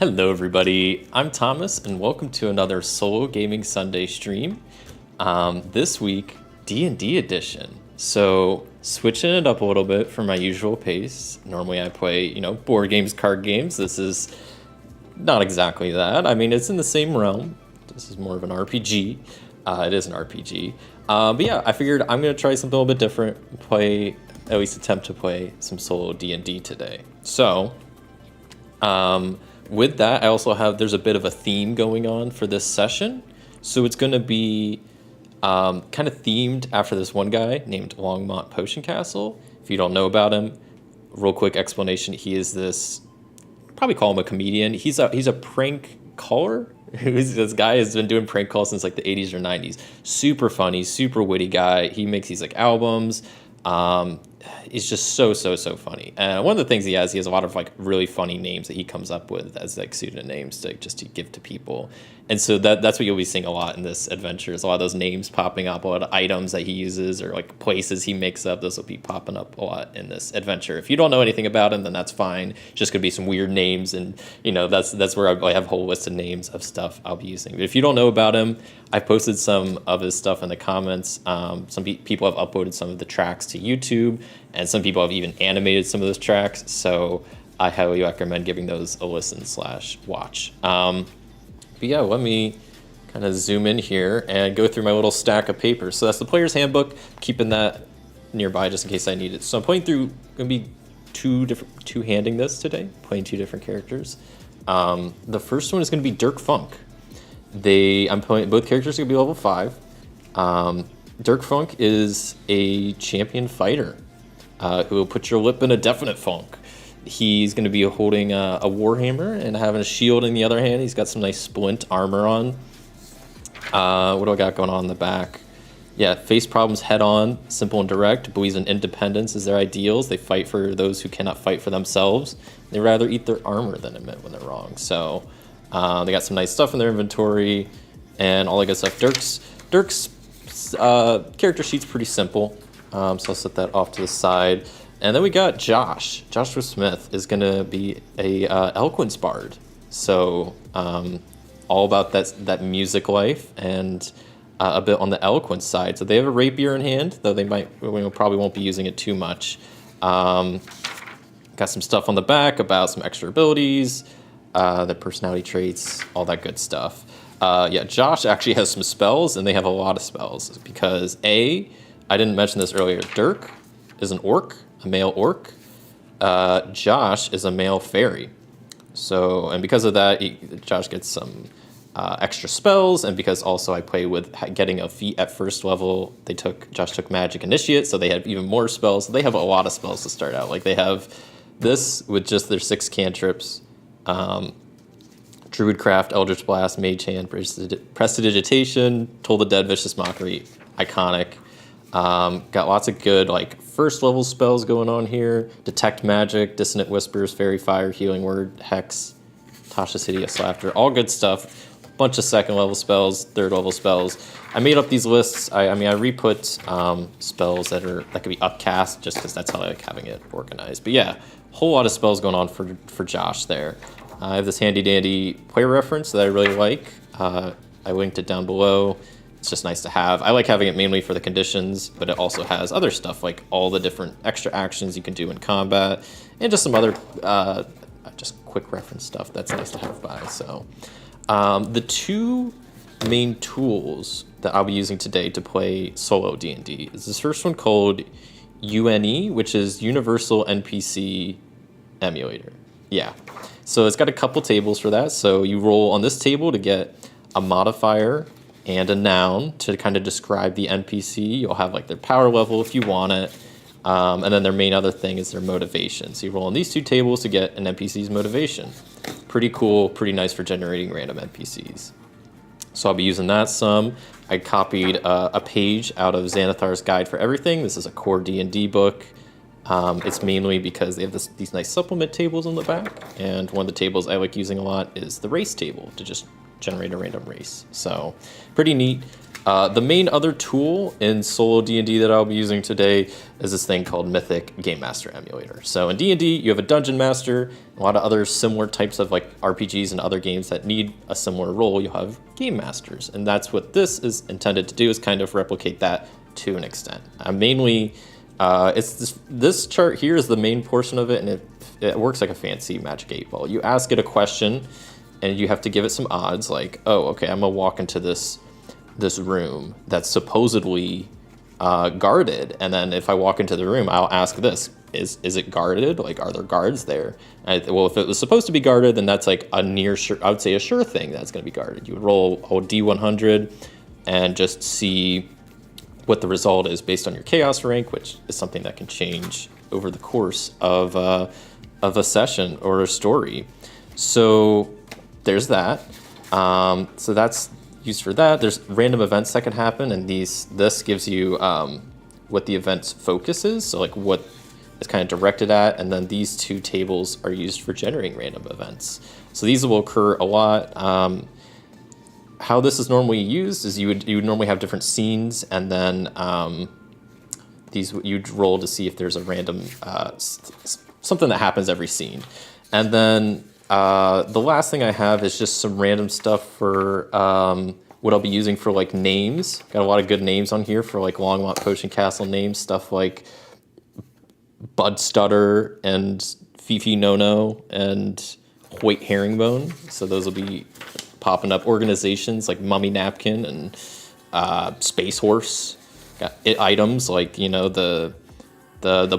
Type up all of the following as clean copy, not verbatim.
Hello everybody, I'm Thomas and welcome to another Solo Gaming Sunday stream. This week, D&D edition. So switching it up a little bit from my usual pace. Normally I play, board games, card games. This is not exactly that. I mean, it's in the same realm. This is more of an RPG. It is an RPG. But yeah, I figured I'm going to try something a little bit different. At least attempt to play some solo D&D today. So, with that, I also there's a bit of a theme going on for this session. So it's going to be kind of themed after this one guy named Longmont Potion Castle. If you don't know about him, real quick explanation. He is this, probably call him a comedian. He's a prank caller. This guy has been doing prank calls since like the 80s or 90s. Super funny, super witty guy. He makes these like albums. It's just so funny. And one of the things he has a lot of like really funny names that he comes up with as like pseudonyms to give to people. And so that's what you'll be seeing a lot in this adventure, is a lot of those names popping up, a lot of items that he uses or like places he makes up. Those will be popping up a lot in this adventure. If you don't know anything about him, then that's fine. It's just gonna be some weird names, and that's where I have a whole list of names of stuff I'll be using. But if you don't know about him, I've posted some of his stuff in the comments. Some people have uploaded some of the tracks to YouTube, and some people have even animated some of those tracks. So I highly recommend giving those a listen/watch. But yeah, let me kind of zoom in here and go through my little stack of papers. So that's the player's handbook, keeping that nearby just in case I need it. So I'm playing through, gonna be two-handing this today, playing two different characters. The first one is gonna be Dirk Funk. I'm playing, both characters are gonna be level 5. Dirk Funk is a champion fighter who will put your lip in a definite funk. He's going to be holding a warhammer and having a shield in the other hand. He's got some nice splint armor on. What do I got going on in the back? Yeah, face problems head on, simple and direct, believes in independence is their ideals. They fight for those who cannot fight for themselves. They rather eat their armor than admit when they're wrong. So they got some nice stuff in their inventory and all that good stuff. Dirk's character sheet's pretty simple, so I'll set that off to the side. And then we got Josh. Joshua Smith is going to be a eloquence bard. So all about that music life and a bit on the eloquence side. So they have a rapier in hand, though probably won't be using it too much. Got some stuff on the back about some extra abilities, their personality traits, all that good stuff. Yeah, Josh actually has some spells, and they have a lot of spells because I didn't mention this earlier, Dirk is an orc, a male orc. Josh is a male fairy. So, and because of that, Josh gets some extra spells, and because also I play with getting a feat at first level, Josh took Magic Initiate, so they had even more spells. So they have a lot of spells to start out. Like they have this with just their 6 cantrips, Druidcraft, Eldritch Blast, Mage Hand, Prestidigitation, Toll the Dead, Vicious Mockery, iconic. Got lots of good like first level spells going on here. Detect Magic, Dissonant Whispers, Fairy Fire, Healing Word, Hex, Tasha's Hideous Laughter, all good stuff. Bunch of second level spells, third level spells. I made up these lists. I re-put spells that could be upcast just because that's how I like having it organized. But yeah, whole lot of spells going on for Josh there. I have this handy dandy player reference that I really like. I linked it down below. It's just nice to have. I like having it mainly for the conditions, but it also has other stuff like all the different extra actions you can do in combat and just some other just quick reference stuff that's nice to have by. So the two main tools that I'll be using today to play solo D&D is this first one called UNE, which is Universal NPC Emulator. Yeah. So it's got a couple tables for that. So you roll on this table to get a modifier and a noun to kind of describe the NPC. You'll have like their power level if you want it. And then their main other thing is their motivation. So you roll on these two tables to get an NPC's motivation. Pretty cool, pretty nice for generating random NPCs. So I'll be using that some. I copied a page out of Xanathar's Guide for Everything. This is a core D&D book. It's mainly because they have these nice supplement tables on the back. And one of the tables I like using a lot is the race table to just generate a random race. So pretty neat. The main other tool in solo D&D that I'll be using today is this thing called Mythic Game Master Emulator. So in D&D, you have a Dungeon Master, a lot of other similar types of like RPGs and other games that need a similar role. You'll have Game Masters, and that's what this is intended to do, is kind of replicate that to an extent. Mainly, it's this chart here is the main portion of it, and it works like a fancy Magic 8 Ball. You ask it a question, and you have to give it some odds, like, oh, okay, I'm gonna walk into this room that's supposedly guarded, and then if I walk into the room, I'll ask this: is it guarded? Like, are there guards there? Well, if it was supposed to be guarded, then that's like a near sure, I would say a sure thing that's going to be guarded. You would roll a D100 and just see what the result is based on your chaos rank, which is something that can change over the course of a session or a story. So there's that. So that's used for that. There's random events that can happen, and this gives you what the event's focus is, so like what it's kind of directed at, and then these two tables are used for generating random events. So these will occur a lot. How this is normally used is you would normally have different scenes, and then you'd roll to see if there's a random something that happens every scene, and then the last thing I have is just some random stuff for what I'll be using for like names. Got a lot of good names on here for like Longmont Potion Castle names, stuff like Bud Stutter and Fifi Nono and Hoyt Herringbone. So those will be popping up. Organizations like Mummy Napkin and Space Horse. Got items like, you know, the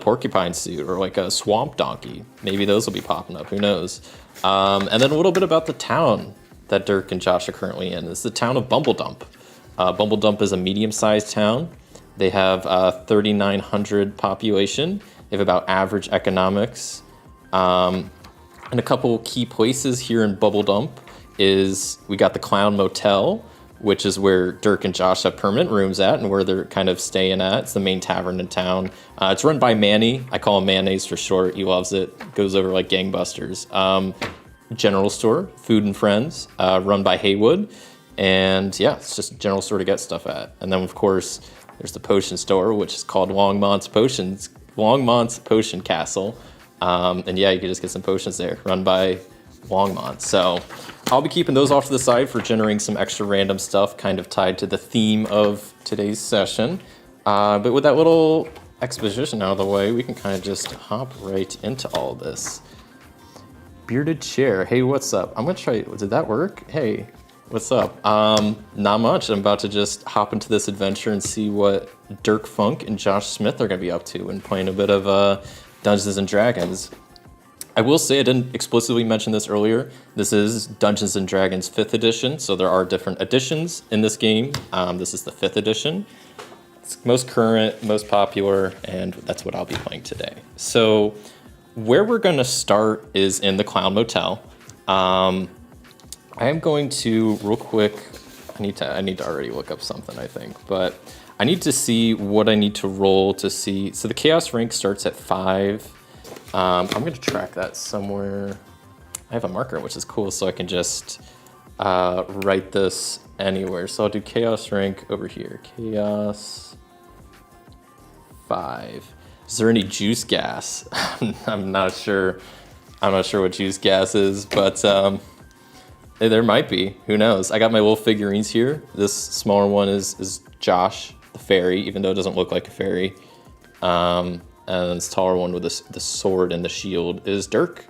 porcupine suit, or like a swamp donkey. Maybe those will be popping up. Who knows? And then a little bit about the town that Dirk and Josh are currently in. It's the town of Bumbledump. Bumbledump is a medium-sized town. They have 3,900 population. They have about average economics. And a couple key places here in Bumbledump is we got the Clown Motel, which is where Dirk and Josh have permanent rooms at and where they're kind of staying at. It's the main tavern in town. It's run by Manny. I call him Mayonnaise for short. He loves it. Goes over like gangbusters. General store, Food and Friends, run by Haywood. And yeah, it's just a general store to get stuff at. And then, of course, there's the potion store, which is called Longmont Potion Castle. And yeah, you can just get some potions there, run by Longmont. So I'll be keeping those off to the side for generating some extra random stuff kind of tied to the theme of today's session. But with that little exposition out of the way, we can kind of just hop right into all this. Bearded Chair, hey, what's up? I'm gonna try, did that work? Hey, what's up? Not much. I'm about to just hop into this adventure and see what Dirk Funk and Josh Smith are gonna be up to and playing a bit of Dungeons and Dragons. I will say, I didn't explicitly mention this earlier, this is Dungeons & Dragons 5th edition, so there are different editions in this game. This is the 5th edition. It's most current, most popular, and that's what I'll be playing today. So where we're going to start is in the Clown Motel. I am going to, real quick, I need to already look up something, I think, but I need to see what I need to roll to see. So the Chaos rank starts at 5. I'm going to track that somewhere. I have a marker, which is cool, so I can just write this anywhere. So I'll do Chaos rank over here. Chaos 5. Is there any juice gas? I'm not sure. I'm not sure what juice gas is, but there might be. Who knows? I got my little figurines here. This smaller one is Josh, the fairy, even though it doesn't look like a fairy. And this taller one with the sword and the shield is Dirk,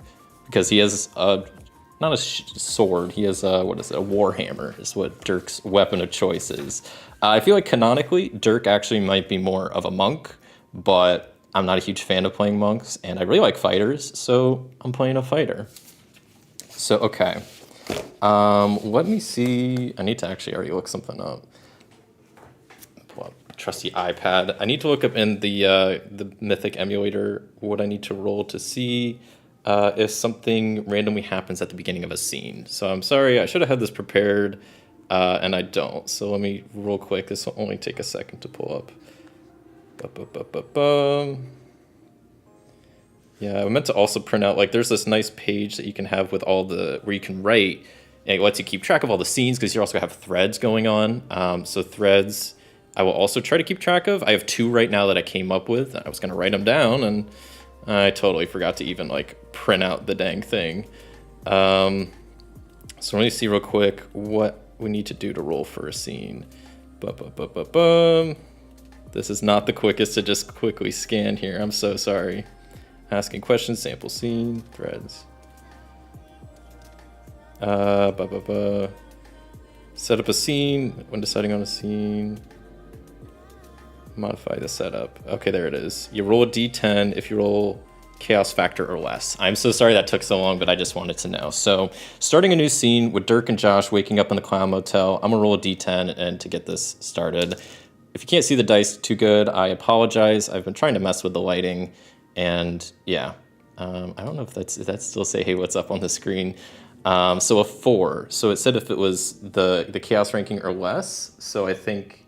because he has not a sword. He has a warhammer is what Dirk's weapon of choice is. I feel like canonically, Dirk actually might be more of a monk, but I'm not a huge fan of playing monks, and I really like fighters, so I'm playing a fighter. So, okay. Let me see. I need to actually already look something up. Pull up trusty iPad. I need to look up in the Mythic emulator what I need to roll to see if something randomly happens at the beginning of a scene. So I'm sorry, I should have had this prepared, and I don't. So let me real quick. This will only take a second to pull up. Yeah, I meant to also print out, like, there's this nice page that you can have with all where you can write And it lets you keep track of all the scenes because you also have threads going on. So threads I will also try to keep track of. I have 2 right now that I came up with. I was going to write them down, and I totally forgot to even like print out the dang thing. So let me see real quick what we need to do to roll for a scene. This is not the quickest to just quickly scan here. I'm so sorry. Asking questions, sample scene, threads. Set up a scene when deciding on a scene. Modify the setup. Okay, there it is. You roll a d10 if you roll chaos factor or less. I'm so sorry that took so long, but I just wanted to know. So starting a new scene with Dirk and Josh waking up in the Clown Motel. I'm gonna roll a d10 and to get this started. If you can't see the dice too good, I apologize. I've been trying to mess with the lighting, and yeah. I don't know if that still say, hey, what's up on the screen. So a 4. So it said if it was the chaos ranking or less. So I think,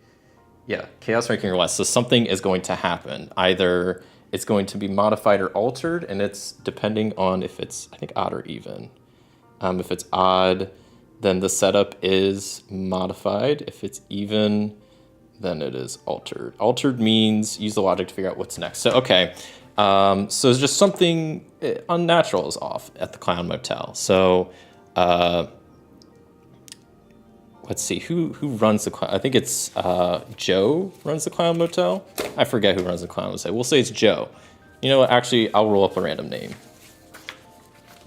yeah, chaos ranking or less. So something is going to happen. Either it's going to be modified or altered, and it's depending on if it's, I think, odd or even. If it's odd, then the setup is modified. If it's even, then it is altered. Altered means use the logic to figure out what's next. So, okay. So it's just something unnatural is off at the Clown Motel. So, let's see, who runs the Clown? I think it's Joe runs the Clown Motel. I forget who runs the Clown Motel. We'll say it's Joe. You know what? Actually, I'll roll up a random name.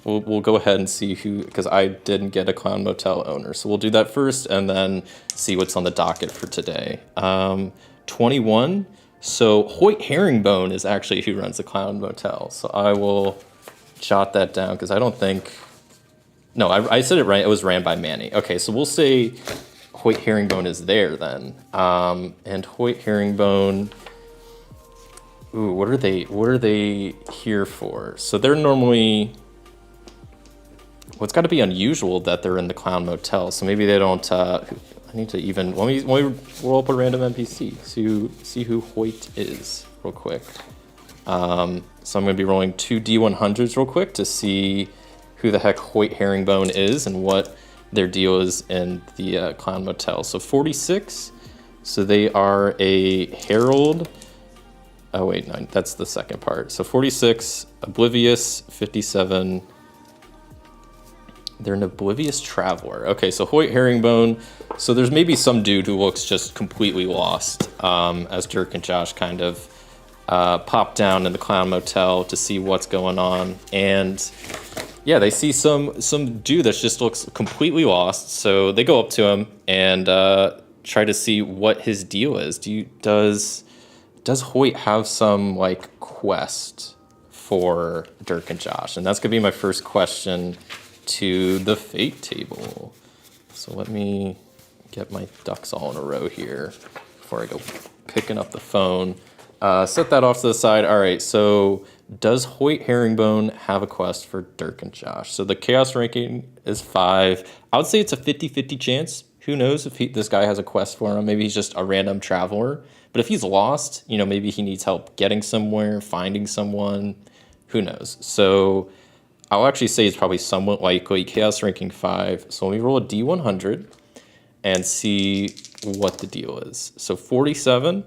We'll go ahead and see who, because I didn't get a Clown Motel owner. So we'll do that first and then see what's on the docket for today. 21. So Hoyt Herringbone is actually who runs the Clown Motel. So I will jot that down because I don't think... No, I said it right. It was ran by Manny. Okay, so we'll say Hoyt Herringbone is there then. And Hoyt Herringbone... Ooh, what are they here for? So they're normally... Well, it's got to be unusual that they're in the Clown Motel. So maybe they don't... I need to even... Let me roll up a random NPC. See who Hoyt is real quick. So I'm going to be rolling 2 D100s real quick to see who the heck Hoyt Herringbone is and what their deal is in the Clown Motel. So 46. So they are a herald. Oh, wait, no, that's the second part. So 46, oblivious, 57... They're an oblivious traveler. Okay, so Hoyt Herringbone. So there's maybe some dude who looks just completely lost as Dirk and Josh kind of pop down in the Clown Motel to see what's going on. And yeah, they see some dude that just looks completely lost. So they go up to him and try to see what his deal is. Does Hoyt have some like quest for Dirk and Josh? And that's gonna be my first question to the fate table. So let me get my ducks all in a row here before I go picking up the phone. Set that off to the side. All right, so does Hoyt Herringbone have a quest for Dirk and Josh? So the chaos ranking is 5. I would say it's a 50-50 chance. Who knows if this guy has a quest for him? Maybe he's just a random traveler. But if he's lost, maybe he needs help getting somewhere, finding someone. Who knows? So I'll actually say it's probably somewhat likely. Chaos ranking 5. So let me roll a D100 and see what the deal is. So 47.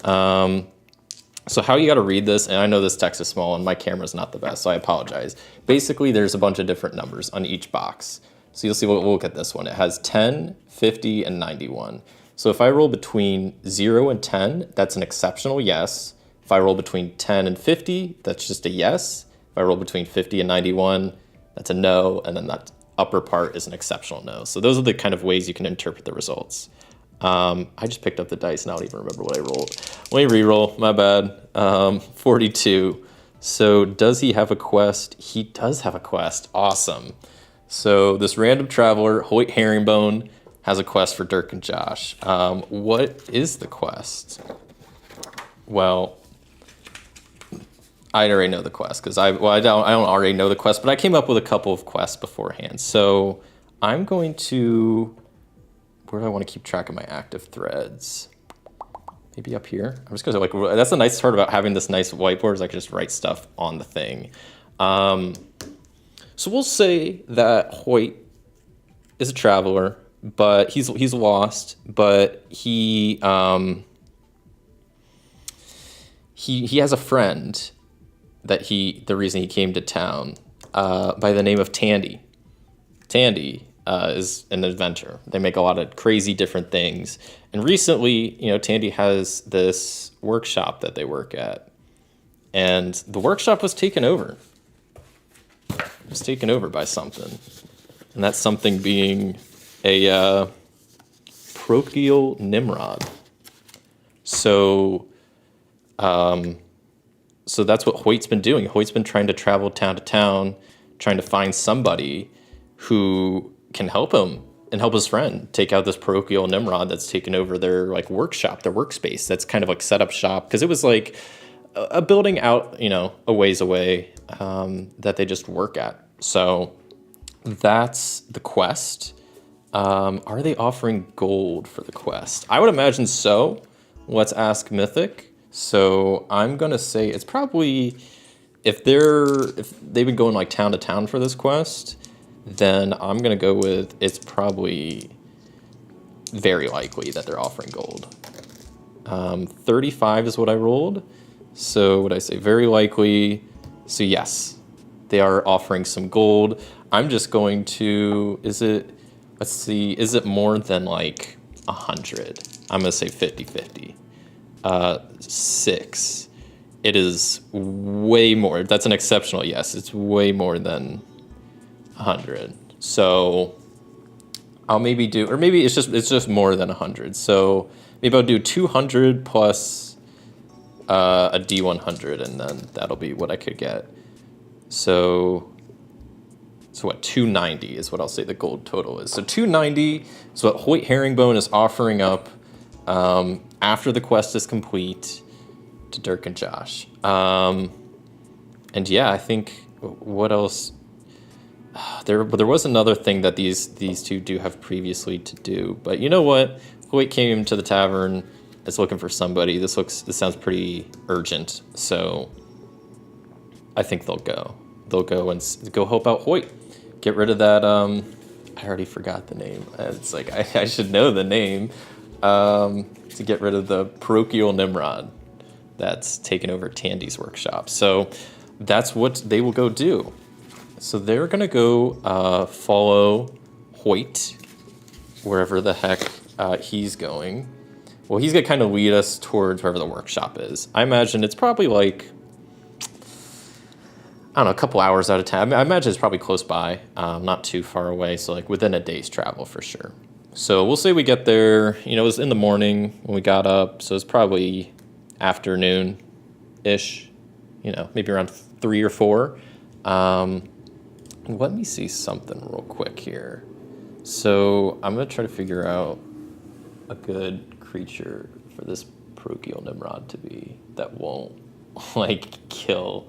So how you got to read this, and I know this text is small and my camera's not the best, so I apologize. Basically, there's a bunch of different numbers on each box. So you'll see, we'll look at this one. It has 10, 50, and 91. So if I roll between 0 and 10, that's an exceptional yes. If I roll between 10 and 50, that's just a yes. If I roll between 50 and 91, that's a no, and then that upper part is an exceptional no. So those are the kind of ways you can interpret the results. I just picked up the dice and I don't even remember what I rolled. Let me re-roll, my bad. 42. So does he have a quest? He does have a quest. Awesome. So this random traveler, Hoyt Herringbone, has a quest for Dirk and Josh. What is the quest? Well, I already know the quest because I don't already know the quest, but I came up with a couple of quests beforehand. So I'm going to, where do I want to keep track of my active threads? Maybe up here. I'm just gonna that's the nice part about having this nice whiteboard is I can just write stuff on the thing. So we'll say that Hoyt is a traveler, but he's lost, but he has a friend that the reason he came to town, by the name of Tandy. Tandy is an inventor. They make a lot of crazy different things. And recently, Tandy has this workshop that they work at. And the workshop was taken over. It was taken over by something. And that something being a parochial Nimrod. So that's what Hoyt's been doing. Hoyt's been trying to travel town to town, trying to find somebody who can help him and help his friend take out this parochial Nimrod that's taken over their workshop, their workspace. That's kind of like set up shop, because it was like a building out, a ways away, that they just work at. So that's the quest. Are they offering gold for the quest? I would imagine so. Let's ask Mythic. So I'm gonna say it's probably, if they've been going town to town for this quest, then I'm gonna go with it's probably very likely that they're offering gold. 35 is what I rolled. So what I say, very likely. So yes, they are offering some gold. I'm just going to, is it more than 100? I'm gonna say 50-50. 6. It is way more. That's an exceptional yes. It's way more than 100. So I'll maybe do, or maybe it's just more than 100. So maybe I'll do 200 plus a D100, and then that'll be what I could get. So what, 290 is what I'll say the gold total is. So 290 is what Hoyt Herringbone is offering up after the quest is complete to Dirk and Josh. And yeah, I think, what else? There was another thing that these two do have previously to do, but you know what? Hoyt came to the tavern, is looking for somebody. This sounds pretty urgent, so I think they'll go. They'll go and go help out Hoyt. Get rid of that. I already forgot the name. It's I should know the name. To get rid of the parochial Nimrod that's taken over Tandy's workshop. So that's what they will go do. So they're gonna go follow Hoyt wherever the heck he's going. Well, he's gonna kind of lead us towards wherever the workshop is. I imagine it's probably I don't know, a couple hours out of town. I imagine it's probably close by, not too far away. So within a day's travel for sure. So we'll say we get there, it was in the morning when we got up. So it's probably afternoon-ish, maybe around 3 or 4. Let me see something real quick here. So I'm going to try to figure out a good creature for this parochial Nimrod to be that won't, kill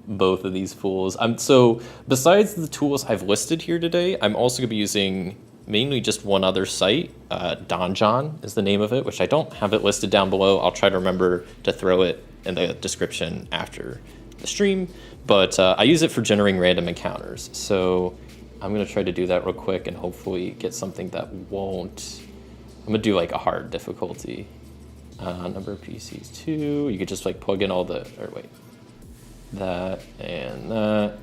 both of these fools. So besides the tools I've listed here today, I'm also going to be using mainly just one other site. Donjon is the name of it, which I don't have it listed down below. I'll try to remember to throw it in the description after the stream. But I use it for generating random encounters. So I'm going to try to do that real quick and hopefully get something that won't... I'm going to do a hard difficulty. Number of PCs 2. You could just plug in all the... Or wait. That and that.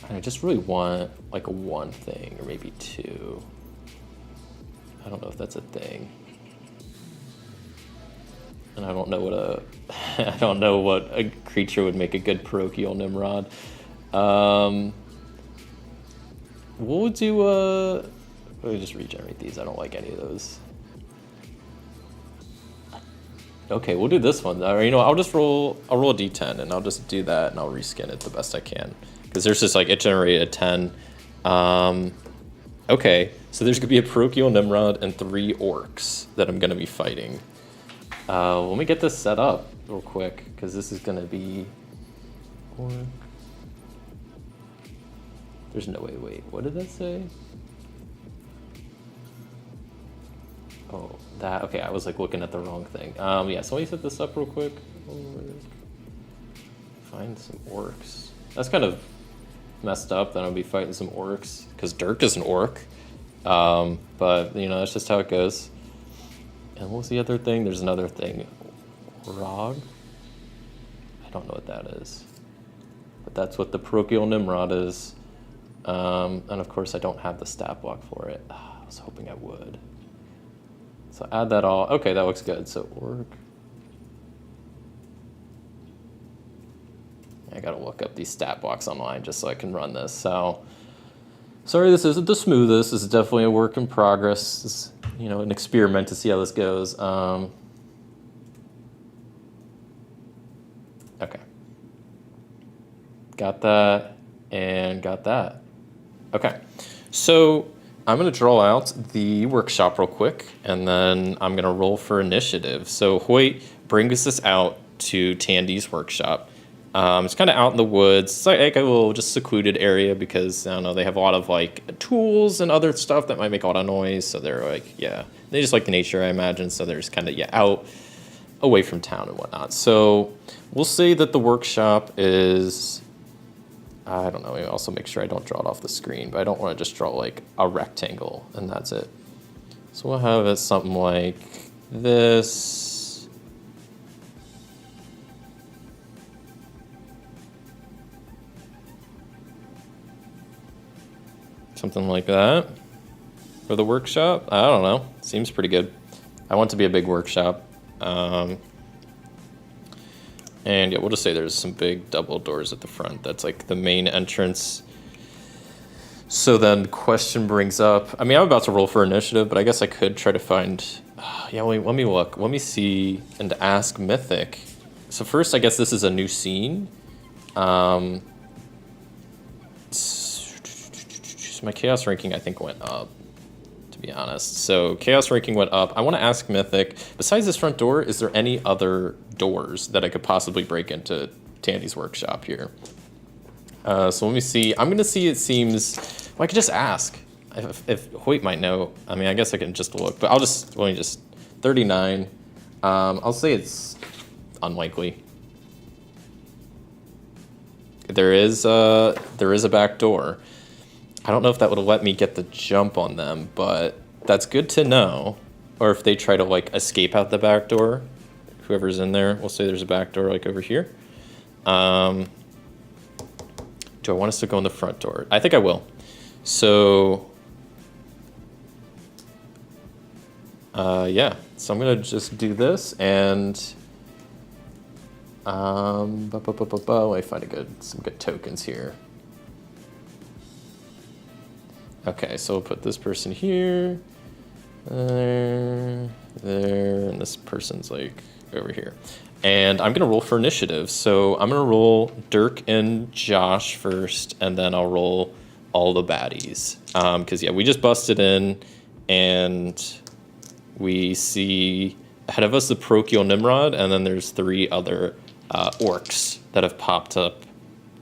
I just really want a 1 thing or maybe 2. I don't know if that's a thing. And I don't know what a creature would make a good parochial Nimrod. We'll do let me just regenerate these. I don't like any of those. Okay, we'll do this one. Or, I'll roll a d10 and I'll just do that and I'll reskin it the best I can. Because there's just it generated a 10. Okay, so there's gonna be a parochial Nimrod and 3 orcs that I'm gonna be fighting. Let me get this set up real quick, because this is gonna be orc. There's no way, wait, what did that say? Oh, that, okay, I was looking at the wrong thing. Yeah, so let me set this up real quick. Find some orcs. That's kind of messed up, then I'll be fighting some orcs, because Dirk is an orc. But, you know, that's just how it goes. And what was the other thing? There's another thing. Rog? I don't know what that is. But that's what the parochial Nimrod is. And of course I don't have the stat block for it. I was hoping I would. So add that all. Okay, that looks good. So orc. I gotta look up these stat blocks online just so I can run this. So sorry, this isn't the smoothest. This is definitely a work in progress. This is, you know, an experiment to see how this goes. Okay. Got that and got that. Okay. So I'm going to draw out the workshop real quick, and then I'm going to roll for initiative. So Hoyt brings us out to Tandy's workshop. It's kind of out in the woods. It's like a little just secluded area because, I don't know, they have a lot of like tools and other stuff that might make a lot of noise. So they're like, yeah, they just like the nature, I imagine. So they're just kind of, yeah, out away from town and whatnot. So we'll say that the workshop is, I don't know, maybe also make sure I don't draw it off the screen, but I don't want to just draw like a rectangle and that's it. So we'll have it something like this. Something like that for the workshop. I don't know. Seems pretty good. I want it to be a big workshop. And yeah, we'll just say there's some big double doors at the front. That's like the main entrance. So then the question brings up, I mean, I'm about to roll for initiative, but I guess I could try to find, yeah, wait, let me look. Let me see and ask Mythic. So first, I guess this is a new scene. My chaos ranking, I think, went up, to be honest. So chaos ranking went up. I want to ask Mythic, besides this front door, is there any other doors that I could possibly break into Tandy's workshop here? So let me see. I'm going to see, it seems, well, I could just ask. If Hoyt might know, I mean, I guess I can just look, but I'll just, let me just, 39. I'll say it's unlikely. There is a back door. I don't know if that would have let me get the jump on them, but that's good to know. Or if they try to like escape out the back door, whoever's in there, we'll say there's a back door like over here. Do I want us to go in the front door? I think I will. So, yeah. So I'm gonna just do this and let me find some good tokens here. Okay, so we'll put this person here, there, and this person's like over here. And I'm gonna roll for initiative. So I'm gonna roll Dirk and Josh first, and then I'll roll all the baddies. Because yeah, we just busted in, and we see ahead of us the parochial Nimrod, and then there's 3 other orcs that have popped up,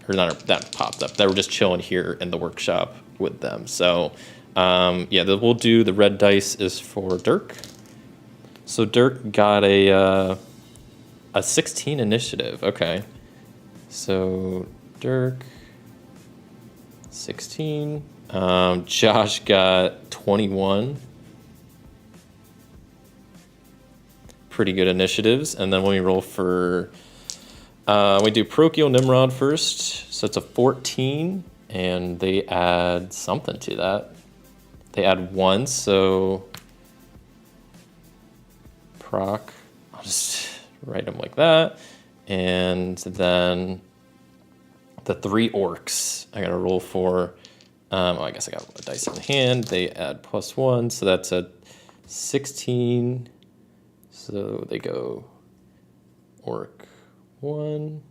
or not that popped up, that were just chilling here in the workshop with them. So yeah, we'll do the red dice is for Dirk. So Dirk got a 16 initiative. Okay, so Dirk 16. Josh got 21. Pretty good initiatives. And then when we roll for we do parochial Nimrod first, so it's a 14. And they add something to that. They add 1, so proc. I'll just write them like that. And then the 3 orcs. I gotta roll for, I guess I got a dice in the hand. They add +1, so that's a 16. So they go orc 1.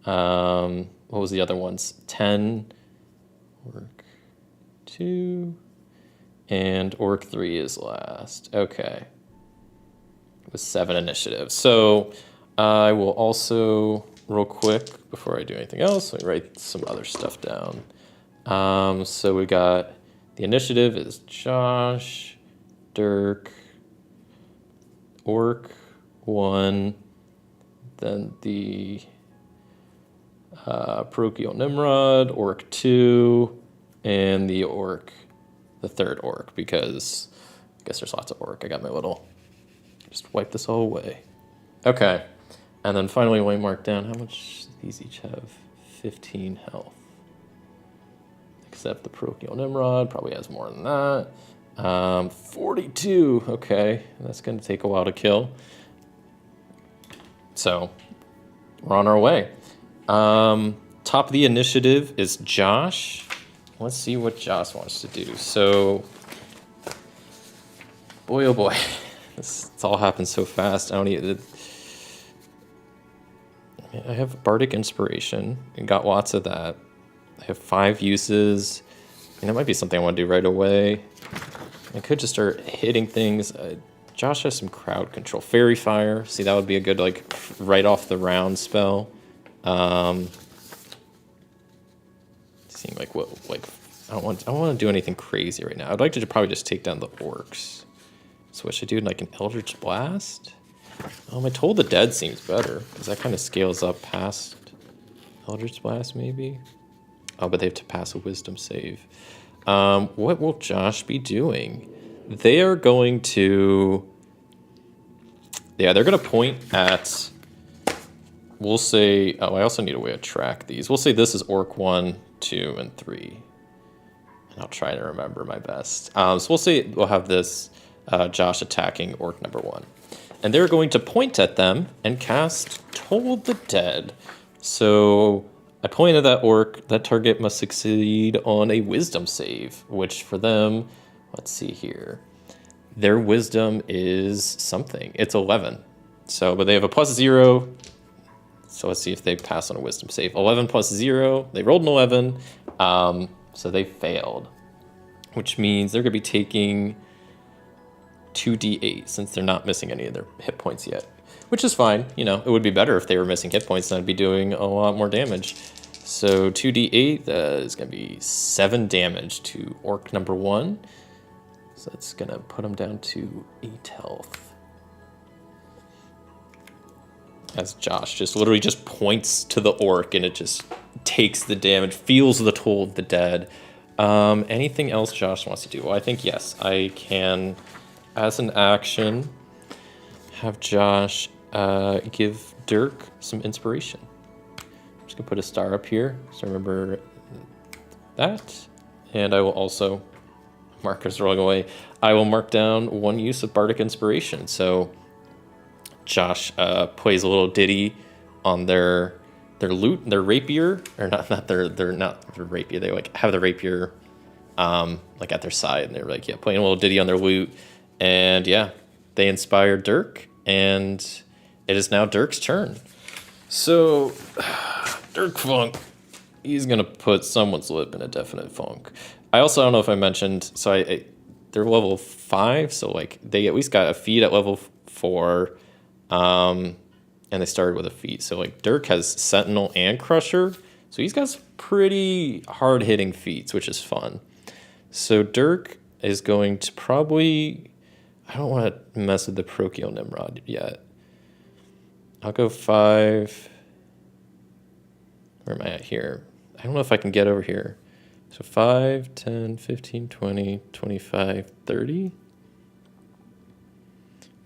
What was the other ones? 10. Orc 2, and Orc 3 is last. Okay. With 7 initiative. So I will also, real quick, before I do anything else, let me write some other stuff down. So we got the initiative is Josh, Dirk, Orc 1, then the Parochial Nimrod, Orc 2, and the third Orc, because I guess there's lots of Orc. I got my little, just wipe this all away. Okay, and then finally we mark down how much these each have. 15 health. Except the Parochial Nimrod probably has more than that. 42, okay, that's gonna take a while to kill. So, we're on our way. Top of the initiative is Josh. Let's see what Josh wants to do. So, boy, oh boy, it's all happened so fast. I have Bardic Inspiration and got lots of that. I have 5 uses. That might be something I want to do right away. I could just start hitting things. Josh has some crowd control. Fairy Fire. See, that would be a good, like, right off the round spell. Seem like what, like, I don't want to do anything crazy right now. I'd like to probably just take down the orcs. So what should I do? Like an Eldritch Blast? I Toll the Dead seems better, because that kind of scales up past Eldritch Blast, maybe? Oh, but they have to pass a Wisdom save. What will Josh be doing? They are going to... Yeah, they're going to point at... We'll say... Oh, I also need a way to track these. We'll say this is Orc 1, 2, and 3. And I'll try to remember my best. So we'll say we'll have this Josh attacking Orc number 1. And they're going to point at them and cast Toll the Dead. So I point at that orc. That target must succeed on a Wisdom save, which for them, let's see here. Their Wisdom is something. It's 11. So, but they have a +0. So let's see if they pass on a Wisdom save. 11 plus 0. They rolled an 11. So they failed, which means they're going to be taking 2d8 since they're not missing any of their hit points yet, which is fine. It would be better if they were missing hit points, then I'd be doing a lot more damage. So 2d8 is going to be 7 damage to Orc number 1. So that's going to put them down to 8 health. As Josh just literally just points to the Orc and it just takes the damage, feels the Toll of the Dead. Anything else Josh wants to do? Well, I think yes, I can... As an action, have Josh give Dirk some inspiration. I'm just going to put a star up here, so remember that. And I will also, markers rolling away, I will mark down 1 use of Bardic Inspiration. So Josh plays a little ditty on their lute, their rapier, or not their rapier. They like have the rapier like at their side, and they're like, yeah, playing a little ditty on their lute. And yeah, they inspire Dirk, and it is now Dirk's turn. So, Dirk Funk, he's going to put someone's lip in a definite funk. I also don't know if I mentioned, so they're level 5, so like they at least got a feat at level 4, and they started with a feat. So like Dirk has Sentinel and Crusher, so he's got some pretty hard-hitting feats, which is fun. So Dirk is going to probably... I don't want to mess with the Parochial Nimrod yet. I'll go 5. Where am I at here? I don't know if I can get over here. So 5, 10, 15, 20, 25, 30.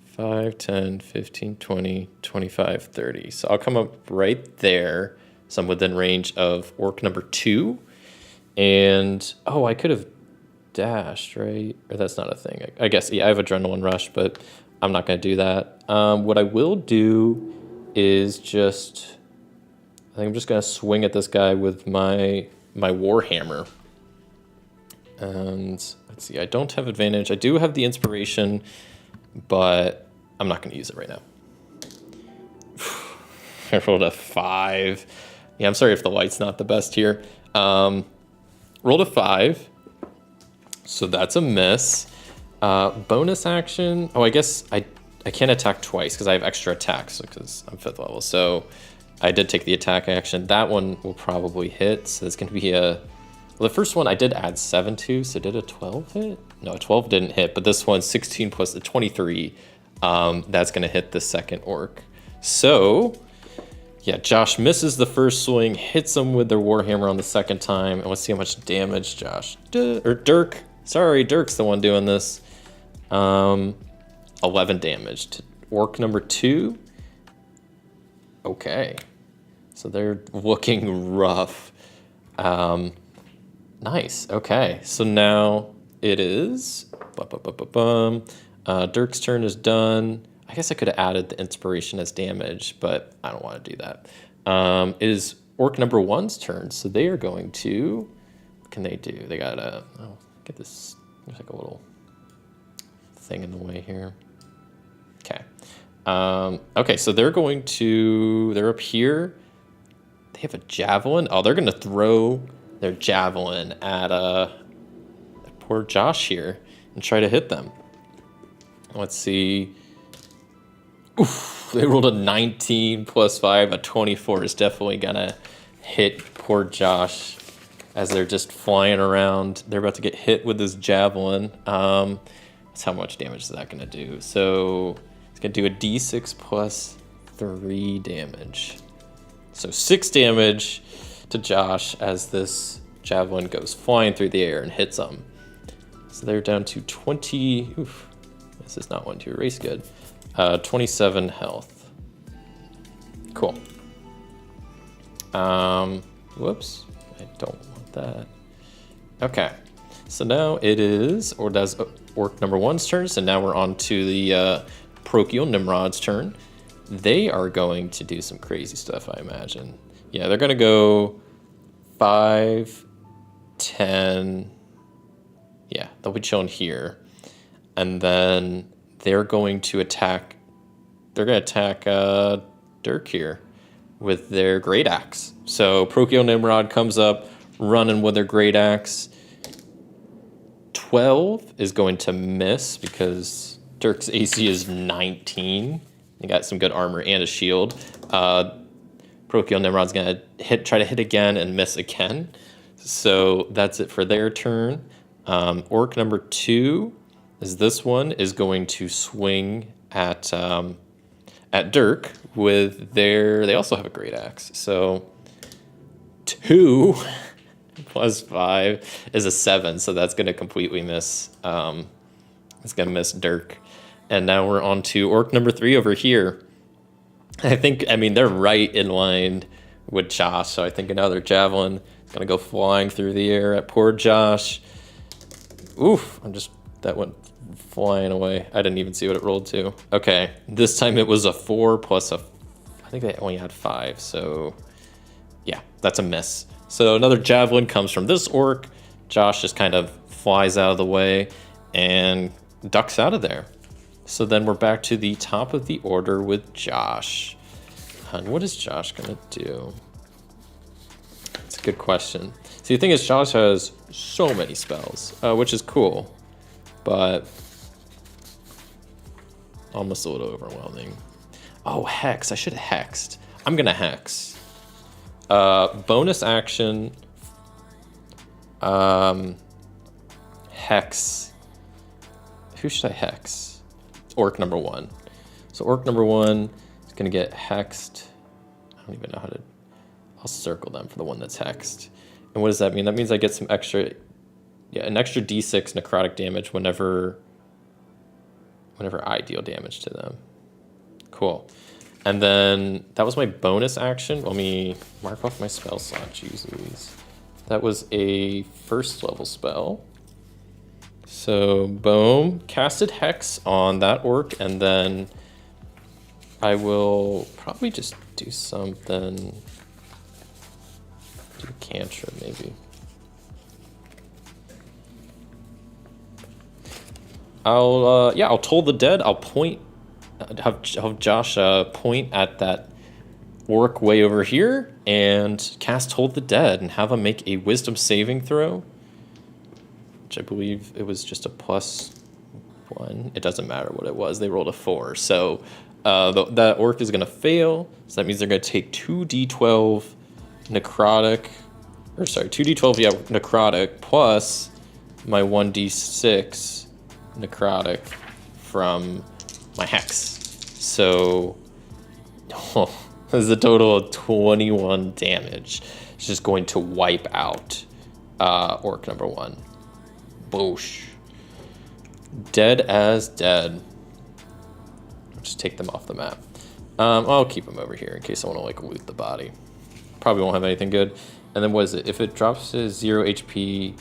5, 10, 15, 20, 25, 30. So I'll come up right there. So I'm within range of Orc number 2. And, oh, I could have dashed, right? Or that's not a thing. I guess, yeah, I have Adrenaline Rush, but I'm not going to do that. What I will do is just... I think I'm just going to swing at this guy with my Warhammer. And let's see, I don't have advantage. I do have the inspiration, but I'm not going to use it right now. I rolled a 5. Yeah, I'm sorry if the light's not the best here. Rolled a 5. So that's a miss. Bonus action. Oh, I guess I can't attack twice because I have extra attacks because I'm 5th level. So I did take the attack action. That one will probably hit. So it's going to be a... Well, the first one I did add 7 to, so did a 12 hit? No, 12 didn't hit, but this one's 16 plus the 23. That's going to hit the second orc. So Yeah, Josh misses the first swing, hits them with their Warhammer on the second time, and let's see how much damage Josh, or Dirk, sorry, Dirk's the one doing this. 11 damage to orc number 2. Okay, so they're looking rough. Nice, okay, so now it is, Dirk's turn is done. I guess I could have added the inspiration as damage, but I don't want to do that. It is orc number 1's turn, so they are going to, what can they do? They gotta, oh, get this, there's like a little thing in the way here. Okay. Okay, so they're going to, they're up here. They have a javelin. Oh, they're going to throw their javelin at poor Josh here and try to hit them. Let's see. Oof, they rolled a 19 plus 5. A 24 is definitely going to hit poor Josh as they're just flying around. They're about to get hit with this javelin. That's how much damage is that going to do? So it's going to do a d6 plus 3 damage. So 6 damage to Josh as this javelin goes flying through the air and hits them. So they're down to 20. Oof, this is not one to erase good. 27 health. Cool. Whoops. I don't want that. Okay. So now it is, or does orc number 1's turn. So now we're on to the Parochial Nimrod's turn. They are going to do some crazy stuff, I imagine. Yeah, they're going to go 5, 10. Yeah, they'll be chilling here. And then they're going to attack. They're going to attack Dirk here with their Great Axe. So Parochial Nimrod comes up, running with their Great Axe. 12 is going to miss because Dirk's AC is 19. He got some good armor and a shield. Parochial Nimrod's going to try to hit again and miss again. So that's it for their turn. Orc number 2 is this one is going to swing at Dirk with their. They also have a Great Axe. So 2 plus 5 is a 7. So that's going to completely miss. It's going to miss Dirk. And now we're on to orc number 3 over here. I mean, they're right in line with Josh. So I think another javelin is going to go flying through the air at poor Josh. Oof, that went flying away. I didn't even see what it rolled to. Okay, this time it was a 4 plus I think they only had 5. So yeah, that's a miss. So another javelin comes from this orc. Josh just kind of flies out of the way and ducks out of there. So then we're back to the top of the order with Josh. And what is Josh gonna do? That's a good question. See, the thing is, Josh has so many spells, which is cool, but almost a little overwhelming. Oh, Hex. I should have hexed. I'm gonna Hex. Bonus action. Hex. Who should I Hex? Orc number 1. So orc number 1 is going to get hexed. I don't even know how to. I'll circle them for the one that's hexed. And what does that mean? That means I get some extra, an extra d6 necrotic damage whenever I deal damage to them. Cool. And then that was my bonus action. Let me mark off my spell slot. Jeez Louise. That was a 1st level spell. So, boom, casted Hex on that orc, and then I will probably just do something, do cantrip maybe. I'll Toll the Dead. I'll point, have Josh point at that orc way over here and cast Toll the Dead and have him make a wisdom saving throw. I believe it was just a +1. It doesn't matter what it was. They rolled a 4. So that orc is going to fail. So that means they're going to take 2d12 necrotic. Or sorry, 2d12, necrotic, plus my 1d6 necrotic from my Hex. So, This is a total of 21 damage. It's just going to wipe out orc number 1. Boosh. Dead as dead. Just take them off the map. I'll keep them over here in case I want to like loot the body. Probably won't have anything good. And then what is it? If it drops to 0 HP,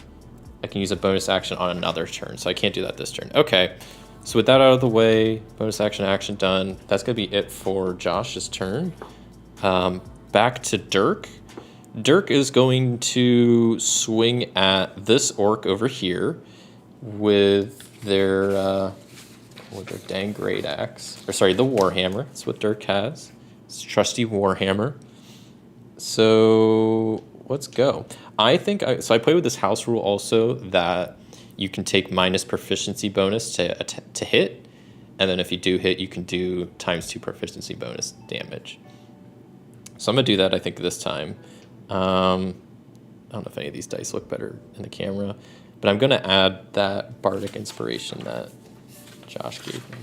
I can use a bonus action on another turn. So I can't do that this turn. Okay. So with that out of the way, bonus action done. That's going to be it for Josh's turn. Back to Dirk. Dirk is going to swing at this orc over here with their dang great axe. Or sorry, the warhammer. That's what Dirk has. It's trusty warhammer. So let's go. I think so I play with this house rule also that you can take minus proficiency bonus to hit, and then if you do hit, you can do ×2 proficiency bonus damage. So I'm gonna do that, I think, this time. I don't know if any of these dice look better in the camera, but I'm gonna add that bardic inspiration that Josh gave me,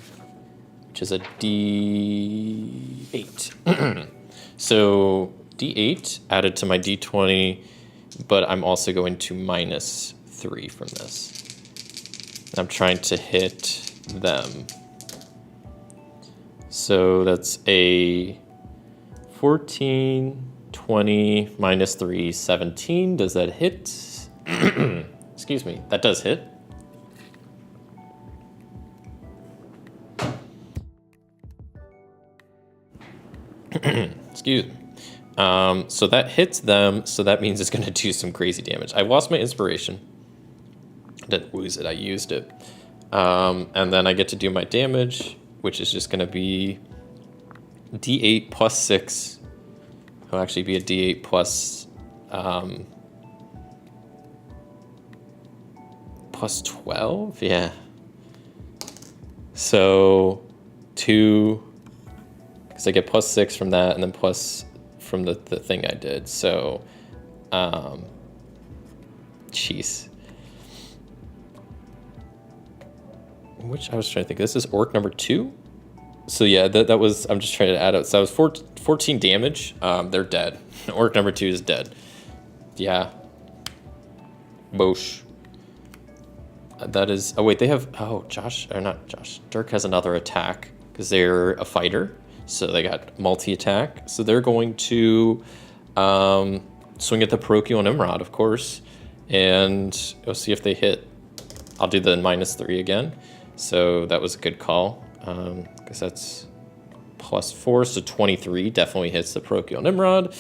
which is a D8. So D8 added to my D20, but I'm also going to -3 from this. I'm trying to hit them. So that's a 14, 20, -3, 17. Does that hit? Excuse me, that does hit. Excuse me. So that hits them, so that means it's going to do some crazy damage. I lost my inspiration. I didn't lose it, I used it. And then I get to do my damage, which is just going to be D8 plus 6. It'll actually be a D8 plus, plus 12? Yeah. So 2, because I get plus 6 from that, and then plus from the thing I did. So, jeez. Which I was trying to think. This is orc number 2. So yeah, that was. I'm just trying to add up. So that was 14 damage. They're dead. Orc number 2 is dead. Yeah. Bosh. That is. Oh wait, they have. Oh, Josh or not Josh. Dirk has another attack because they're a fighter. So they got multi-attack. So they're going to swing at the parochial Nimrod, of course, and we'll see if they hit. I'll do the -3 again. So that was a good call, because that's plus 4, so 23 definitely hits the parochial Nimrod.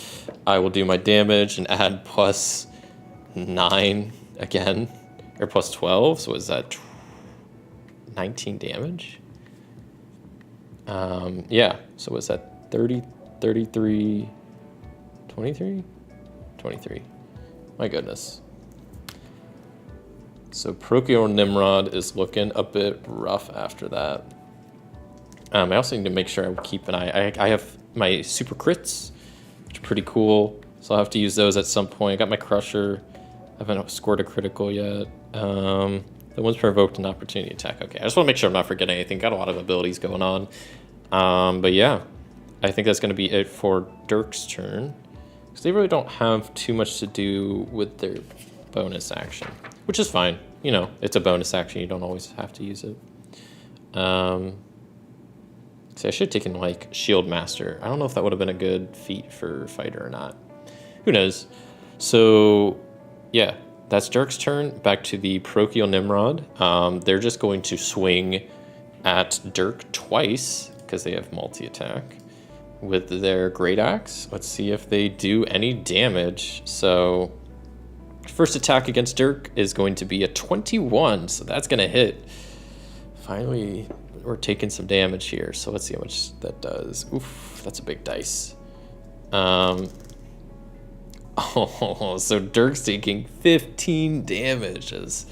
I will do my damage and add plus 9 again, or plus 12. So is that 19 damage? Yeah, so was that 30, 33, 23? 23. My goodness. So parochial Nimrod is looking a bit rough after that. I also need to make sure I keep an eye. I have my super crits, which are pretty cool. So I'll have to use those at some point. I got my crusher. I haven't scored a critical yet. The one's provoked an opportunity attack. Okay, I just want to make sure I'm not forgetting anything. Got a lot of abilities going on. But yeah, I think that's going to be it for Dirk's turn. Because they really don't have too much to do with their bonus action, which is fine. You know, it's a bonus action. You don't always have to use it. See, I should have taken, like, Shield Master. I don't know if that would have been a good feat for Fighter or not. Who knows? So, yeah, that's Dirk's turn. Back to the parochial Nimrod. They're just going to swing at Dirk twice, because they have multi-attack, with their great axe. Let's see if they do any damage. So first attack against Dirk is going to be a 21, so that's going to hit. Finally, we're taking some damage here, so let's see how much that does. Oof, that's a big dice. Oh, so Dirk's taking 15 damage as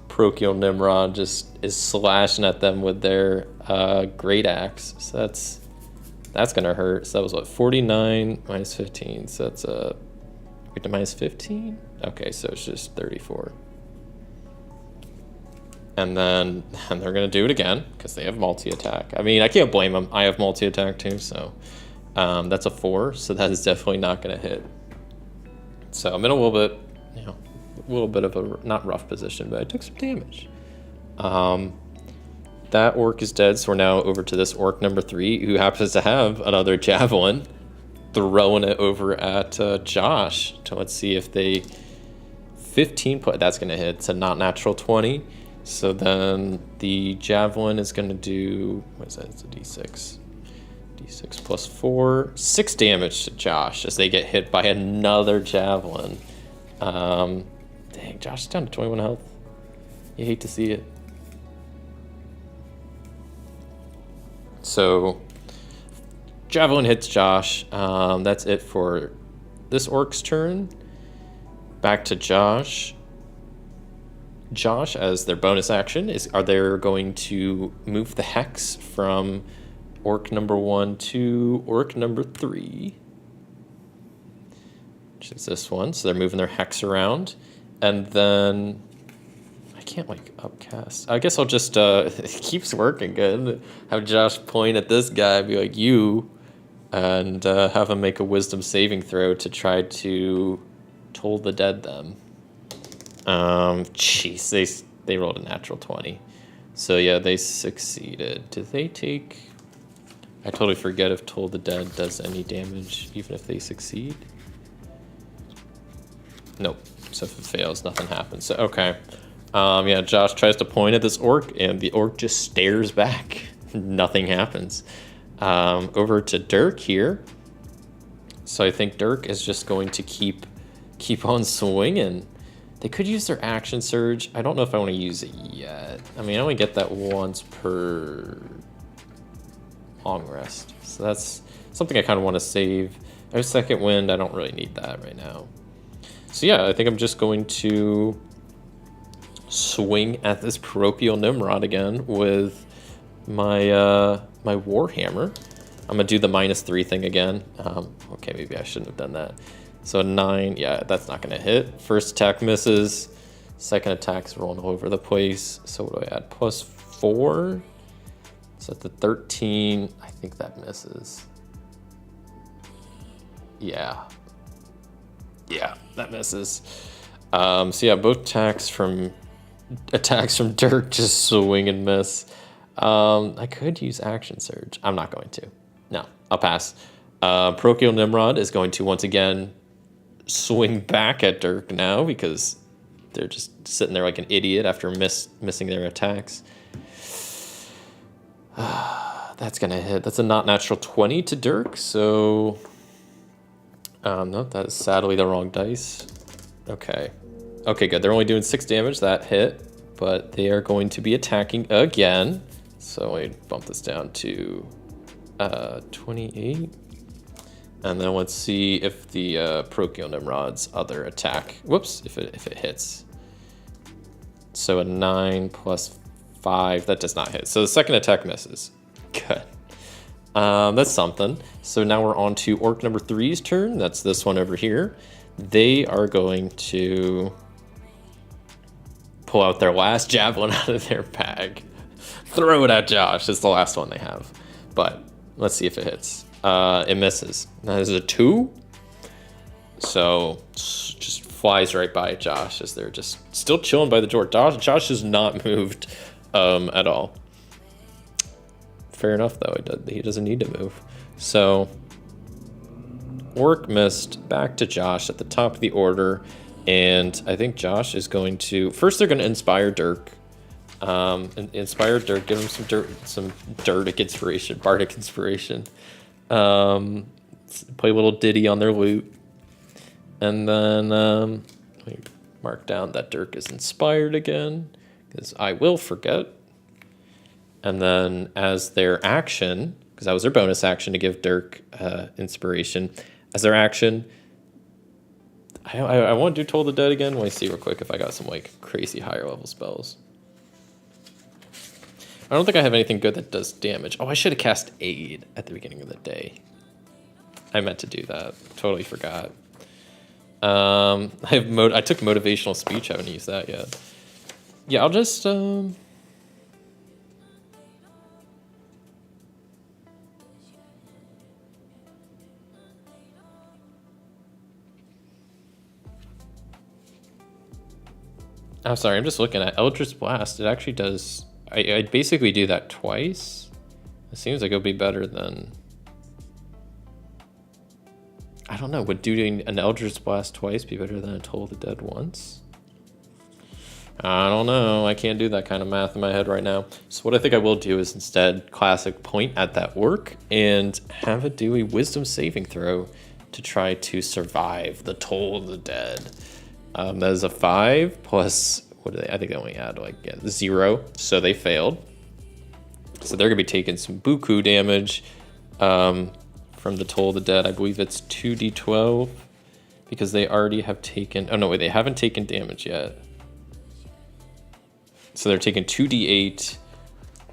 parochial Nimrod just is slashing at them with their great axe. So that's gonna hurt. So that was what, 49 minus 15. So that's minus 15. Okay, so it's just 34. And then they're gonna do it again because they have multi-attack. I mean, I can't blame them. I have multi-attack too, so That's a 4, so that is definitely not going to hit. So I'm in a little bit, a little bit of a not rough position, but I took some damage. That orc is dead, so we're now over to this orc number 3, who happens to have another javelin, throwing it over at Josh. So let's see if they 15 point. That's going to hit. It's a not natural 20. So then the javelin is going to do, what is that? It's a d6. D6 plus 4, 6 damage to Josh as they get hit by another javelin. Dang, Josh is down to 21 health. You hate to see it. So, javelin hits Josh. That's it for this orc's turn. Back to Josh. Josh, as their bonus action, are they going to move the hex from orc number 1 to orc number 3, which is this one. So they're moving their hex around. And then I can't like upcast. I guess I'll just it keeps working good. Have Josh point at this guy, be like, you, and have him make a wisdom saving throw to try to toll the dead them. Jeez, they rolled a natural 20. So yeah, they succeeded. Did they take... I totally forget if Toll the Dead does any damage, even if they succeed. Nope. So if it fails, nothing happens. So, okay. Yeah, Josh tries to point at this orc, and the orc just stares back. Nothing happens. Over to Dirk here. So I think Dirk is just going to keep on swinging. They could use their action surge. I don't know if I want to use it yet. I mean, I only get that once per long rest. So that's something I kind of want to save. I have second wind. I don't really need that right now. So yeah, I think I'm just going to swing at this parochial Nimrod again with my my Warhammer. I'm gonna do the -3 thing again. Okay, maybe I shouldn't have done that. So 9, yeah, that's not gonna hit. First attack misses. Second attack's rolling all over the place. So what do I add? +4. So at the 13, I think that misses. Yeah, that misses. So yeah, both attacks from Dirk just swing and miss. I could use action surge. I'm not going to. No, I'll pass. Parochial Nimrod is going to once again swing back at Dirk now because they're just sitting there like an idiot after missing their attacks. That's gonna hit. That's a not natural 20 to Dirk. So, no, that is sadly the wrong dice. Okay, good. They're only doing 6 damage. That hit, but they are going to be attacking again. So let me bump this down to 28. And then let's see if the Parochial Nimrod's other attack, if it hits. So a 9 plus 5, that does not hit. So the second attack misses. Good. That's something. So now we're on to orc number 3's turn. That's this one over here. They are going to pull out their last javelin out of their bag. Throw it at Josh. It's the last one they have. But let's see if it hits. It misses. That is a 2. So just flies right by Josh as they're just still chilling by the door. Josh is not moved at all. Fair enough, though. He doesn't need to move. So orc missed. Back to Josh at the top of the order. And I think Josh is going to... First, they're going to inspire Dirk. Inspire Dirk. Give him some Dirtic inspiration. Bardic inspiration. Play a little ditty on their lute. And then let me mark down that Dirk is inspired again, because I will forget. And then as their action, because that was their bonus action to give Dirk inspiration, as their action, I want to do Toll the Dead again. Let me see real quick if I got some like crazy higher level spells. I don't think I have anything good that does damage. Oh, I should have cast Aid at the beginning of the day. I meant to do that. Totally forgot. I took motivational speech. I haven't used that yet. Yeah, I'll just I'm sorry, I'm just looking at Eldritch Blast. It actually does... I basically do that twice. It seems like it'll be better than... I don't know, would doing an Eldritch Blast twice be better than a Toll of the Dead once? I don't know. I can't do that kind of math in my head right now. So what I think I will do is instead classic point at that orc and have it do a wisdom saving throw to try to survive the Toll of the Dead. That is a 5 plus, what do they, I think they only had like 0, so they failed. So they're gonna be taking some buku damage from the Toll of the Dead. I believe it's 2d12 because they already have taken, oh no, wait, they haven't taken damage yet. So they're taking 2d8,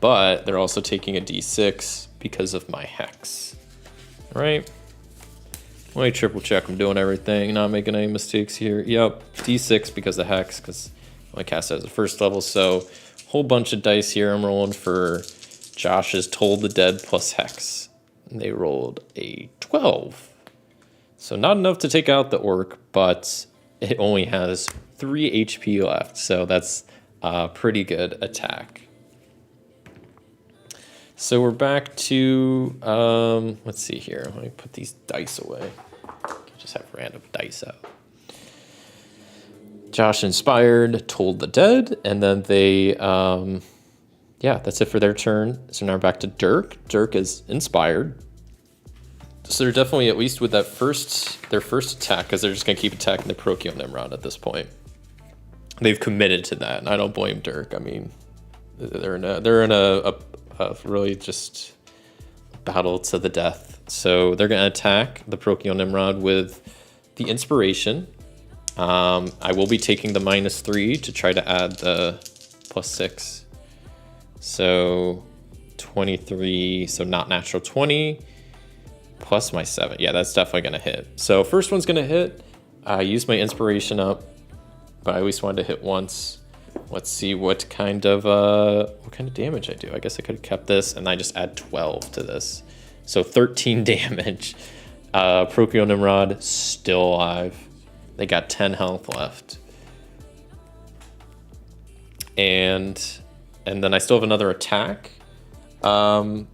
but they're also taking a d6 because of my hex. All right. Let me triple check I'm doing everything, not making any mistakes here. Yep, d6 because of hex, because I cast it as a first level. So whole bunch of dice here I'm rolling for Josh's Toll the Dead plus hex. And they rolled a 12. So not enough to take out the orc, but it only has 3 HP left. So that's a pretty good attack. So we're back to, let's see here. Let me put these dice away. Just have random dice out. Josh inspired, Told the Dead, and then they, yeah, that's it for their turn. So now we're back to Dirk. Dirk is inspired. So they're definitely, at least with that their first attack, because they're just going to keep attacking the Parochial Nimrod at this point. They've committed to that, and I don't blame Dirk. I mean, they're in a really just battle to the death. So they're going to attack the Parochial Nimrod with the inspiration. I will be taking the -3 to try to add the +6. So 23, so not natural 20 plus my 7. Yeah, that's definitely going to hit. So first one's going to hit. I used my inspiration up, but I at least wanted to hit once. Let's see what kind of damage I do. I guess I could have kept this and I just add 12 to this. So 13 damage. Parochial Nimrod still alive. They got 10 health left. And then I still have another attack. I'm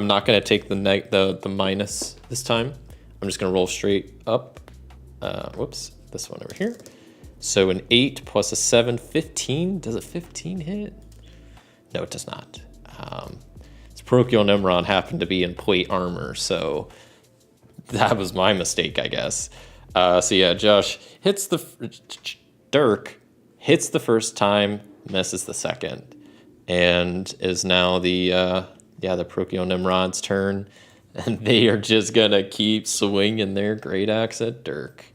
not going to take the minus this time. I'm just going to roll straight up. Whoops, this one over here. So an 8 plus a 7, 15. Does a 15 hit? No, it does not. This Parochial Nimrod happened to be in plate armor, so that was my mistake, I guess. So yeah, Josh hits Dirk hits the first time, misses the second, and is now the Parochial Nimrod's turn, and they are just gonna keep swinging their great axe at Dirk.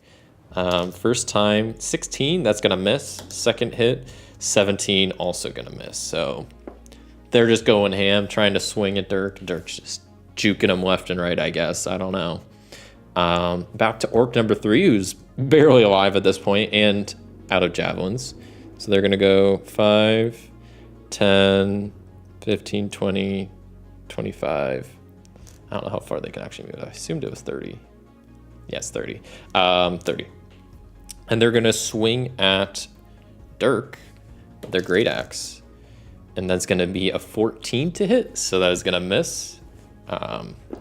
First time, 16, that's gonna miss. Second hit, 17, also gonna miss. So they're just going ham, trying to swing at Dirk. Dirk's just juking them left and right, I guess. I don't know. Back to orc number 3, who's barely alive at this point and out of javelins. So they're gonna go 5, 10, 15, 20, 25. I don't know how far they can actually move. I assumed it was 30. Yes, 30. 30. And they're gonna swing at Dirk with their great axe. And that's gonna be a 14 to hit, so that is gonna miss.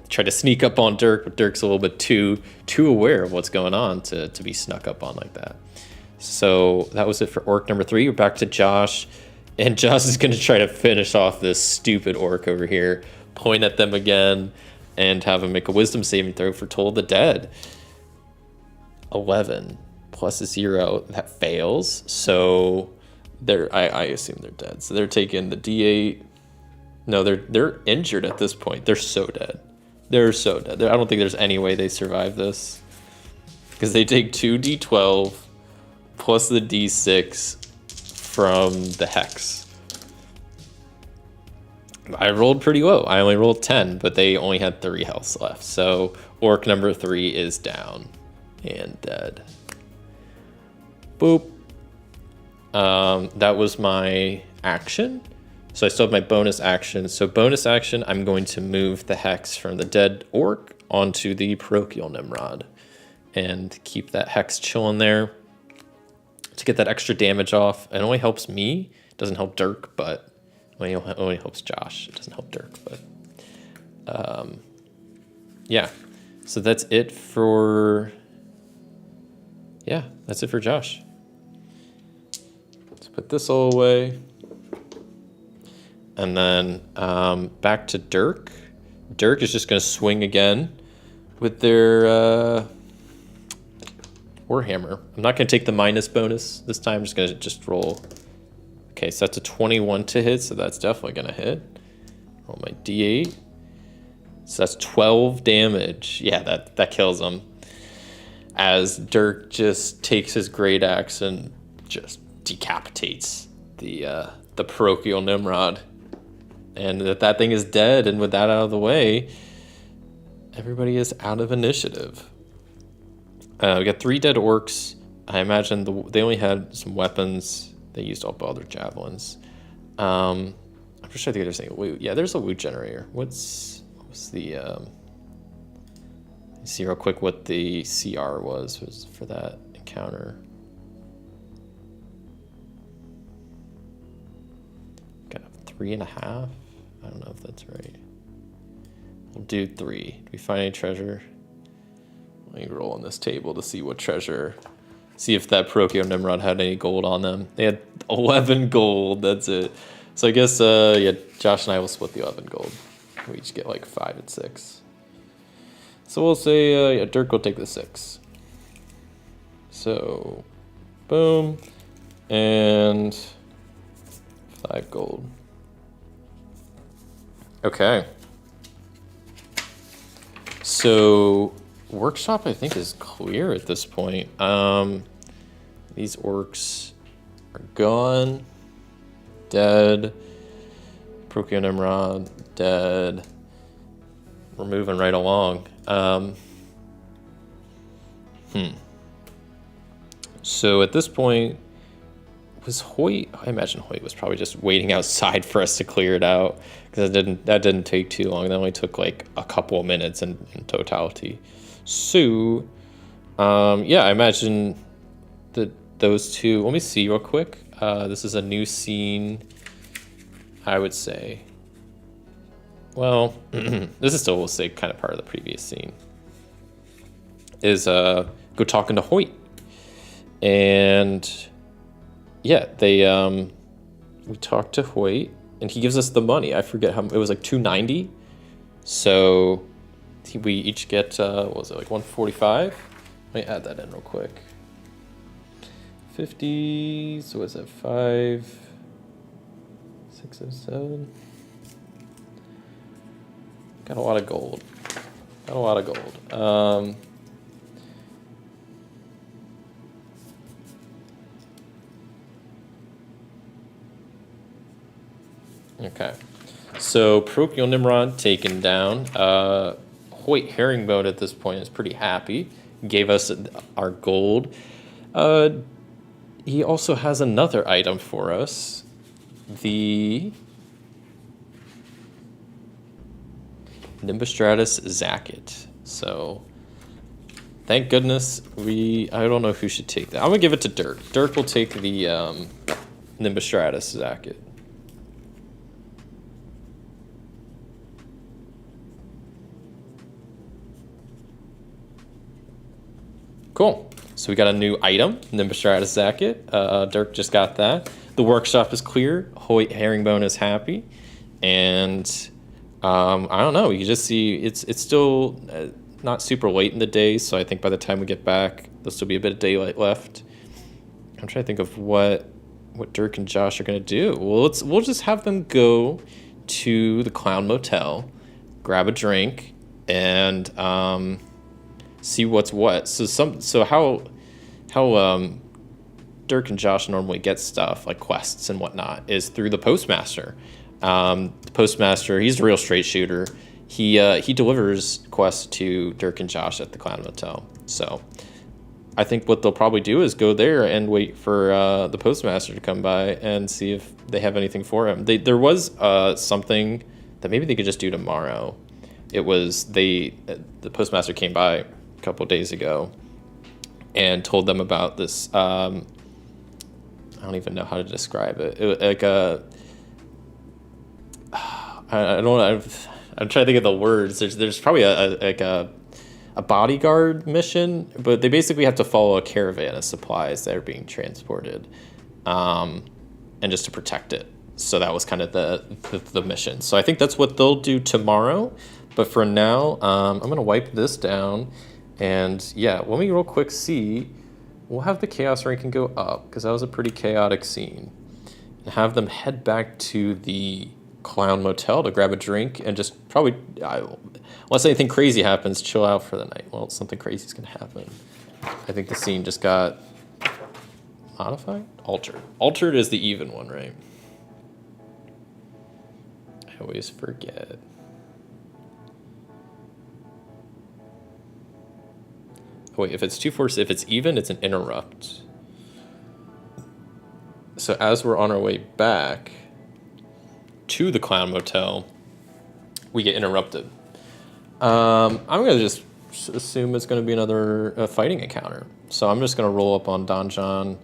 Try to sneak up on Dirk, but Dirk's a little bit too aware of what's going on to be snuck up on like that. So that was it for orc number 3. We're back to Josh, and Josh is gonna try to finish off this stupid orc over here, point at them again, and have him make a wisdom saving throw for Toll the Dead. 11 plus a 0, that fails. So I assume they're dead. So they're taking the D8. No, they're injured at this point. They're so dead. They're so dead. I don't think there's any way they survive this, because they take 2d12 plus the d6 from the hex. I rolled pretty low. I only rolled 10, but they only had 3 health left. So orc number 3 is down and dead. Boop. That was my action. So I still have my bonus action. So bonus action, I'm going to move the hex from the dead orc onto the Parochial Nimrod and keep that hex chilling there. to get that extra damage off. It only helps me. It doesn't help Dirk, but it only helps Josh. It doesn't help Dirk, but yeah. So that's it for Josh. Let's put this all away. And then back to Dirk. Dirk is just going to swing again with their Warhammer. I'm not going to take the minus bonus this time. I'm just going to just roll. Okay, so that's a 21 to hit, so that's definitely going to hit. Roll my D8. So that's 12 damage. Yeah, that kills him. As Dirk just takes his great axe and just decapitates the parochial Nimrod. And that thing is dead, and with that out of the way, everybody is out of initiative. We got 3 dead orcs. I imagine they only had some weapons. They used up all their javelins. I'm pretty sure there's a loot. Yeah, there's a loot generator. What's the... Let's see real quick what the CR was for that encounter. Got 3.5. I don't know if that's right. We'll do 3. Did we find any treasure? Let me roll on this table to see what treasure. See if that parochial Nimrod had any gold on them. They had 11 gold. That's it. So I guess Josh and I will split the 11 gold. We each get like 5 and 6. So we'll say Dirk will take the 6. So boom, and 5 gold. Okay. So workshop, I think, is clear at this point. These orcs are gone. Dead. Parochial Nimrod, dead. We're moving right along. So at this point, was Hoyt? I imagine Hoyt was probably just waiting outside for us to clear it out, because that didn't take too long. That only took like a couple of minutes in totality. So, I imagine that those two. Let me see real quick. This is a new scene, I would say. Well, this is still, we'll say, kind of part of the previous scene. Is go talking to Hoyt, and yeah, we talked to Hoyt, and he gives us the money. I forget how it was, like 290. So we each get what was it, like 145? Let me add that in real quick. 50. So what's that? 5, 6, 7. Got a lot of gold. Okay. So parochial Nimrod taken down. Hoyt Herringbone at this point is pretty happy. Gave us our gold. He also has another item for us. The Nimbostratus Zacket. So thank goodness I don't know who should take that. I'm gonna give it to Dirk. Dirk will take the Nimbostratus Zacket. Cool. So we got a new item, Nimbostratus Zacket. Dirk just got that. The workshop is clear. Hoyt Herringbone is happy. And I don't know. You can just see it's still not super late in the day. So I think by the time we get back, there'll still be a bit of daylight left. I'm trying to think of what Dirk and Josh are going to do. Well, we'll just have them go to the Clown Motel, grab a drink, and see what's what. So how Dirk and Josh normally get stuff like quests and whatnot is through the postmaster. The postmaster, he's a real straight shooter. He delivers quests to Dirk and Josh at the Clown Motel. So I think what they'll probably do is go there and wait for the postmaster to come by and see if they have anything for him. There was something that maybe they could just do tomorrow. It was the postmaster came by a couple days ago and told them about this don't even know how to describe it. Like I don't know. I'm trying to think of the words. There's probably a bodyguard mission, but they basically have to follow a caravan of supplies that are being transported, and just to protect it. So that was kind of the mission. So I think that's what they'll do tomorrow. But for now, I'm gonna wipe this down, and yeah, let me real quick see. We'll have the chaos ranking go up because that was a pretty chaotic scene, and have them head back to the Clown Motel to grab a drink and just probably, unless anything crazy happens, chill out for the night. Well, something crazy is gonna happen. I think the scene just got modified, altered. Altered is the even one, right? I always forget. Wait, if it's 2-4, if it's even, it's an interrupt. So as we're on our way back to the Clown Motel, we get interrupted. I'm gonna just assume it's gonna be another fighting encounter. So I'm just gonna roll up on Donjon,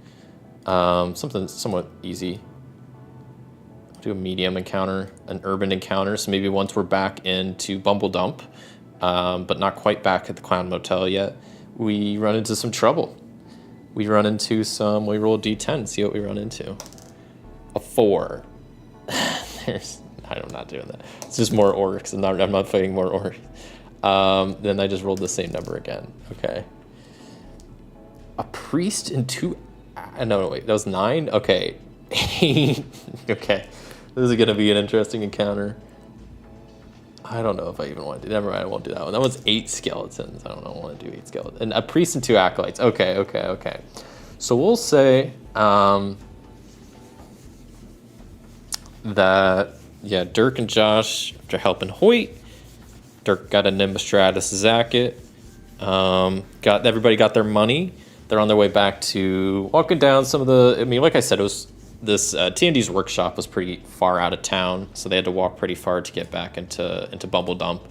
something somewhat easy. Do a medium encounter, an urban encounter. So maybe once we're back into Bumble Dump, but not quite back at the Clown Motel yet, we run into some trouble. We roll a D10, see what we run into. A 4. I'm not doing that. It's just more orcs. I'm not fighting more orcs. Then I just rolled the same number again. Okay. A priest and 2... No, wait. That was 9? Okay. Okay. This is going to be an interesting encounter. I don't know if I even want to do... Never mind, I won't do that one. That one's 8 skeletons. I don't know. I want to do 8 skeletons. And a priest and 2 acolytes. Okay. So we'll say... that, yeah, Dirk and Josh, after helping Hoyt, Dirk got a Nimbus Stratus Zacket. Everybody got their money. They're on their way back to walking down some of the... I mean, like I said, it was... This T&D's workshop was pretty far out of town, so they had to walk pretty far to get back into Bumble Dump.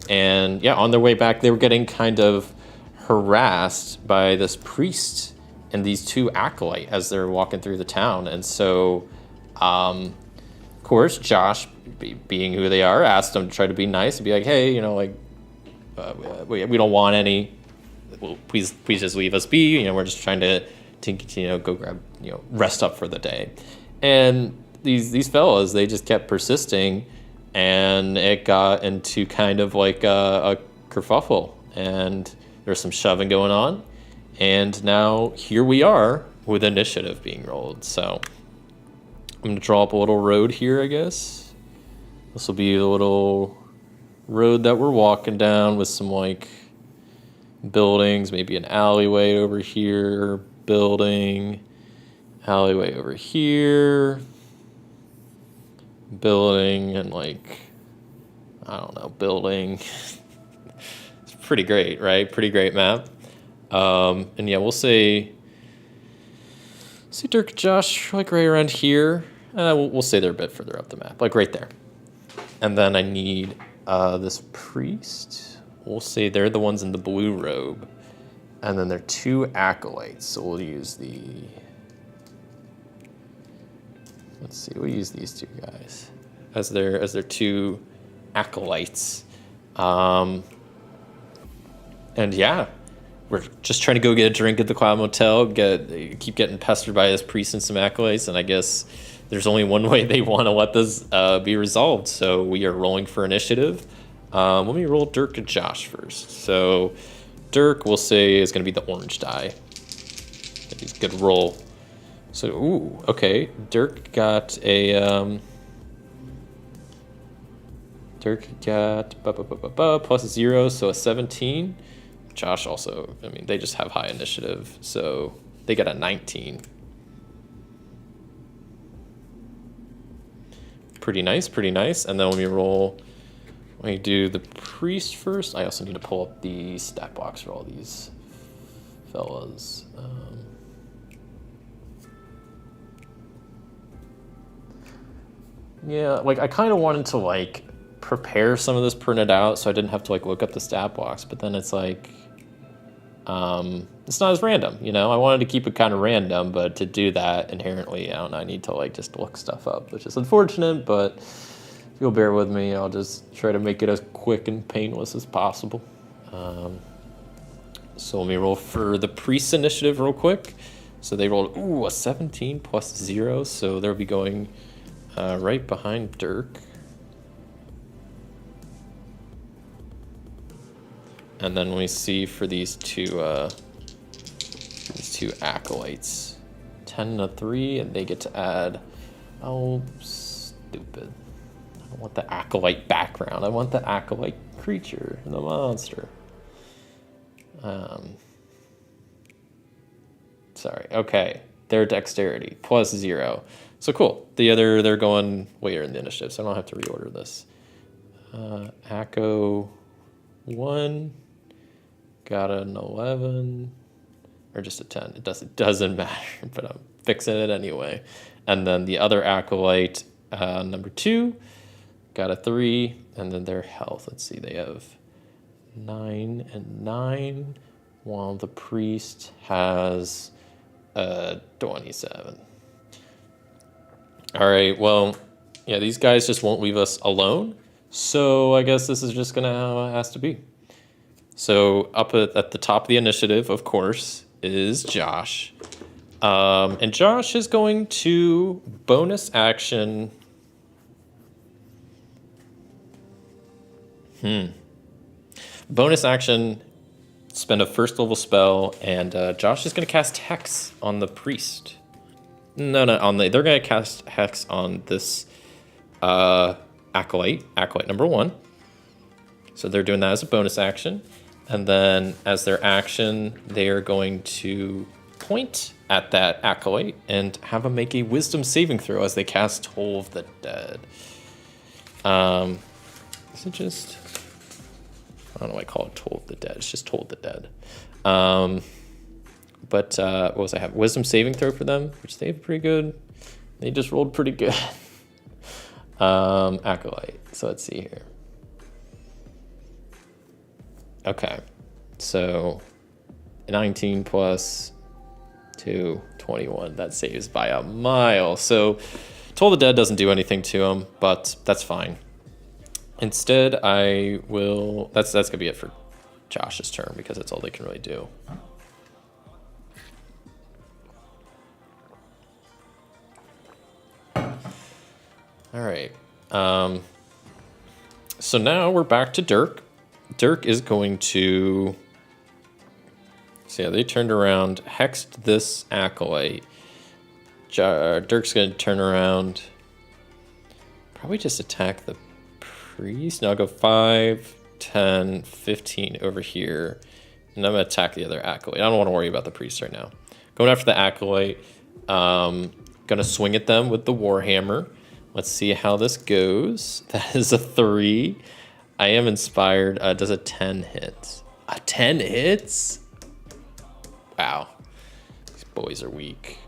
And yeah, on their way back, they were getting kind of harassed by this priest and these 2 acolyte as they're walking through the town. And so, of course, Josh, being who they are, asked them to try to be nice and be like, hey, we don't want any. Well, please just leave us be. We're just trying to go grab, rest up for the day. And these fellas, they just kept persisting, and it got into kind of like a kerfuffle, and there's some shoving going on, and now here we are with initiative being rolled. So I'm gonna draw up a little road here, I guess. This will be the little road that we're walking down with some like buildings, maybe an alleyway over here, building, alleyway over here, building, and like, I don't know, building. It's pretty great, right? Pretty great map. And yeah, we'll say Dirk and Josh, like right around here. We'll say they're a bit further up the map, like right there. And then I need this priest. We'll say they're the ones in the blue robe. And then they're 2 acolytes. So we'll use we'll use these 2 guys as their 2 acolytes. And yeah, we're just trying to go get a drink at the Cloud Motel, keep getting pestered by this priest and some acolytes, and I guess there's only one way they want to let this be resolved. So we are rolling for initiative. Let me roll Dirk and Josh first. So Dirk, we'll say, is going to be the orange die. He's a good roll. So, ooh, okay. Dirk got plus 0, so a 17. Josh also, I mean, they just have high initiative, so they got a 19. Pretty nice. And then let me do the priest first. I also need to pull up the stat box for all these fellas. Yeah, like I kind of wanted to like prepare some of this printed out so I didn't have to like look up the stat box, but then it's like, it's not as random, you know? I wanted to keep it kind of random, but to do that inherently, I don't know, I need to like just look stuff up, which is unfortunate, but if you'll bear with me, I'll just try to make it as quick and painless as possible. So let me roll for the priest initiative real quick. So they rolled, a 17 plus 0, so they'll be going right behind Dirk. And then we see for these two acolytes, 10 and a 3, and they get to add, oh, stupid. I don't want the acolyte background. I want the acolyte creature, the monster. Sorry, okay. Their dexterity, plus 0. So cool. They're going later in the initiative, so I don't have to reorder this. Acco 1. Got an 11, or just a 10. It doesn't matter, but I'm fixing it anyway. And then the other acolyte, number 2, got a 3, and then their health. Let's see, they have 9 and 9, while the priest has 27. All right, well, yeah, these guys just won't leave us alone. So I guess this is just gonna how it has to be. So up at the top of the initiative, of course, is Josh. And Josh is going to bonus action. Bonus action, spend a first level spell, and Josh is going to cast Hex on the priest. No, they're going to cast Hex on this acolyte number 1. So they're doing that as a bonus action. And then as their action, they are going to point at that acolyte and have him make a wisdom saving throw as they cast Toll of the Dead. Is it just... I don't know why I call it Toll of the Dead. It's just Toll of the Dead. But what was I have? Wisdom saving throw for them, which they have pretty good. They just rolled pretty good. Acolyte. So let's see here. Okay, so 19 plus 2, 21. That saves by a mile. So Toll the Dead doesn't do anything to him, but that's fine. Instead, I will... That's going to be it for Josh's turn, because that's all they can really do. All right. So now we're back to Dirk. Dirk is going to... So yeah, they turned around, hexed this acolyte. Dirk's going to turn around, probably just attack the priest. Now I'll go 5, 10, 15 over here. And I'm going to attack the other acolyte. I don't want to worry about the priest right now. Going after the acolyte. Going to swing at them with the Warhammer. Let's see how this goes. That is a 3. I am inspired. Does a 10 hit? A 10 hits? Wow. These boys are weak.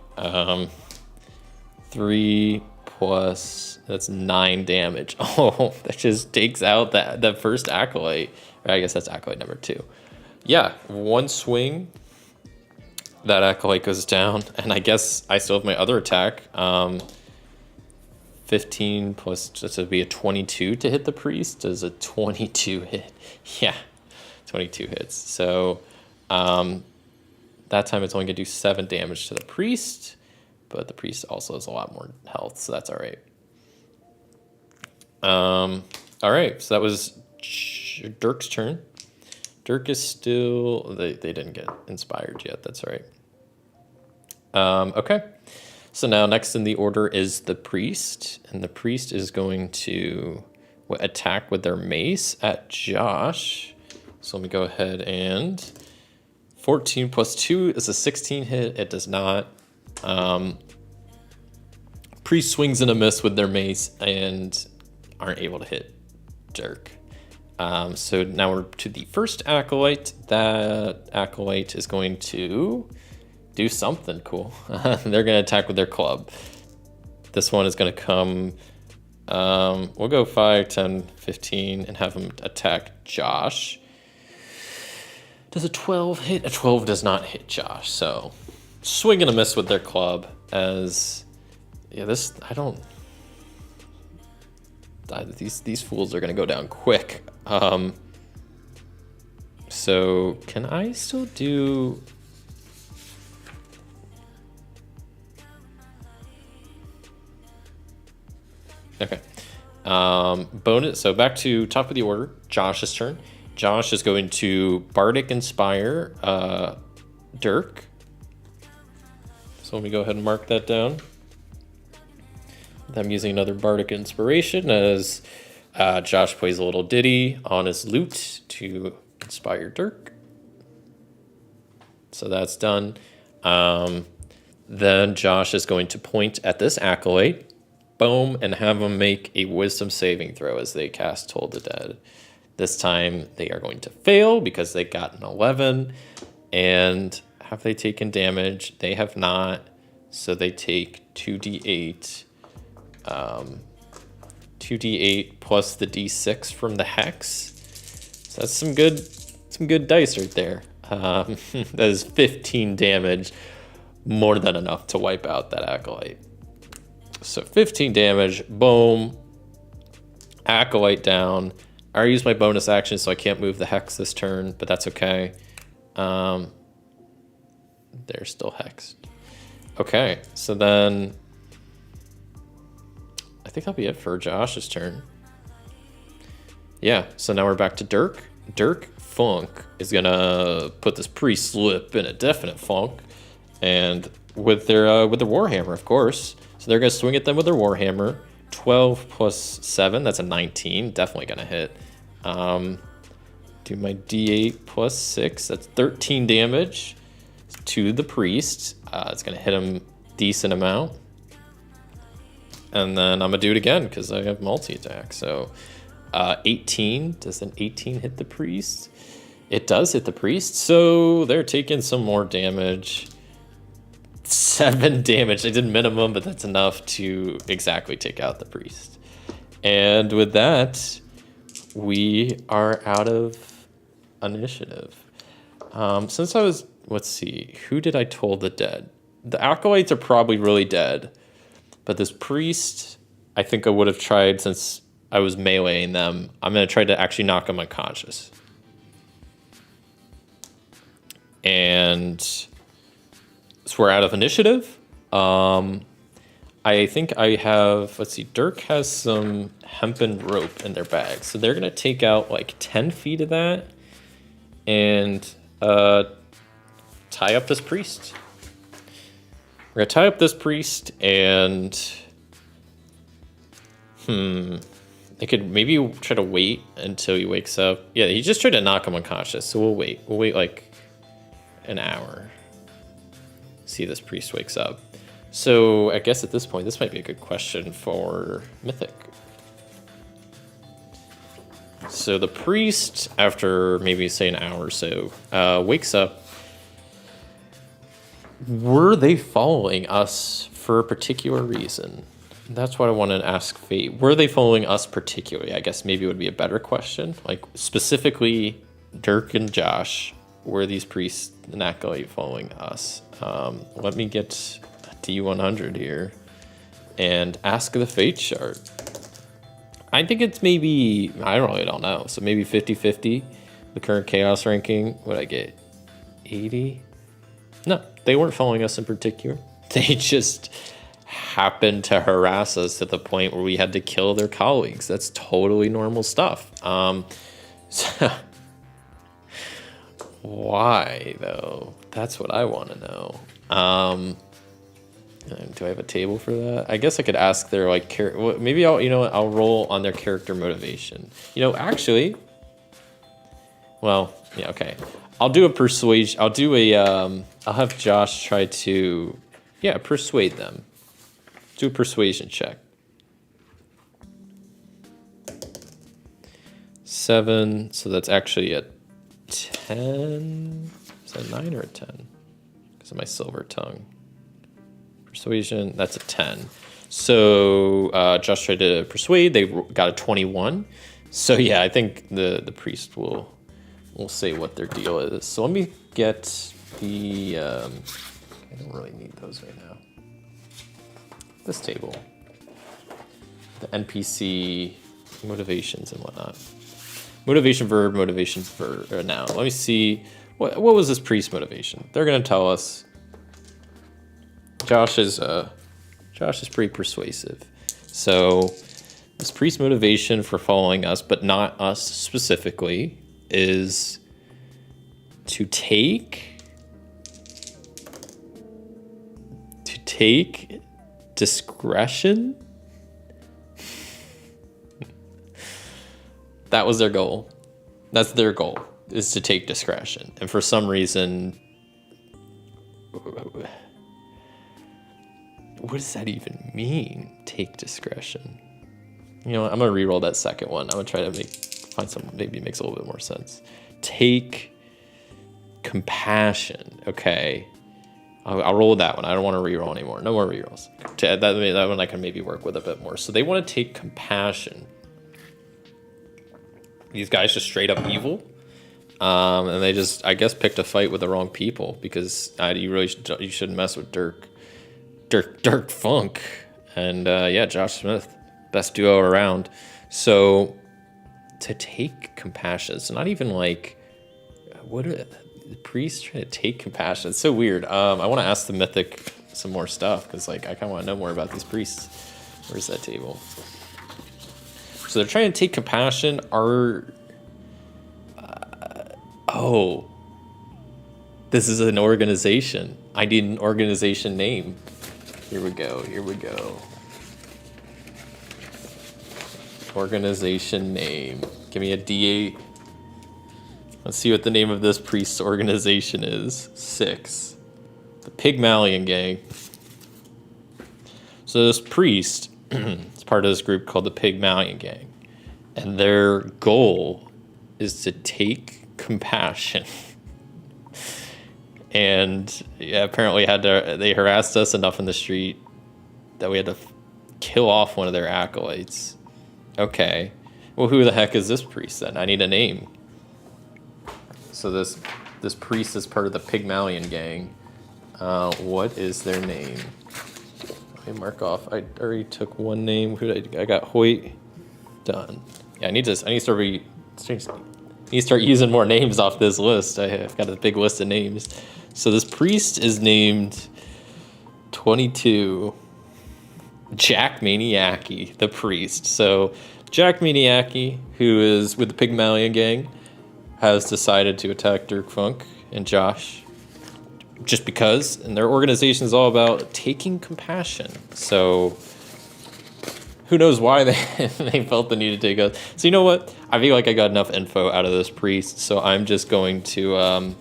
3 plus... That's 9 damage. Oh, that just takes out that first acolyte. Or I guess that's acolyte number 2. Yeah, one swing. That acolyte goes down. And I guess I still have my other attack. 15 plus, this would be a 22 to hit the priest. Does a 22 hit? Yeah, 22 hits. So that time it's only going to do 7 damage to the priest, but the priest also has a lot more health, so that's all right. All right, so that was Dirk's turn. Dirk is still, they didn't get inspired yet, that's all right. Okay. So now next in the order is the priest, and the priest is going to attack with their mace at Josh. So let me go ahead and 14 plus 2 is a 16 hit. It does not. Priest swings and a miss with their mace and aren't able to hit Dirk. So now we're to the first acolyte. That acolyte is going to do something cool. They're going to attack with their club. This one is going to come, we'll go 5, 10, 15, and have them attack Josh. Does a 12 hit? A 12 does not hit Josh, so swing and a miss with their club as, yeah, this, I don't, these fools are going to go down quick. So can I still do... Okay. Bonus, so back to top of the order, Josh's turn. Josh is going to Bardic Inspire Dirk. So let me go ahead and mark that down. I'm using another Bardic Inspiration as Josh plays a little ditty on his lute to inspire Dirk. So that's done. Then Josh is going to point at this acolyte, boom, and have them make a wisdom saving throw as they cast Toll the Dead. This time they are going to fail because they got an 11. And have they taken damage? They have not. So they take 2d8. 2d8 plus the d6 from the hex. So that's some good dice right there. That is 15 damage, more than enough to wipe out that acolyte. So 15 damage, boom. Acolyte down. I already used my bonus action, so I can't move the hex this turn, but that's okay. They're still hexed. Okay, so then I think that'll be it for Josh's turn. Yeah, so now we're back to Dirk. Dirk Funk is gonna put this pre-slip in a definite funk, and with their Warhammer, of course. So they're gonna swing at them with their Warhammer. 12 plus 7, that's a 19, definitely gonna hit. Do my D8 plus 6, that's 13 damage to the priest. It's gonna hit him decent amount. And then I'm gonna do it again because I have multi-attack. So 18, does an 18 hit the priest? It does hit the priest, so they're taking some more damage. 7 damage. I did minimum, but that's enough to exactly take out the priest. And with that, we are out of initiative. Since I was, let's see, who did I toll the dead? The acolytes are probably really dead, but this priest, I think I would have tried, since I was meleeing them, I'm going to try to actually knock them unconscious. And so we're out of initiative. I think I have, let's see, Dirk has some hempen rope in their bag. So they're going to take out like 10 feet of that and tie up this priest. We're going to tie up this priest and they could maybe try to wait until he wakes up. Yeah, he just tried to knock him unconscious. So we'll wait. We'll wait like an hour. See if this priest wakes up. So I guess at this point, this might be a good question for Mythic. So the priest, after maybe say an hour or so, wakes up. Were they following us for a particular reason? That's what I want to ask Fate. Were they following us particularly? I guess maybe it would be a better question. Like specifically Dirk and Josh, were these priests and acolyte following us? Let me get a D100 here and ask the Fate chart. I think it's maybe, I really don't know. So maybe 50-50, the current chaos ranking. What I get? 80? No, they weren't following us in particular. They just happened to harass us to the point where we had to kill their colleagues. That's totally normal stuff. So why though? That's what I want to know. Do I have a table for that? I guess I could ask their like maybe I'll roll on their character motivation. Actually, well, yeah, okay. I'll do a persuasion. I'll have Josh try to persuade them. Do a persuasion check. 7, so that's actually a 10. Is that a 9 or a 10? Because of my silver tongue. Persuasion, that's a 10. So Josh tried to persuade. They got a 21. So yeah, I think the priest will we'll see what their deal is. So let me get the, I don't really need those right now. This table, the NPC motivations and whatnot. Motivation verb, noun. Let me see, what was this priest motivation? They're gonna tell us. Josh is pretty persuasive. So this priest motivation for following us, but not us specifically, is to take discretion. That was their goal. That's their goal, is to take discretion. And for some reason, what does that even mean? Take discretion. You know what? I'm gonna re-roll that second one. I'm gonna try to find something maybe makes a little bit more sense. Take compassion. Okay, I'll roll with that one. I don't want to re-roll anymore. No more re-rolls. That one I can maybe work with a bit more. So they want to take compassion. These guys just straight up evil, and they just, I guess, picked a fight with the wrong people, because you shouldn't mess with Dirk Funk, and yeah, Josh Smith, best duo around. So to take compassion, it's not even like, what are the priests trying to take compassion? It's so weird. I want to ask the Mythic some more stuff, because like I kind of want to know more about these priests. Where's that table? So they're trying to take compassion. This is an organization. I need an organization name. Here we go. Organization name. Give me a D8. Let's see what the name of this priest's organization is. 6. The Pygmalion Gang. So this priest is part of this group called the Pygmalion Gang. And their goal is to take compassion. And yeah, apparently they harassed us enough in the street that we had to kill off one of their acolytes. Okay. Well, who the heck is this priest then? I need a name. So this priest is part of the Pygmalion Gang. What is their name? Let me mark off. I already took one name. I got Hoyt. Done. Yeah, I need to start using more names off this list. I've got a big list of names. So this priest is named 22 Jack Maniaci, the priest. So Jack Maniaci, who is with the Pygmalion Gang, has decided to attack Dirk Funk and Josh just because, and their organization is all about taking compassion. So who knows why they felt the need to take us. So you know what? I feel like I got enough info out of this priest, so I'm just going to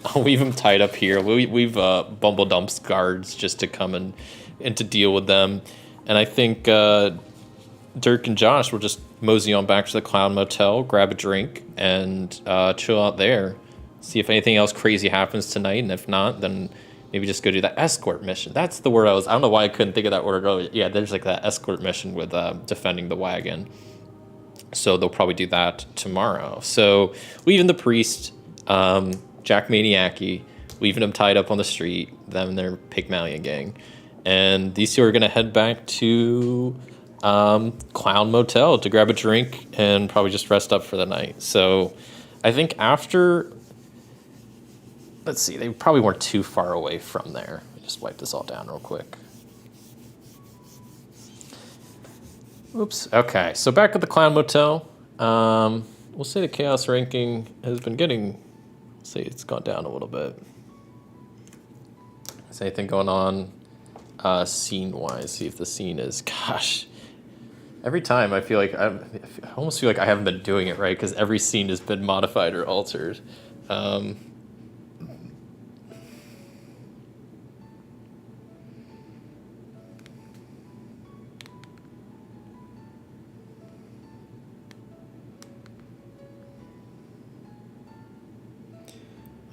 I'll leave him tied up here. We've Bumble Dumps guards just to come and to deal with them. And I think Dirk and Josh will just mosey on back to the Clown Motel, grab a drink, and chill out there. See if anything else crazy happens tonight, and if not, then maybe just go do that escort mission. That's the word I don't know why I couldn't think of that word earlier. Yeah, there's like that escort mission with defending the wagon. So they'll probably do that tomorrow. So leaving the priest, Jack Maniaci, leaving him tied up on the street, them and their Pygmalion Gang. And these two are going to head back to Clown Motel to grab a drink and probably just rest up for the night. So I think after... Let's see, they probably weren't too far away from there. Let me just wipe this all down real quick. Oops, okay. So back at the Clown Motel, we'll say the chaos ranking has been getting, say it's gone down a little bit. Is anything going on scene-wise? See if the scene is, gosh. Every time I feel like, I almost feel like I haven't been doing it right because every scene has been modified or altered.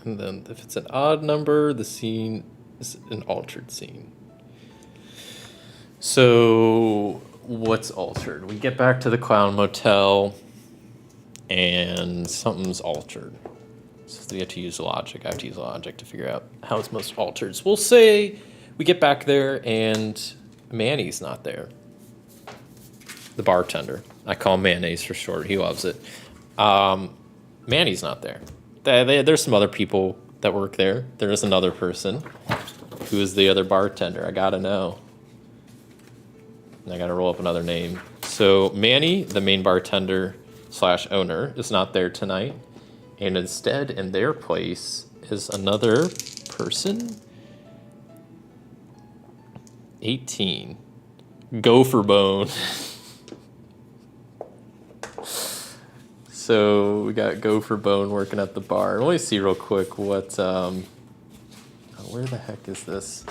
And then if it's an odd number, the scene is an altered scene. So what's altered? We get back to the Clown Motel and something's altered. So you have to use logic. I have to use logic to figure out how it's most altered. So we'll say we get back there and Manny's not there. The bartender. I call him Mayonnaise for short. He loves it. Manny's not there. There's some other people that work there. There is another person. Who is the other bartender? I gotta know. And I gotta roll up another name. So Manny, the main bartender / owner, is not there tonight. And instead, in their place, is another person. 18. Gopher Bone. So we got Gopher Bone working at the bar. Let me see real quick what, where the heck is this?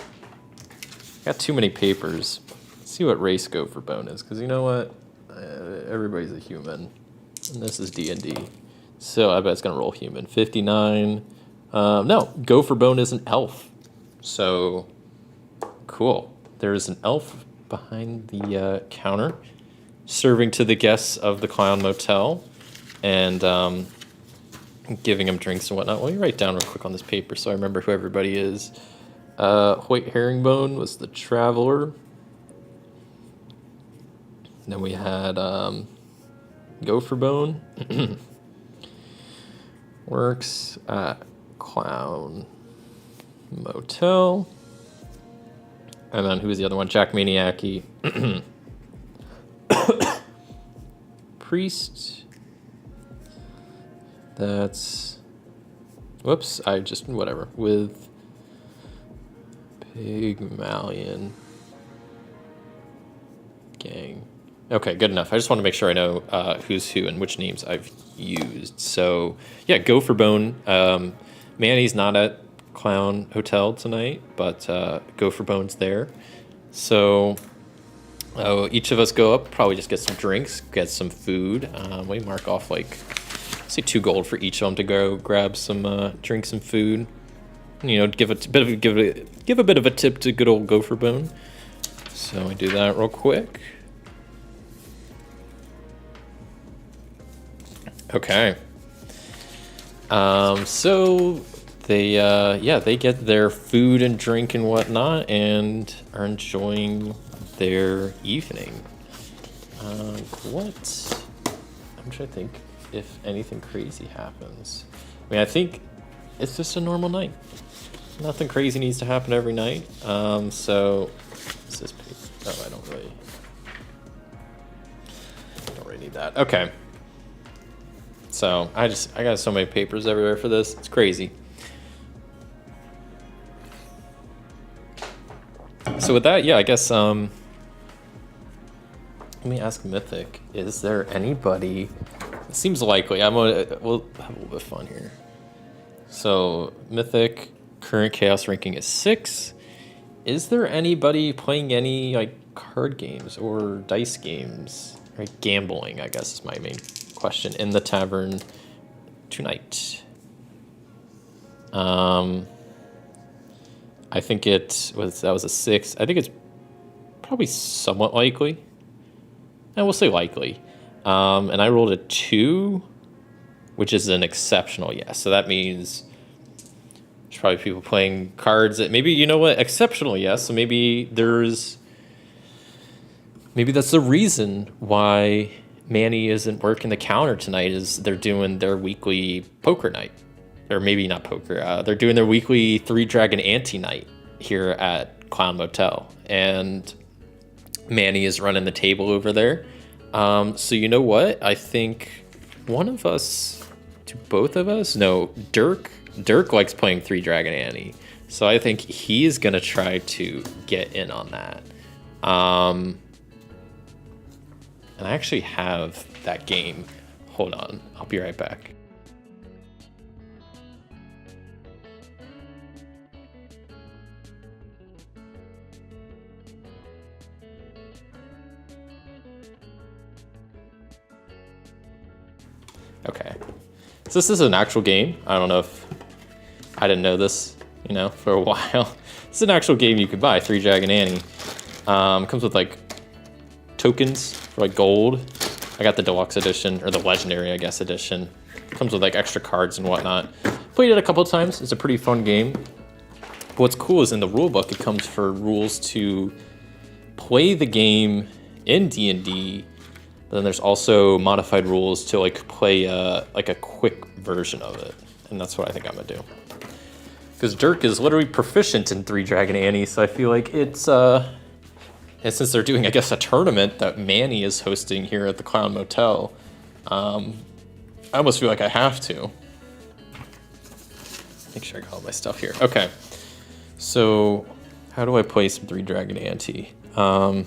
Got too many papers. Let's see what race Gopher Bone is, because you know what? Everybody's a human, and this is D&D. So I bet it's gonna roll human. 59. No, Gopher Bone is an elf. So cool. There's an elf behind the counter, serving to the guests of the Clown Motel, and giving them drinks and whatnot. Let me write down real quick on this paper so I remember who everybody is. Hoyt Herringbone was the traveler. Then we had Gopher Bone. Works at Clown Motel. And then who was the other one? Jack Maniaci. Priest. That's... Whoops, I just... Whatever. With Pygmalion Gang. Okay, good enough. I just want to make sure I know who's who and which names I've used. So, yeah, Gopher Bone. Manny's not at Clown Hotel tonight, but Gopher Bone's there. So, each of us go up, probably just get some drinks, get some food. We mark off like, say 2 gold for each of them to go grab some drinks and food. You know, give a bit of a tip to good old Gopher Bone. So we do that real quick. Okay. So they get their food and drink and whatnot and are enjoying their evening. I'm trying to think if anything crazy happens. I mean, I think it's just a normal night. Nothing crazy needs to happen every night. So is this paper? Oh, I don't really need that. Okay. So I got so many papers everywhere for this. It's crazy. So with that, yeah, I guess let me ask Mythic. Is there anybody? It seems likely. We'll have a little bit of fun here. So Mythic current chaos ranking is 6. Is there anybody playing any like card games or dice games? Or gambling, I guess is my main question in the tavern tonight. I think that was a 6. I think it's probably somewhat likely. And we'll say likely. And I rolled a 2, which is an exceptional yes. So that means there's probably people playing cards that maybe, you know what, exceptional yes. So maybe that's the reason why Manny isn't working the counter tonight, is they're doing their weekly poker night. Or maybe not poker. They're doing their weekly 3-Dragon Ante night here at Clown Motel. And Manny is running the table over there. So you know what? I think one of us, to both of us, no, Dirk likes playing 3-Dragon Ante. So I think he's going to try to get in on that. And I actually have that game. Hold on. I'll be right back. Okay. So this is an actual game. I don't know if I didn't know this, for a while. It's an actual game you could buy, 3-Dragon Ante. Comes with like tokens for like gold. I got the deluxe edition, or the legendary, I guess, edition. Comes with like extra cards and whatnot. played it a couple of times. It's a pretty fun game. But what's cool is in the rule book, it comes for rules to play the game in D&D. But then there's also modified rules to like play like a quick version of it. And that's what I think I'm gonna do. Because Dirk is literally proficient in Three Dragon Ante, so I feel like it's and since they're doing, I guess, a tournament that Manny is hosting here at the Clown Motel, I almost feel like I have to. Make sure I got all my stuff here. Okay, so how do I play some Three Dragon Ante? Yeah,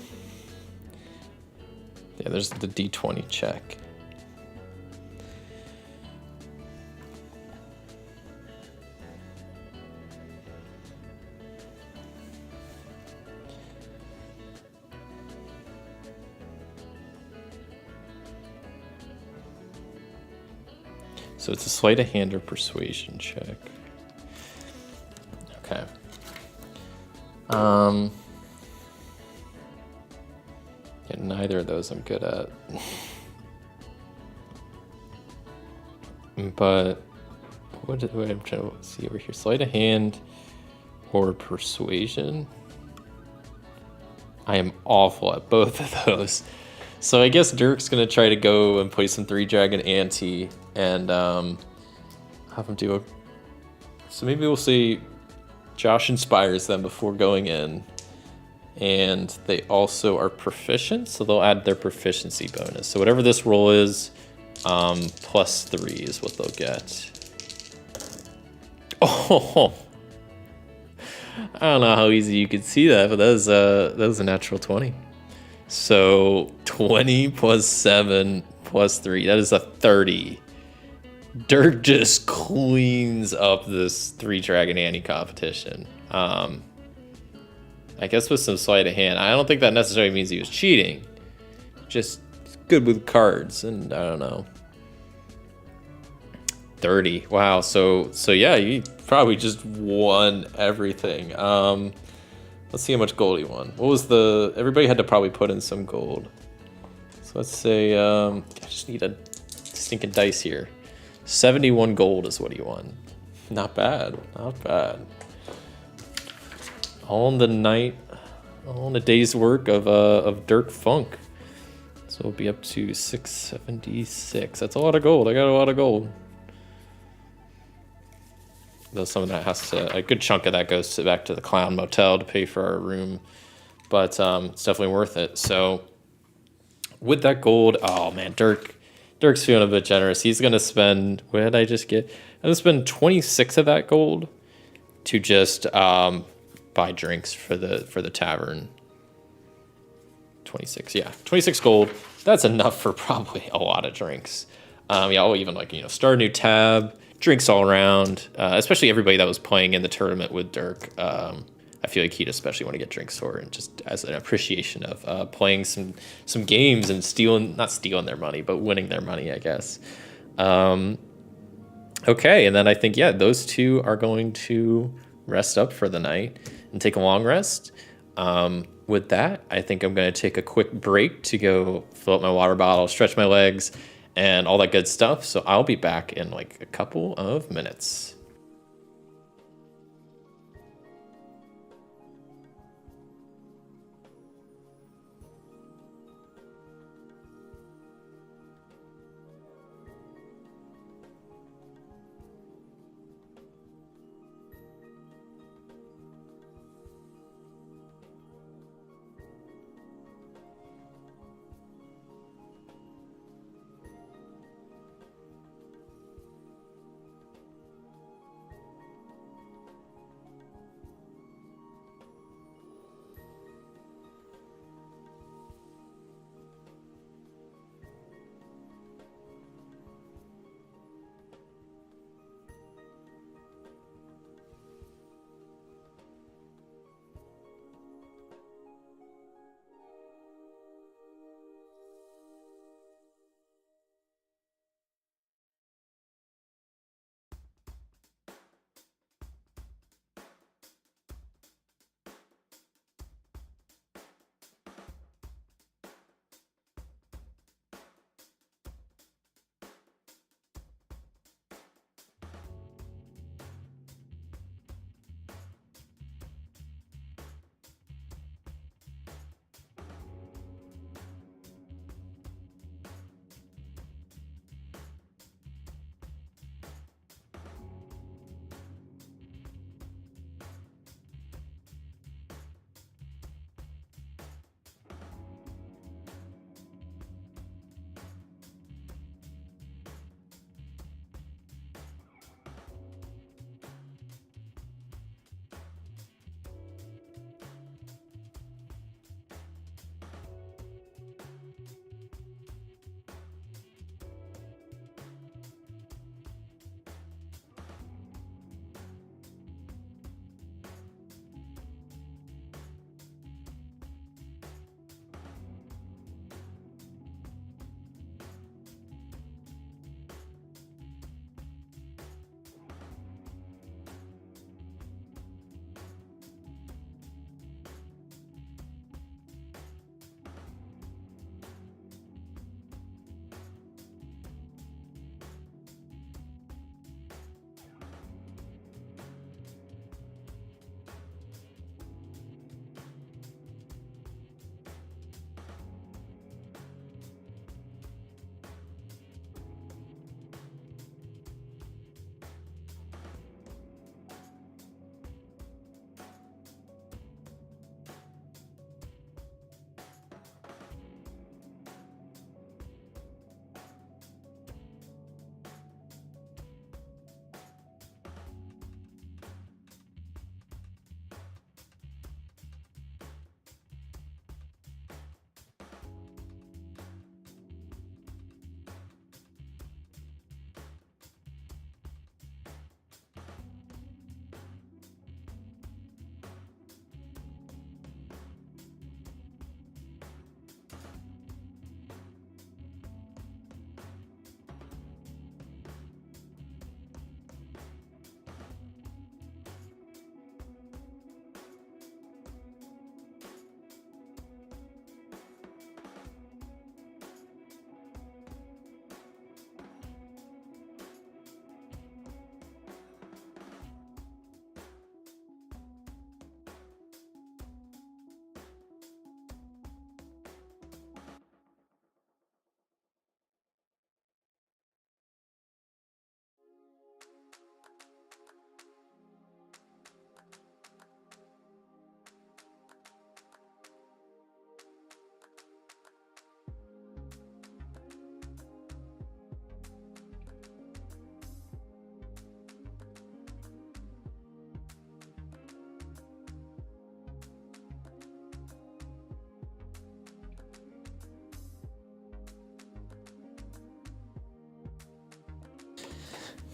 there's the D20 check. So it's a sleight of hand or persuasion check. Okay. Yeah, neither of those I'm good at. But what I'm trying to see over here? Sleight of hand or persuasion? I am awful at both of those. So I guess Dirk's gonna try to go and play some Three Dragon Ante and have him do a. So maybe we'll see Josh inspires them before going in. And they also are proficient, so they'll add their proficiency bonus. So whatever this roll is, +3 is what they'll get. Oh, I don't know how easy you could see that, but that was a natural 20. So 20 + 7 + 3, that is a 30. Dirk just cleans up this Three Dragon Ante competition. I guess with some sleight of hand. I don't think that necessarily means he was cheating. Just good with cards, and I don't know. 30. Wow. So yeah, you probably just won everything. Let's see how much gold he won. What was everybody had to probably put in some gold. So let's say, I just need a stinking dice here. 71 gold is what he won. Not bad, not bad. All in the night, all in a day's work of Dirk Funk. So it'll be up to 676. That's a lot of gold. I got a lot of gold. Though some of that a good chunk of that goes back to the Clown Motel to pay for our room. But it's definitely worth it. So with that gold, oh man, Dirk's feeling a bit generous. He's gonna spend, what did I just get? I'm gonna spend 26 of that gold to just buy drinks for the tavern. 26, yeah, 26 gold. That's enough for probably a lot of drinks. Yeah, I'll even start a new tab, drinks all around. Especially everybody that was playing in the tournament with Dirk. I feel like he'd especially want to get drinks for, and just as an appreciation of playing some games and not stealing their money, but winning their money, I guess. Okay, and then I think, yeah, those two are going to rest up for the night and take a long rest. With that, I think I'm going to take a quick break to go fill up my water bottle, stretch my legs, and all that good stuff. So I'll be back in like a couple of minutes.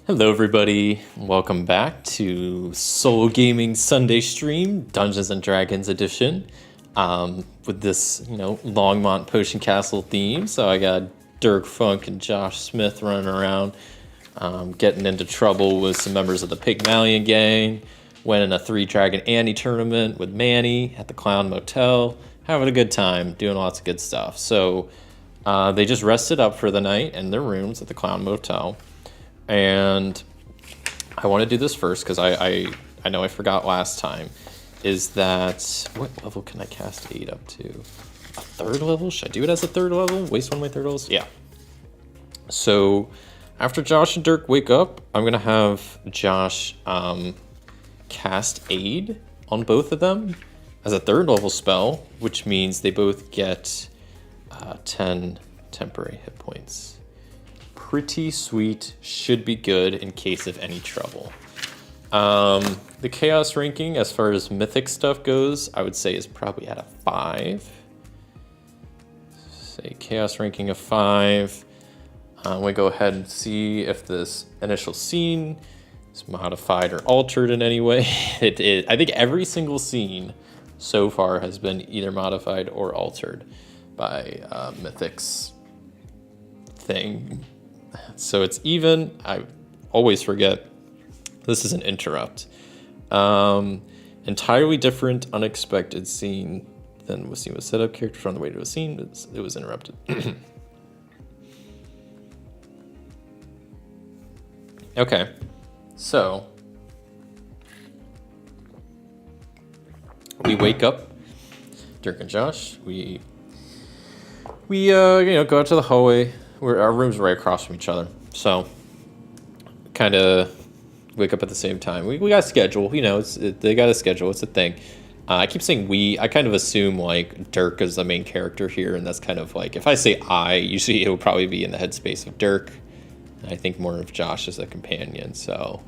Hello, everybody. Welcome back to Soul Gaming Sunday Stream, Dungeons and Dragons edition, with this, Longmont Potion Castle theme. So I got Dirk Funk and Josh Smith running around, getting into trouble with some members of the Pygmalion gang, winning a 3-Dragon Annie tournament with Manny at the Clown Motel, having a good time, doing lots of good stuff. So they just rested up for the night in their rooms at the Clown Motel. And I want to do this first because I know I forgot last time. Is that, what level can I cast aid up to? A 3rd level? Should I do it as a 3rd level? Waste one of my 3rd levels? Yeah. So after Josh and Dirk wake up, I'm going to have Josh cast aid on both of them as a 3rd level spell, which means they both get 10 temporary hit points. Pretty sweet, should be good in case of any trouble. The chaos ranking as far as mythic stuff goes, I would say is probably at a 5. Say chaos ranking of 5. We go ahead and see if this initial scene is modified or altered in any way. I think every single scene so far has been either modified or altered by Mythic's thing. So it's even. I always forget. This is an interrupt. Entirely different, unexpected scene than was seen with setup. Characters on the way to a scene. It was interrupted. Okay, so we wake up. Dirk and Josh. We go out to the hallway. Our rooms are right across from each other, so kind of wake up at the same time. We got a schedule, they got a schedule. It's a thing. I keep saying we. I kind of assume like Dirk is the main character here, and that's kind of like if I say I, usually it will probably be in the headspace of Dirk. I think more of Josh as a companion. So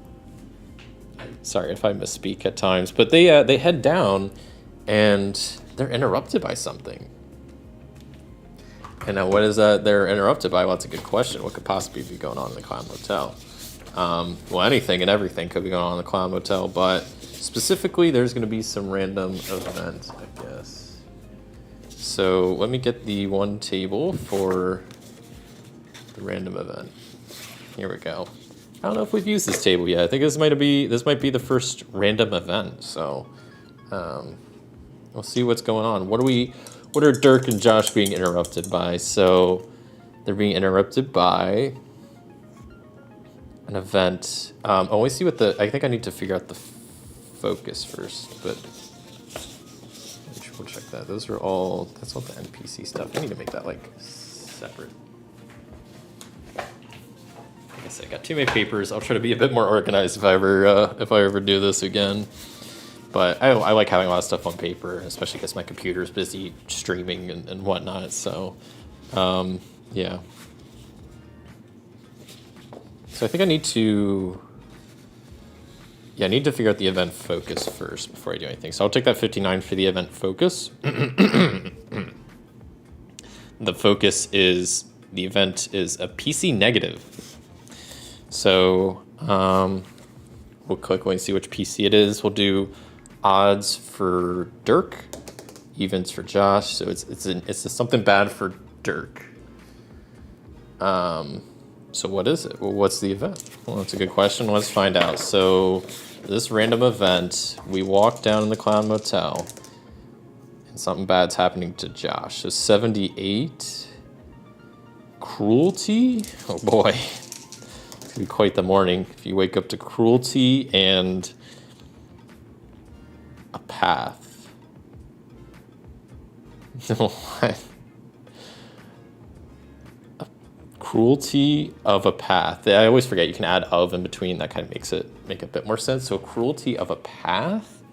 sorry if I misspeak at times, but they head down, and they're interrupted by something. And now what is that they're interrupted by? Well, that's a good question. What could possibly be going on in the Clown Motel? Well, anything and everything could be going on in the Clown Motel, but specifically there's going to be some random event, I guess. So let me get the one table for the random event. Here we go. I don't know if we've used this table yet. I think this might be the first random event. So we'll see what's going on. What are Dirk and Josh being interrupted by? So they're being interrupted by an event. We see what I think I need to figure out the focus first, but we'll check that. That's all the NPC stuff. I need to make that like separate. Like I said, I got too many papers. I'll try to be a bit more organized if I ever do this again. But I like having a lot of stuff on paper, especially because my computer's busy streaming and whatnot. So, yeah. So I think I need to figure out the event focus first before I do anything. So I'll take that 59 for the event focus. The event is a PC negative. So we'll click and see which PC it is. We'll do odds for Dirk, evens for Josh. So it's something bad for Dirk. So what is it? Well, what's the event? Well, that's a good question. Let's find out. So this random event, we walk down in the Clown Motel, and something bad's happening to Josh. So 78, cruelty. Oh boy, it's gonna be quite the morning if you wake up to cruelty and a path. What? A cruelty of a path. I always forget you can add of in between. That kind of make a bit more sense. So cruelty of a path.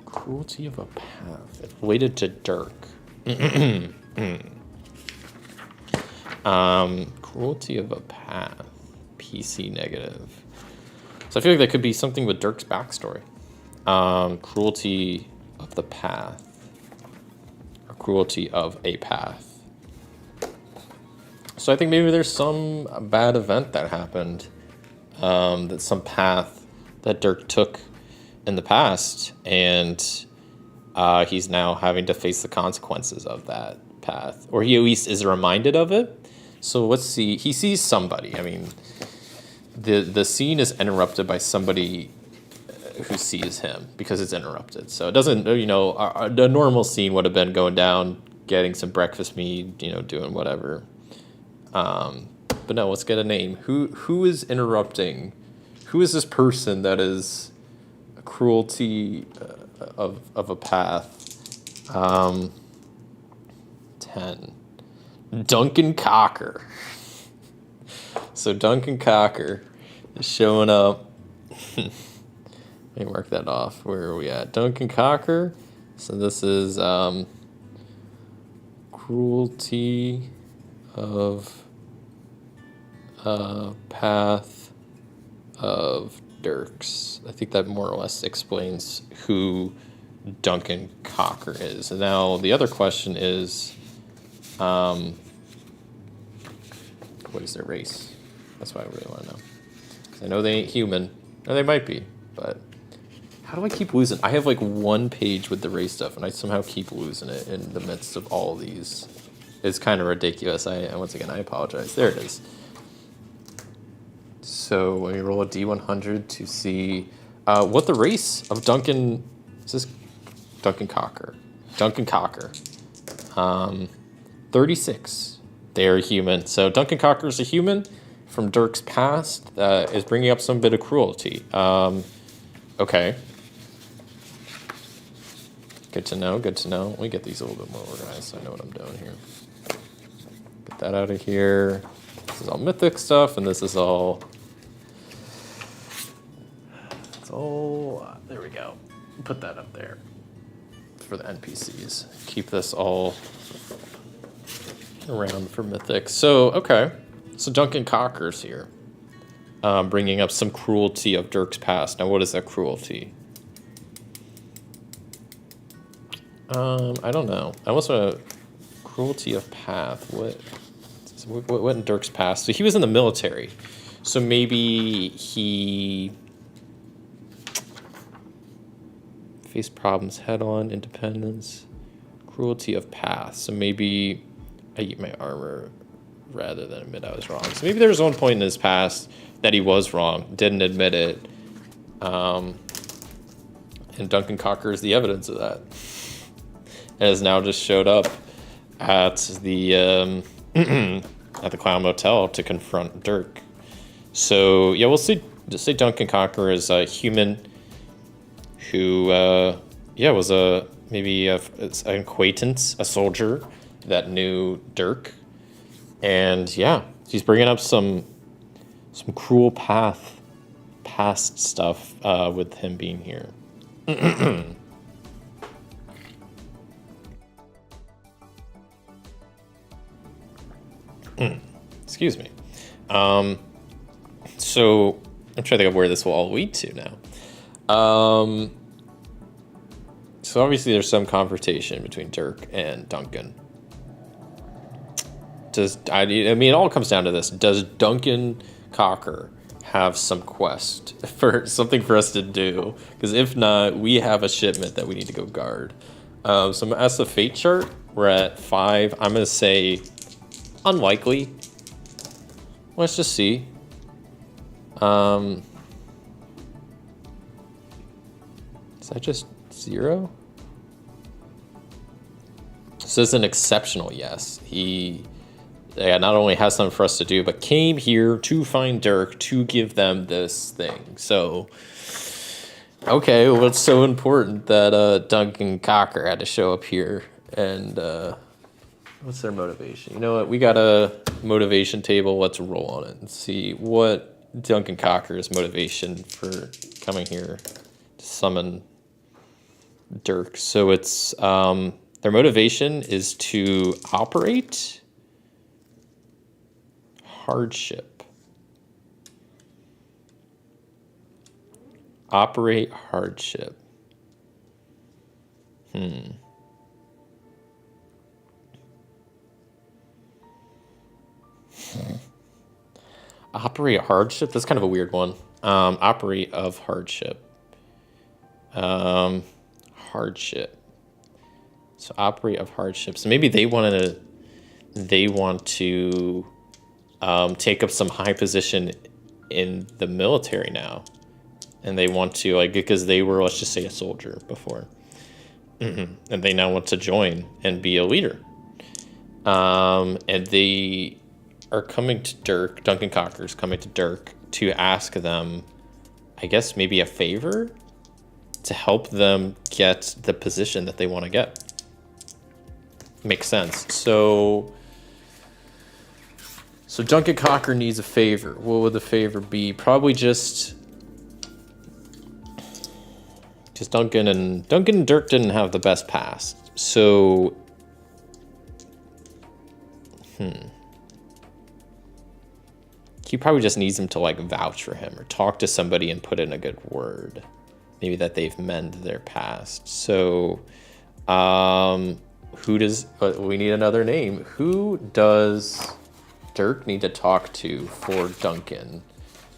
Cruelty of a path. It's related to Dirk. Cruelty of a path. PC negative. So I feel like that could be something with Dirk's backstory. Cruelty of the path. Or cruelty of a path. So I think maybe there's some bad event that happened, that some path that Dirk took in the past, and he's now having to face the consequences of that path, or he at least is reminded of it. So let's see. He sees somebody. I mean, the scene is interrupted by somebody who sees him because it's interrupted. So it doesn't, the normal scene would have been going down, getting some breakfast meat, doing whatever. But no, let's get a name. Who is interrupting? Who is this person that is a cruelty of a path? 10. Duncan Cocker. So Duncan Cocker is showing up. Let me mark that off. Where are we at? Duncan Cocker. So this is cruelty of path of Dirks. I think that more or less explains who Duncan Cocker is. And now the other question is, what is their race? That's what I really want to know. 'Cause I know they ain't human. Or they might be, but how do I keep losing? I have like one page with the race stuff, and I somehow keep losing it in the midst of all of these. It's kind of ridiculous. Once again, I apologize. There it is. So when we roll a D100 to see what the race of Duncan... Is this Duncan Cocker? Duncan Cocker. 36. They are human. So Duncan Cocker is a human from Dirk's past that is bringing up some bit of cruelty. Okay. Good to know, good to know. Let me get these a little bit more organized so I know what I'm doing here. Get that out of here. This is all mythic stuff, and this is all... It's all... there we go. Put that up there for the NPCs. Keep this all around for mythic. So, okay. So Duncan Cocker's here. Bringing up some cruelty of Dirk's past. Now, what is that cruelty? I don't know. I almost want a cruelty of path. What in Dirk's past? So he was in the military. So maybe he faced problems head on, independence, cruelty of path. So maybe I eat my armor rather than admit I was wrong. So maybe there was one point in his past that he was wrong, didn't admit it. And Duncan Cocker is the evidence of that. And has now just showed up at the at the Clown Motel to confront Dirk. So yeah, we'll see. Just say Duncan Cocker is a human who was maybe an acquaintance, a soldier that knew Dirk, and yeah, he's bringing up some cruel past stuff with him being here. Excuse me. So I'm trying to think of where this will all lead to now. So obviously there's some confrontation between Dirk and Duncan. It all comes down to this. Does Duncan Cocker have some quest for something for us to do? Because if not, we have a shipment that we need to go guard. So I'm gonna ask the fate chart. We're at 5. I'm gonna say unlikely. Let's just see. Is that just 0? So it's an exceptional yes. He not only has something for us to do, but came here to find Dirk to give them this thing. So, okay, what's so important that Duncan Cocker had to show up here? And what's their motivation? You know what? We got a motivation table. Let's roll on it and see what Duncan Cocker's motivation for coming here to summon Dirk. So it's their motivation is to operate hardship. Operate hardship. Operate hardship? That's kind of a weird one. Operate of hardship. Hardship. So operate of hardship. So maybe they want to take up some high position in the military now. And they want to, like, because they were, let's just say, a soldier before. And they now want to join and be a leader. And they are coming to Dirk, Duncan Cocker's coming to Dirk to ask them, I guess, maybe a favor to help them get the position that they want to get. Makes sense. So Duncan Cocker needs a favor. What would the favor be? Probably just Duncan and Dirk didn't have the best past. So he probably just needs him to like vouch for him or talk to somebody and put in a good word. Maybe that they've mended their past. So who does, we need another name. Who does Dirk need to talk to for Duncan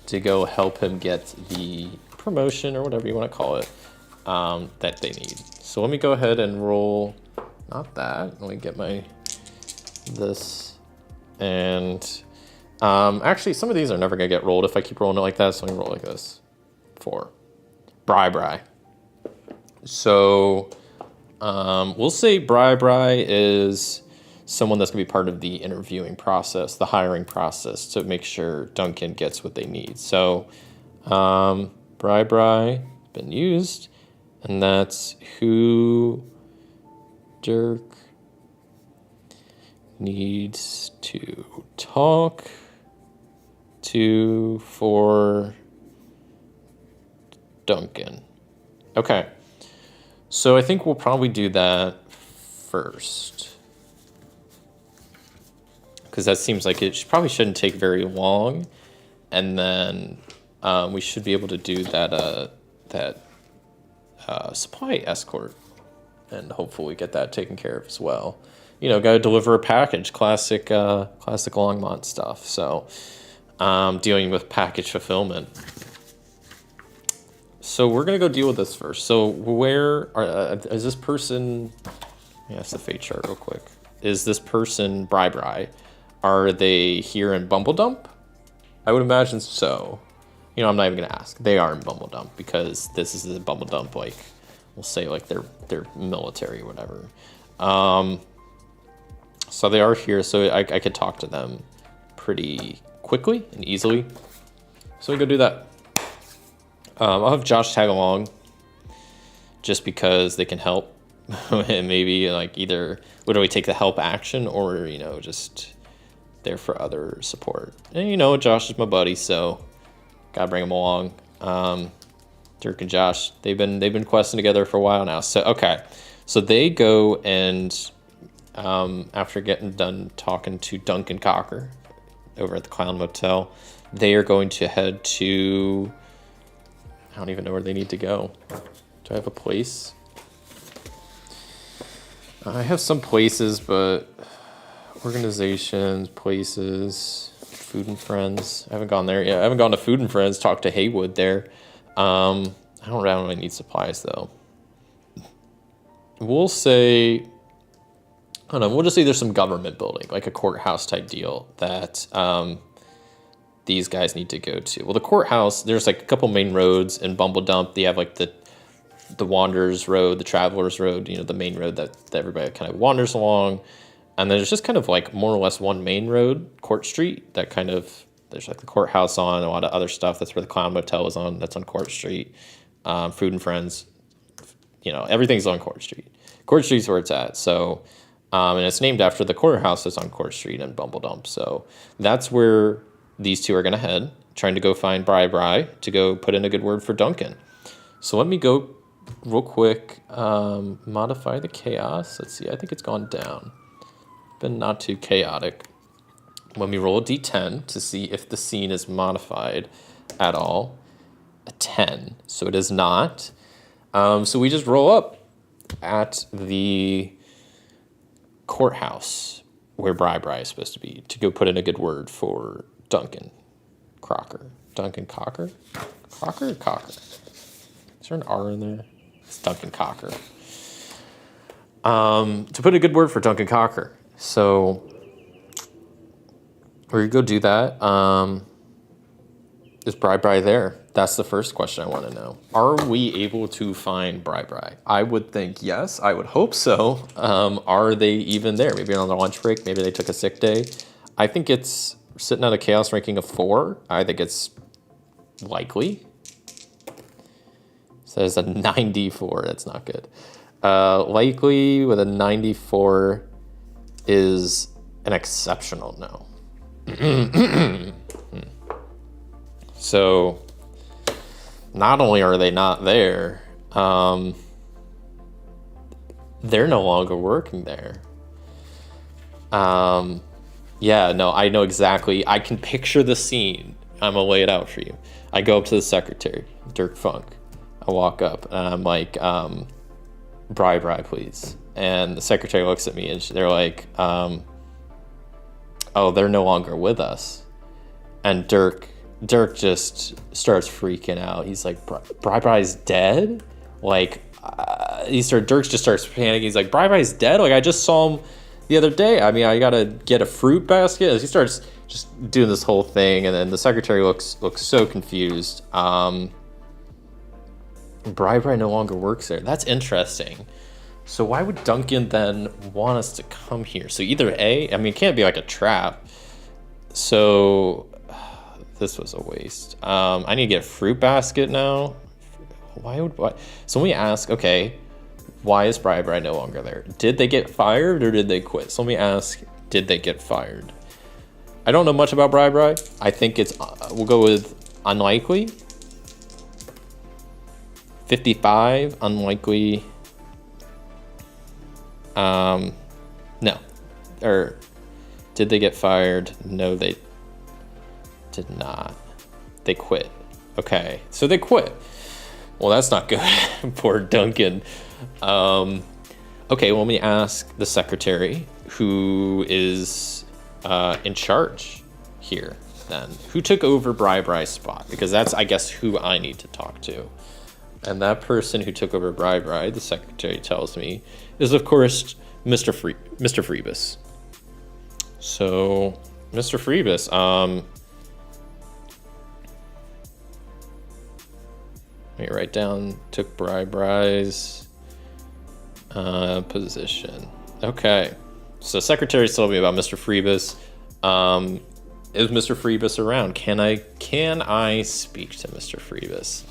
to go help him get the promotion or whatever you want to call it that they need? So let me go ahead and roll, not that, let me get this. And actually some of these are never gonna get rolled if I keep rolling it like that, so let me roll like this. 4. Bri. So we'll say Bri is someone that's gonna be part of the interviewing process, the hiring process, to make sure Duncan gets what they need. So Bri been used, and that's who Dirk needs to talk to for Duncan. Okay. So I think we'll probably do that first, because that seems like it probably shouldn't take very long, and then we should be able to do that supply escort, and hopefully get that taken care of as well. You know, got to deliver a package, classic Longmont stuff. So dealing with package fulfillment. So we're gonna go deal with this first. So where is this person? Yes, the fate chart real quick. Is this person Bri? Are they here in Bumbledump? I would imagine so. You know, I'm not even gonna ask. They are in Bumbledump because this is the Bumbledump, like we'll say like they're military or whatever. So they are here, so I could talk to them pretty quickly and easily. So we go do that. I'll have Josh tag along just because they can help. And maybe like either would we take the help action or, you know, just there for other support. And you know, Josh is my buddy, so gotta bring him along. Dirk and Josh, they've been questing together for a while now. So okay. So they go and after getting done talking to Duncan Cocker over at the Clown Motel, they are going to head to, I don't even know where they need to go. Do I have a place? I have some places, but organizations, places, Food and Friends. I haven't gone there yet. I haven't gone to Food and Friends, talked to Haywood there. I don't really need supplies though. We'll say, I don't know, we'll just say there's some government building, like a courthouse type deal that these guys need to go to. Well, the courthouse, there's like a couple main roads in Bumbledump. They have like the Wanderers Road, the Travelers Road, you know, the main road that everybody kind of wanders along. And there's just kind of like more or less one main road, Court Street, that kind of, there's like the courthouse on, a lot of other stuff. That's where the Clown Motel is on. That's on Court Street. Food and Friends, you know, everything's on Court Street. Court Street's where it's at. So, and it's named after the courthouse that's on Court Street in Bumbledump. So that's where these two are going to head, trying to go find Bri to go put in a good word for Duncan. So let me go real quick, modify the chaos. Let's see, I think it's gone down. Been not too chaotic. Let me roll a d10 to see if the scene is modified at all. A 10, so it is not. So we just roll up at the courthouse where Bri is supposed to be to go put in a good word for Duncan. Crocker? Duncan Cocker? Crocker or Cocker? Is there an R in there? It's Duncan Cocker. To put a good word for Duncan Cocker. So we're going to go do that. Is Bri there? That's the first question I want to know. Are we able to find Bri? I would think yes. I would hope so. Are they even there? Maybe on their lunch break. Maybe they took a sick day. I think it's sitting at a chaos ranking of 4. I think it's likely. Says a 94. That's not good. Likely with a 94 is an exceptional no. So not only are they not there, they're no longer working there. Yeah, no, I know exactly. I can picture the scene. I'm gonna lay it out for you. I go up to the secretary, Dirk Funk. I walk up and I'm like, Bri, please. And the secretary looks at me and they're like, oh, they're no longer with us. And Dirk just starts freaking out. He's like, Bri's dead? Like, Dirk just starts panicking. He's like, Bri's dead? Like, I just saw him the other day. I mean, I gotta get a fruit basket. As he starts just doing this whole thing, and then the secretary looks so confused. Bri no longer works there. That's interesting. So why would Duncan then want us to come here? So either A, I mean, it can't be like a trap. So this was a waste. I need to get a fruit basket now. Why? So let me ask, okay, why is Bri no longer there? Did they get fired or did they quit? So let me ask, did they get fired? I don't know much about Bri. I think it's, we'll go with unlikely. 55, unlikely. No. Or did they get fired? No, they did not. They quit. Okay, so they quit. Well, that's not good. Poor Duncan. Okay, well, let me ask the secretary who is in charge here then. Who took over Bri's spot? Because that's, I guess, who I need to talk to. And that person who took over Bri, the secretary tells me, is, of course, Mr. Freebus. So, Mr. Freebus, let me write down, took Bri's position. Okay. So, secretary's told me about Mr. Freebus. Is Mr. Freebus around? Can I speak to Mr. Freebus?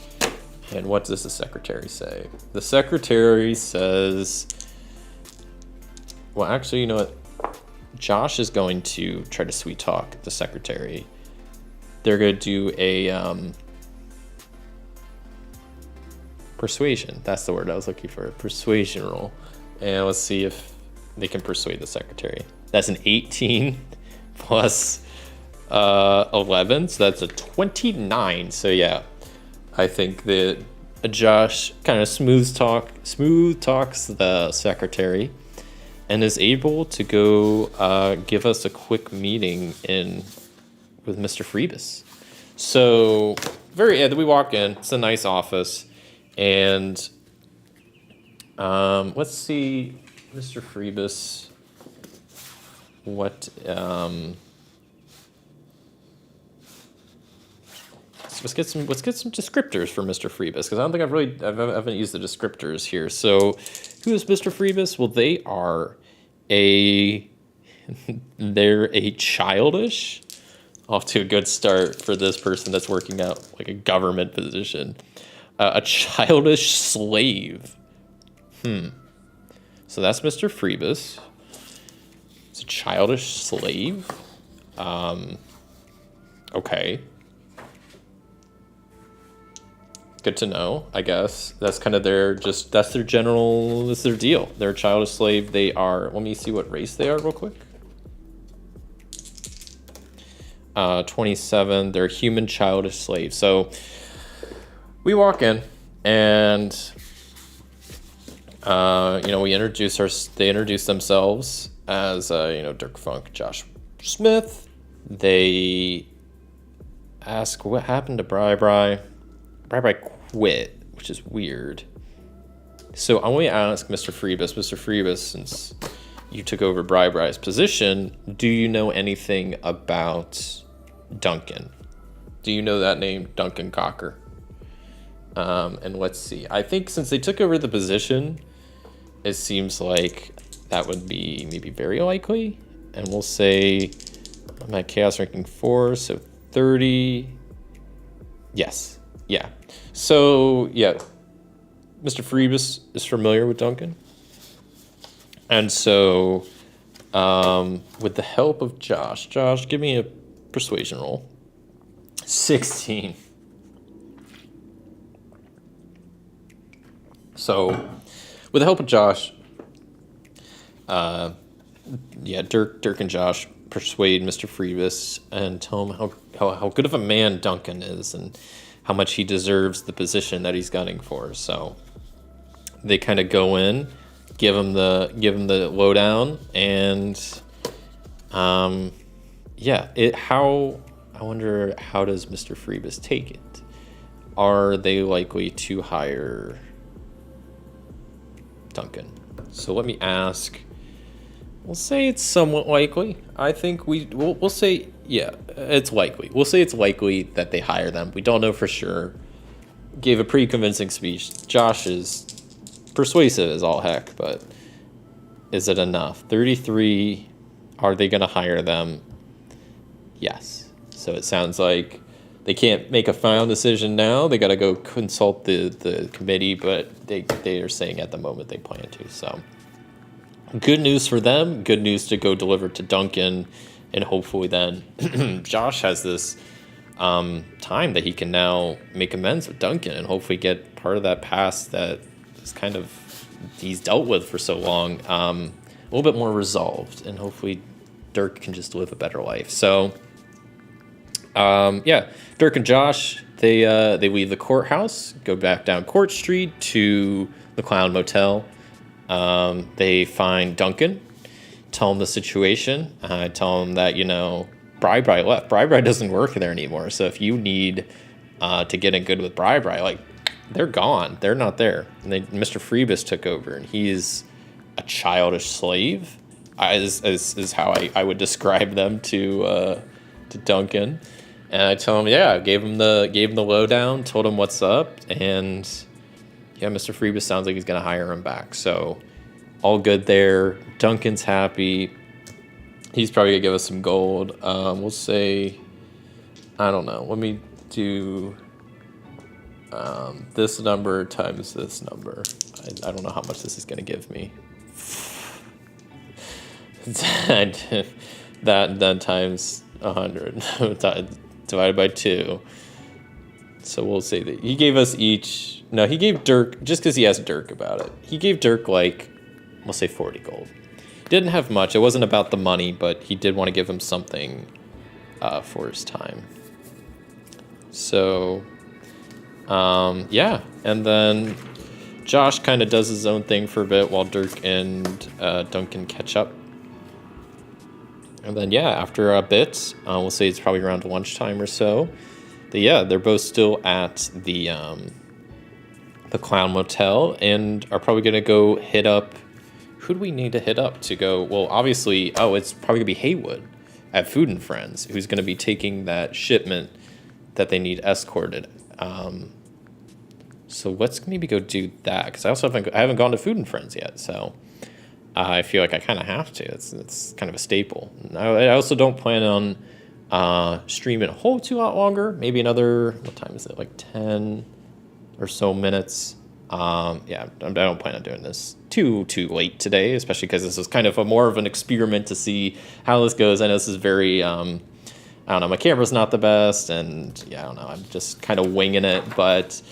And what does the secretary say? The secretary says, well, actually, you know what? Josh is going to try to sweet talk the secretary. They're going to do a persuasion. That's the word I was looking for. A persuasion roll. And let's see if they can persuade the secretary. That's an 18 plus 11. So that's a 29. So yeah. I think that Josh kind of smooth talks the secretary and is able to go give us a quick meeting with Mr. Freebus. So we walk in. It's a nice office, and let's see, Mr. Freebus. What? Let's get some descriptors for Mr. Freebus, because I don't think I haven't used the descriptors here. So, who is Mr. Freebus? Well, they're a childish. Off to a good start for this person that's working out like a government position. A childish slave. So that's Mr. Freebus. It's a childish slave. Okay. Good to know, I guess. That's kind of that's their deal. They're a childish slave. They are, let me see what race they are real quick. 27, they're human childish slaves. So we walk in and, they introduce themselves as, Dirk Funk, Josh Smith. They ask what happened to Bri Bri. Bri Bri quit, which is weird. So I want to ask Mr. Freebus. Mr. Freebus, since you took over Bri Bri's position, do you know anything about Duncan? Do you know that name, Duncan Cocker? And let's see. I think since they took over the position, it seems like that would be maybe very likely. And we'll say I'm at Chaos ranking 4, so 30. Yes. Yeah. So, yeah. Mr. Freebus is familiar with Duncan. And so, with the help of Josh, give me a persuasion roll. 16. So, with the help of Josh, Dirk and Josh persuade Mr. Freebus and tell him how good of a man Duncan is and how much he deserves the position that he's gunning for. So they kind of go in, give him the lowdown, and I wonder, how does Mr. Freebus take it? Are they likely to hire Duncan? So let me ask. We'll say it's somewhat likely. I think we'll say, yeah, it's likely. We'll say it's likely that they hire them. We don't know for sure. Gave a pretty convincing speech. Josh is persuasive as all heck, but is it enough? 33, are they going to hire them? Yes. So it sounds like they can't make a final decision now. They got to go consult the committee, but they are saying at the moment they plan to. So good news for them. Good news to go deliver to Duncan, and hopefully then Josh has this time that he can now make amends with Duncan and hopefully get part of that past that is kind of he's dealt with for so long a little bit more resolved, and hopefully Dirk can just live a better life. So Dirk and Josh, they leave the courthouse, go back down Court Street to the Clown Motel. They find Duncan, tell him the situation, tell him that, Bri Bri left. Bri Bri doesn't work there anymore. So if you need to get in good with Bri Bri, they're gone. They're not there. And Mr. Freebus took over, and he's a childish slave, is how I would describe them to Duncan. And I tell him, gave him the lowdown, told him what's up, and Mr. Freebus sounds like he's going to hire him back. So all good there. Duncan's happy. He's probably going to give us some gold. We'll say, I don't know. Let me do this number times this number. I don't know how much this is going to give me. that times 100 divided by 2. So we'll say that he gave us each. No, he gave Dirk, just because he asked Dirk about it, he gave Dirk we'll say 40 gold. Didn't have much. It wasn't about the money, but he did want to give him something for his time. So, and then Josh kind of does his own thing for a bit while Dirk and Duncan catch up. And then, after a bit, we'll say it's probably around lunchtime or so. But they're both still at the Clown Motel and are probably going to go hit up. Who do we need to hit up to go? Well, obviously, it's probably going to be Haywood at Food and Friends, who's going to be taking that shipment that they need escorted. So let's maybe go do that, because I haven't gone to Food and Friends yet, so I feel like I kind of have to. It's kind of a staple. I also don't plan on streaming a whole 2 lot longer. Maybe another, what time is it? 10 or so minutes. I don't plan on doing this too late today, especially because this is kind of more of an experiment to see how this goes. I know this is very, I don't know, my camera's not the best, and I don't know, I'm just kind of winging it, but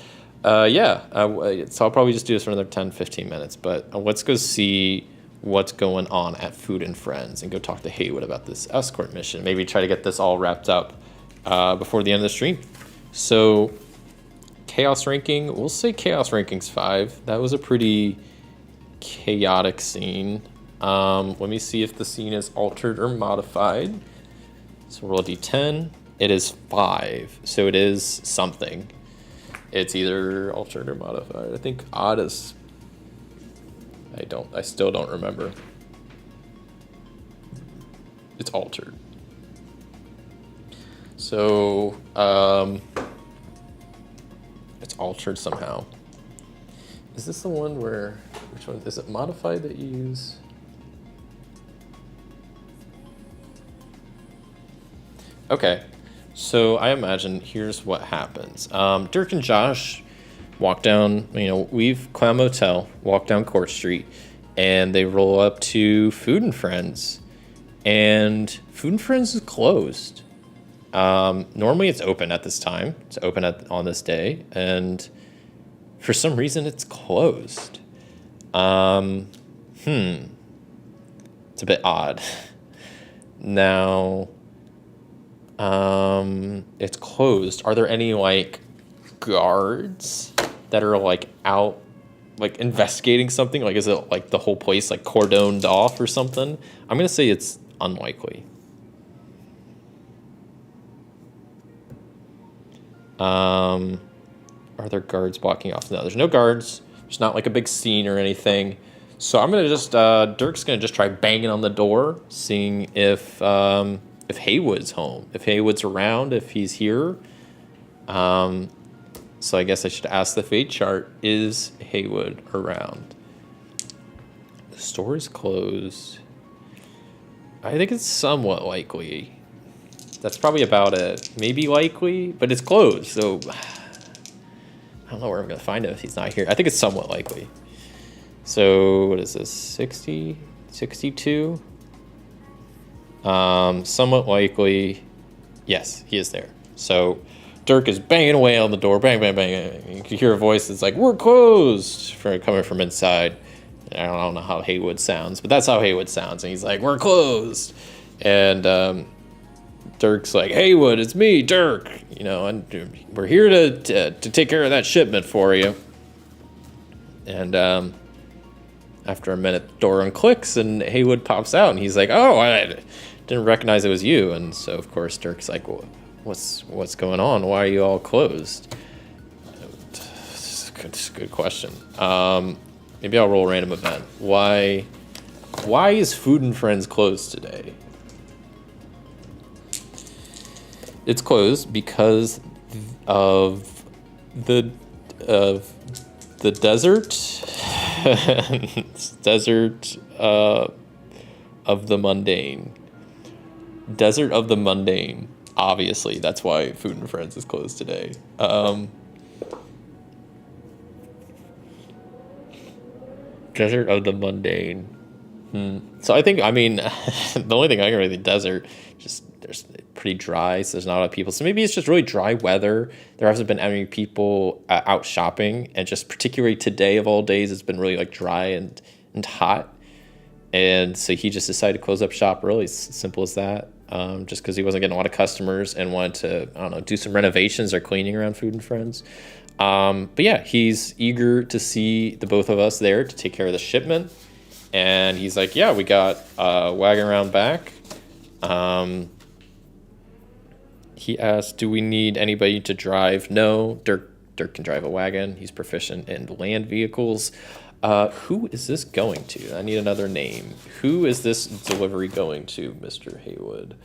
so I'll probably just do this for another 10-15 minutes, but let's go see what's going on at Food and Friends and go talk to Haywood about this escort mission. Maybe try to get this all wrapped up before the end of the stream. So chaos ranking, we'll say chaos ranking's 5. That was a pretty chaotic scene. Let me see if the scene is altered or modified. So roll a d10. It is 5, so it is something. It's either altered or modified. I think odd is... I still don't remember. It's altered. So, it's altered somehow. Is this the one where, which one, is it modified that you use? Okay, so I imagine here's what happens. Dirk and Josh walk down, we've Clown Motel, walk down Court Street, and they roll up to Food and Friends, and Food and Friends is closed. Normally it's open at this time. It's open on this day, and for some reason it's closed. It's a bit odd. Now, it's closed. Are there any guards that are out investigating something? Is it the whole place cordoned off or something? I'm gonna say it's unlikely. Are there guards blocking off? No, there's no guards. There's not a big scene or anything. So I'm gonna just Dirk's gonna just try banging on the door, seeing if Haywood's home, if Haywood's around, if he's here. So I guess I should ask the fate chart, is Haywood around? The store is closed. I think it's somewhat likely. That's probably about it. Maybe likely, but it's closed, so I don't know where I'm gonna find him if he's not here. I think it's somewhat likely. So what is this, 60, 62? Somewhat likely, yes, he is there. So Dirk is banging away on the door, bang, bang, bang. You can hear a voice that's we're closed, coming from inside. I don't know how Haywood sounds, but that's how Haywood sounds. And he's we're closed. And Dirk's Haywood, it's me, Dirk. And we're here to take care of that shipment for you. And after a minute, the door unclicks and Haywood pops out, and he's oh, I didn't recognize it was you. And so, of course, Dirk's well, what's going on? Why are you all closed? It's a good question. Maybe I'll roll a random event. Why is Food and Friends closed today? It's closed because of the desert. Desert of the mundane. Desert of the mundane. Obviously, that's why Food and Friends is closed today. Desert of the mundane. So I think, the only thing I can really desert, just there's pretty dry, so there's not a lot of people. So maybe it's just really dry weather. There hasn't been any people out shopping, and just particularly today of all days, it's been really dry and hot. And so he just decided to close up shop early. It's simple as that. Just because he wasn't getting a lot of customers and wanted to, do some renovations or cleaning around Food and Friends. But yeah, he's eager to see the both of us there to take care of the shipment. And he's yeah, we got a wagon around back. He asked, do we need anybody to drive? No, Dirk can drive a wagon. He's proficient in land vehicles. Who is this going to? I need another name. Who is this delivery going to, Mr. Haywood?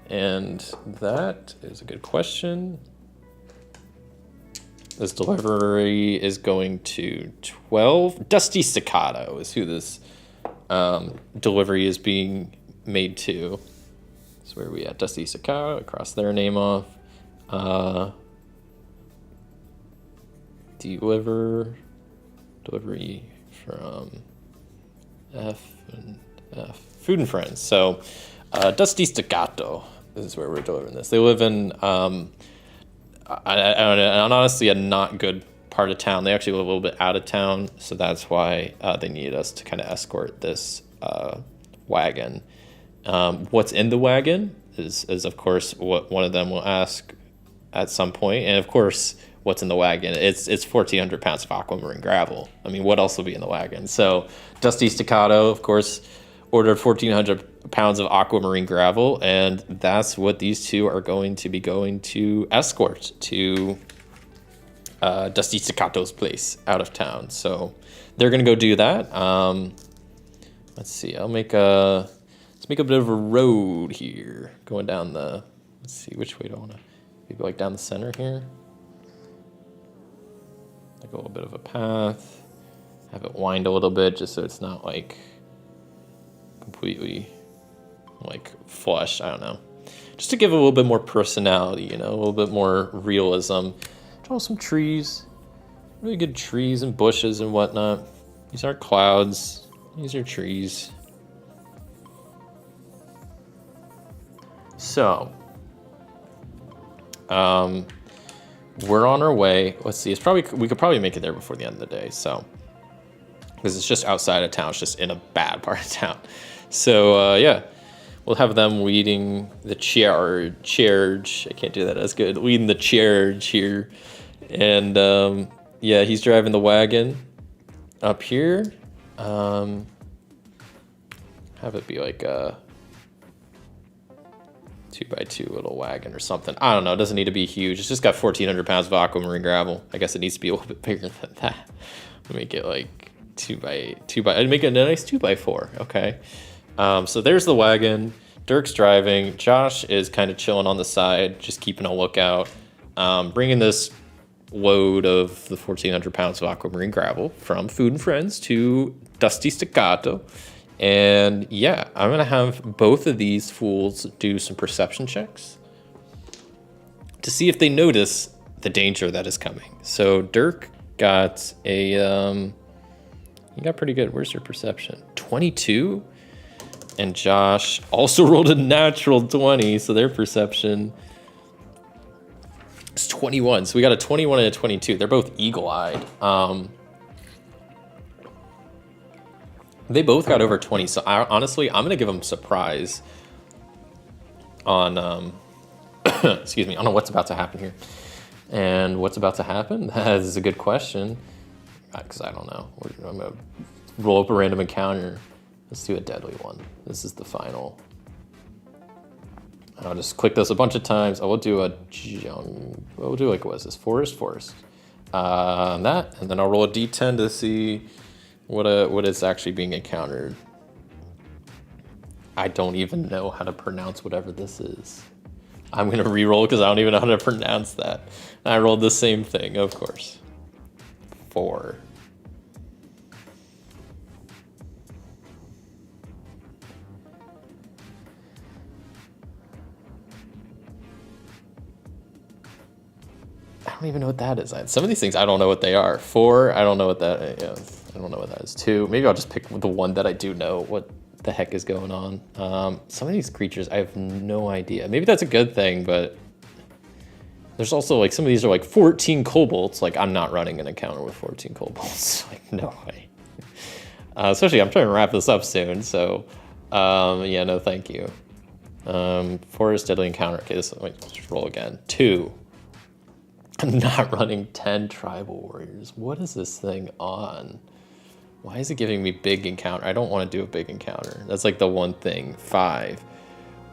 And that is a good question. This delivery is going to 12. Dusty Staccato is who this delivery is being made to. So where are we at? Dusty Staccato, cross their name off. Delivery from F and F. Food and Friends. So Dusty Staccato is where we're delivering this. They live in honestly a not good part of town. They actually live a little bit out of town, so that's why they needed us to kind of escort this wagon. What's in the wagon is of course what one of them will ask at some point, and of course what's in the wagon. It's 1,400 pounds of aquamarine gravel. I mean, what else will be in the wagon? So Dusty Staccato, of course, ordered 1,400 pounds of aquamarine gravel, and that's what these two are going to be going to escort to Dusty Staccato's place out of town. So they're gonna go do that. Let's see. Let's make a bit of a road here going down the. Let's see, which way do I want to? Maybe like down the center here. Like a little bit of a path. Have it wind a little bit just so it's not like completely like flush. I don't know. Just to give it a little bit more personality, you know, a little bit more realism. Draw some trees. Really good trees and bushes and whatnot. These aren't clouds. These are trees. So, we're on our way. Let's see. We could probably make it there before the end of the day. So, because it's just outside of town. It's just in a bad part of town. So, yeah, we'll have them leading the charge. I can't do that as good. Leading the charge here, and yeah, he's driving the wagon up here. Have it be like a 2x2 little wagon or something. I don't know. It doesn't need to be huge. It's just got 1,400 pounds of aquamarine gravel. I guess it needs to be a little bit bigger than that. Make it like 2x2. I'd make it a nice 2x4. Okay. So there's the wagon. Dirk's driving. Josh is kind of chilling on the side, just keeping a lookout. Bringing this load of the 1,400 pounds of aquamarine gravel from Food and Friends to Dusty Staccato. And yeah, I'm going to have both of these fools do some perception checks to see if they notice the danger that is coming. So Dirk got a, he got pretty good. Where's your perception? 22. And Josh also rolled a natural 20. So their perception is 21. So we got a 21 and a 22. They're both eagle-eyed. They both got over 20, so honestly, I'm going to give them surprise on, excuse me, I don't know what's about to happen here. And what's about to happen? That is a good question, because I don't know. I'm going to roll up a random encounter. Let's do a deadly one. This is the final. I'll just click this a bunch of times. I will do a we'll do like, what is this? Forest. That, and then I'll roll a d10 to see what is actually being encountered. I don't even know how to pronounce whatever this is. I'm gonna re-roll because I don't even know how to pronounce that. And I rolled the same thing, of course. 4. I don't even know what that is. Some of these things I don't know what they are. 4, I don't know what that is. I don't know what that is. 2, maybe I'll just pick the one that I do know what the heck is going on. Some of these creatures, I have no idea. Maybe that's a good thing, but there's also like, some of these are like 14 kobolds. Like, I'm not running an encounter with 14 kobolds. Like, no way. Especially, I'm trying to wrap this up soon, so yeah, no thank you. 4 is deadly encounter. Okay, let's just roll again. 2. I'm not running 10 tribal warriors. What is this thing on? Why is it giving me big encounter? I don't want to do a big encounter. That's like the one thing. 5.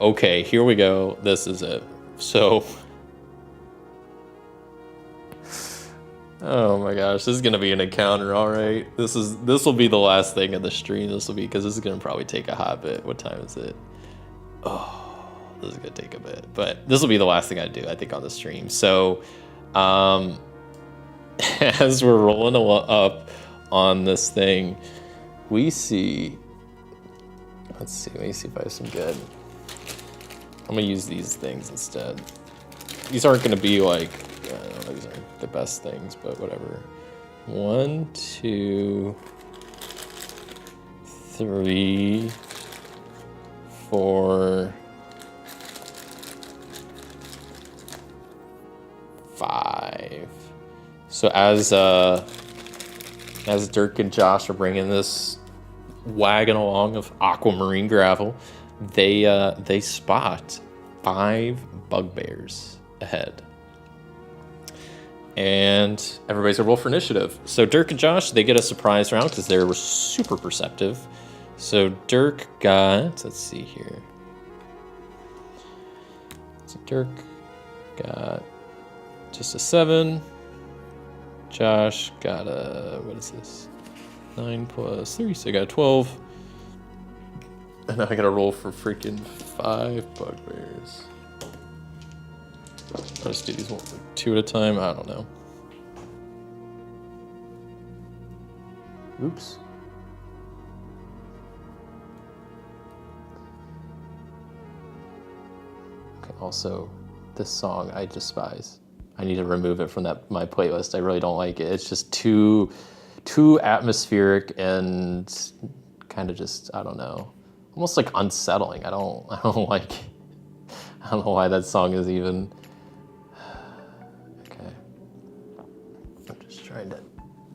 Okay, here we go. This is it. So, oh my gosh, this is gonna be an encounter. All right, this will be the last thing of the stream. This will be, because this is gonna probably take a hot bit. What time is it? Oh, this is gonna take a bit, but this will be the last thing I do, I think, on the stream. So, as we're rolling up on this thing, we see, let's see, let me see if I have some good. I'm gonna use these things instead. These aren't gonna be like, I don't know, these aren't the best things, but whatever. 1, 2, 3, 4, 5. So as Dirk and Josh are bringing this wagon along of aquamarine gravel, they spot 5 bugbears ahead. And everybody's gonna roll for initiative. So Dirk and Josh, they get a surprise round because they were super perceptive. So Dirk got, let's see here. So Dirk got just a 7. Josh got a, what is this? 9 plus 3, so I got a 12. And now I gotta roll for freaking 5 bugbears. I'll just do these 2 at a time, I don't know. Oops. Okay, also, this song I despise. I need to remove it from my playlist. I really don't like it. It's just too atmospheric and kind of just, I don't know, almost like unsettling. I don't like. I don't know why that song is even. Okay. I'm just trying to.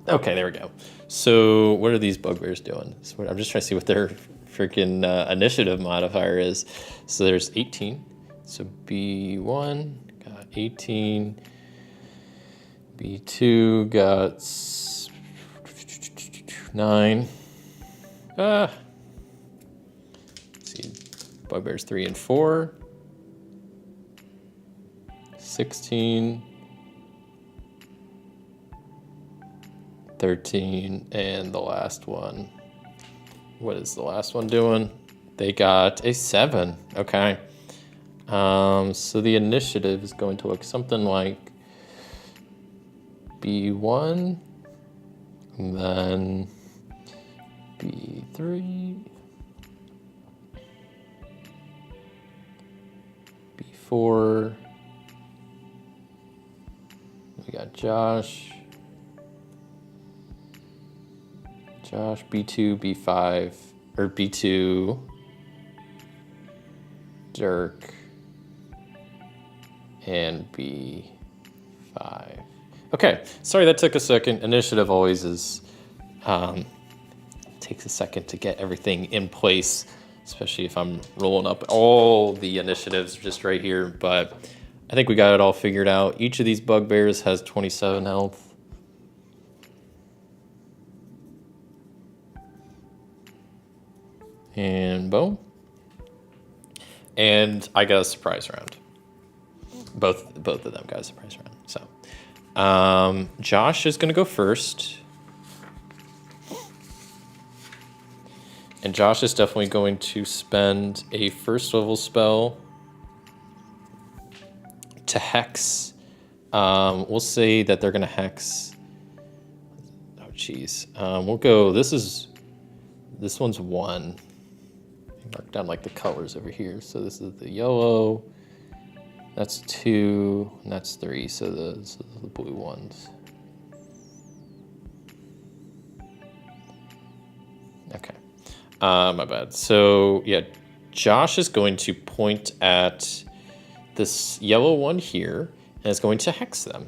Okay, there we go. So what are these bugbears doing? So I'm just trying to see what their freaking initiative modifier is. So there's 18. So B1 got 18. B2 got 9. Let's see, bugbears 3 and 4. 16. 13, and the last one. What is the last one doing? They got a 7. Okay. So the initiative is going to look something like B1, and then B3, B4. We got Josh, B2, B5, or B2, Dirk, and B5. Okay, sorry that took a second. Initiative always is, takes a second to get everything in place, especially if I'm rolling up all the initiatives just right here, but I think we got it all figured out. Each of these bugbears has 27 health. And boom. And I got a surprise round. Both of them got a surprise round. So Josh is gonna go first. And Josh is definitely going to spend a first level spell to hex. We'll say that they're gonna hex. Oh geez. We'll go, this one's 1. Mark down like the colors over here. So this is the yellow, that's 2, and that's 3. So the blue ones. Okay, my bad. So yeah, Josh is going to point at this yellow one here, and is going to hex them.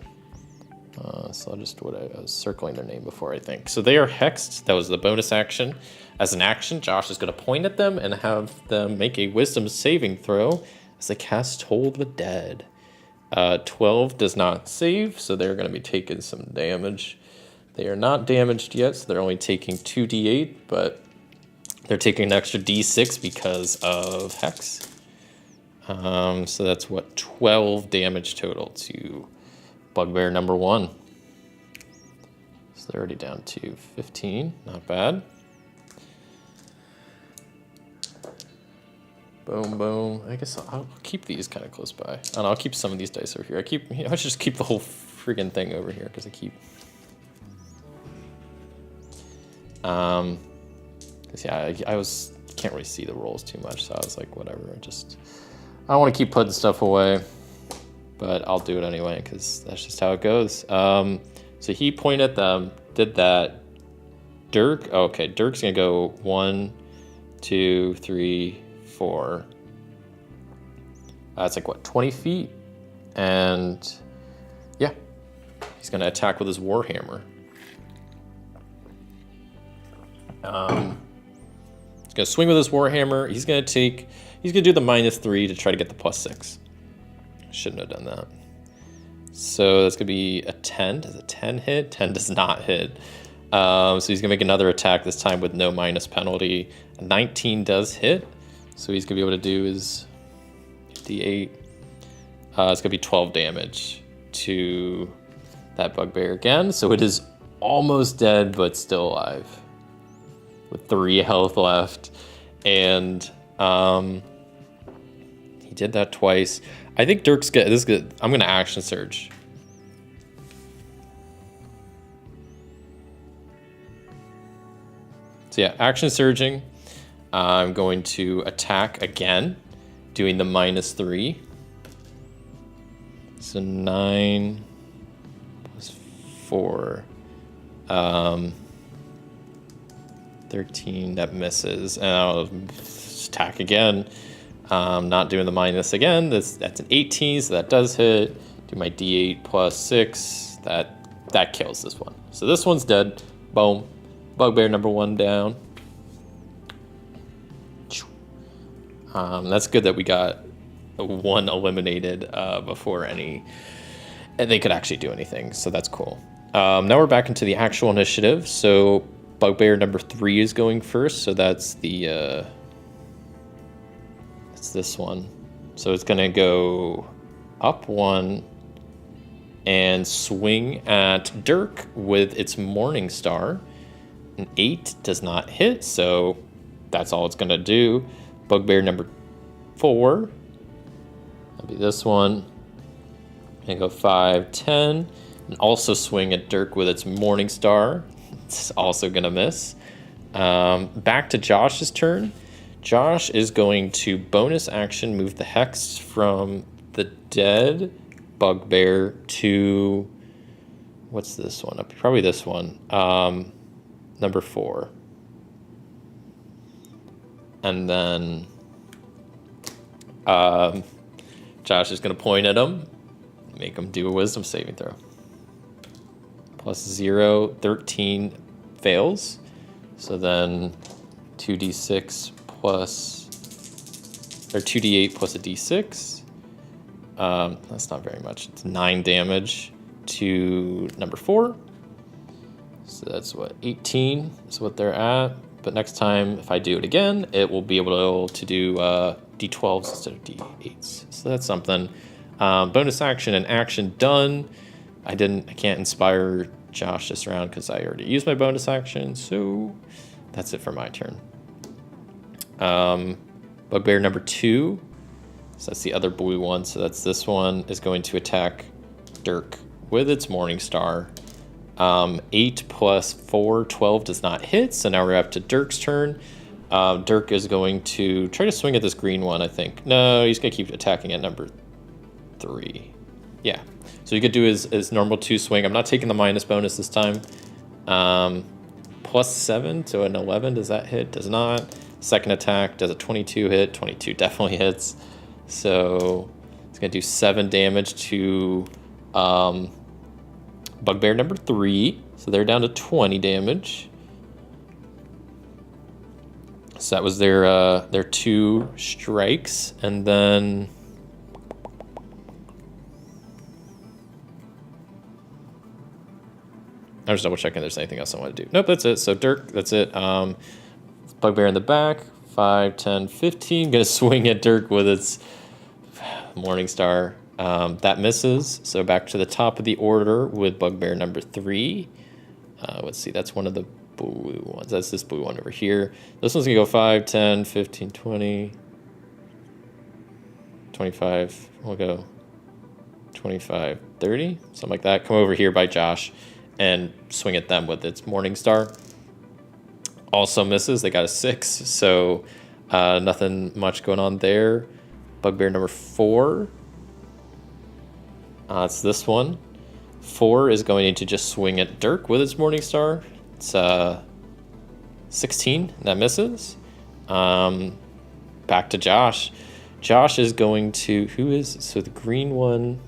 So I'll just, I was circling their name before, I think. So they are hexed. That was the bonus action. As an action, Josh is going to point at them and have them make a wisdom saving throw as they cast Toll the Dead. 12 does not save, so they're going to be taking some damage. They are not damaged yet, so they're only taking 2d8, but they're taking an extra d6 because of hex. So that's what, 12 damage total to bugbear number 1. So they're already down to 15, not bad. Boom, boom. I guess I'll keep these kind of close by. I don't know, I'll keep some of these dice over here. I should just keep the whole friggin' thing over here because I keep. Cause yeah, I can't really see the rolls too much, so I was like, whatever. I don't want to keep putting stuff away, but I'll do it anyway because that's just how it goes. So he pointed at them, did that. Dirk, okay, Dirk's gonna go 1, 2, 3, 4. That's like what, 20 feet? And yeah, he's gonna attack with his warhammer. He's gonna swing with his warhammer. He's gonna do the -3 to try to get the +6. Shouldn't have done that. So that's gonna be a 10. Does a 10 hit? 10 does not hit. So he's gonna make another attack, this time with no minus penalty. 19 does hit, so he's gonna be able to do his D8. It's gonna be 12 damage to that bugbear again. So it is almost dead, but still alive with 3 health left. And he did that twice. I think Dirk's good. This is good. I'm gonna action surge. So yeah, action surging. I'm going to attack again, doing the -3. So 9 plus 4. 13, that misses. And I'll attack again. Not doing the minus again. That's an 18, so that does hit. Do my D8 plus 6. That kills this one. So this one's dead. Boom. Bugbear number 1 down. That's good that we got 1 eliminated before and they could actually do anything. So that's cool. Now we're back into the actual initiative. So bugbear number 3 is going first. So that's it's this one. So it's gonna go up 1 and swing at Dirk with its Morning Star. An 8 does not hit, so that's all it's gonna do. Bugbear number 4. That'll be this one. And go 5, 10. And also swing at Dirk with its Morning Star. It's also gonna miss. Back to Josh's turn. Josh is going to bonus action move the Hex from the dead bugbear to, what's this one? Probably this one. Number 4. And then Josh is going to point at him, make him do a wisdom saving throw. Plus 0, 13 fails. So then 2d6 plus, or 2d8 plus a d6. That's not very much. It's 9 damage to number 4. So that's what, 18 is what they're at. But next time, if I do it again, it will be able to do d12s instead of d8s. So that's something. Bonus action and action done. I can't inspire Josh this round because I already used my bonus action. So that's it for my turn. Bugbear number 2. So that's the other blue one. So that's this one is going to attack Dirk with its Morning Star. 8 plus 4, 12 does not hit. So now we're up to Dirk's turn. Dirk is going to try to swing at this green one, I think. No, he's going to keep attacking at number 3. Yeah. So he could do his normal 2 swing. I'm not taking the minus bonus this time. Plus 7 to an 11. Does that hit? Does not. Second attack. Does a 22 hit? 22 definitely hits. So it's going to do 7 damage to Bugbear number 3. So they're down to 20 damage. So that was their 2 strikes. And then I'm just double checking if there's anything else I want to do. Nope, that's it. So Dirk, that's it. Bugbear in the back. 5, 10, 15. Gonna swing at Dirk with its Morning Star. That misses. So back to the top of the order with Bugbear number 3. Let's see, that's one of the blue ones. That's this blue one over here. This one's gonna go 5, 10, 15, 20, 25. We'll go 25, 30, something like that. Come over here by Josh and swing at them with its Morning Star. Also misses. They got a 6, so nothing much going on there. Bugbear number 4. It's this one. 4 is going to just swing at Dirk with its Morning Star. It's 16. That misses. Back to Josh. Josh is going to... So the green one,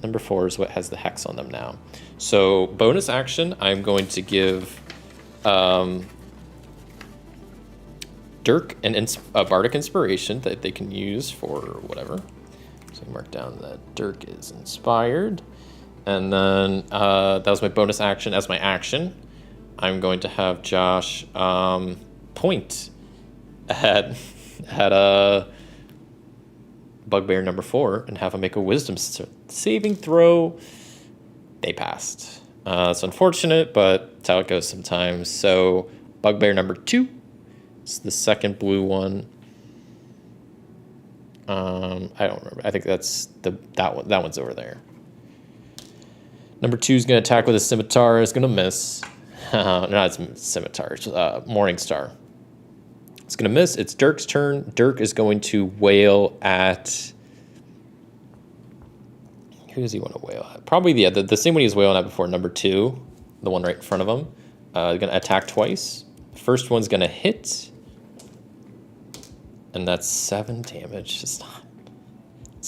number 4, is what has the hex on them now. So bonus action, I'm going to give Dirk a Bardic Inspiration that they can use for whatever. So I mark down that Dirk is inspired. And then that was my bonus action as my action. I'm going to have Josh point at bugbear number 4 and have him make a wisdom saving throw. They passed. It's unfortunate, but it's how it goes sometimes. So bugbear number 2. It's the second blue one. I don't remember. I think that's that one. That one's over there. Number 2 is going to attack with a scimitar. It's going to miss. No, it's scimitar. It's Morning Star. It's going to miss. It's Dirk's turn. Dirk is going to wail at... Who does he want to wail at? Probably the same one he was wailing at before, number 2. The one right in front of him. Going to attack twice. First one's going to hit. And that's 7 damage. It's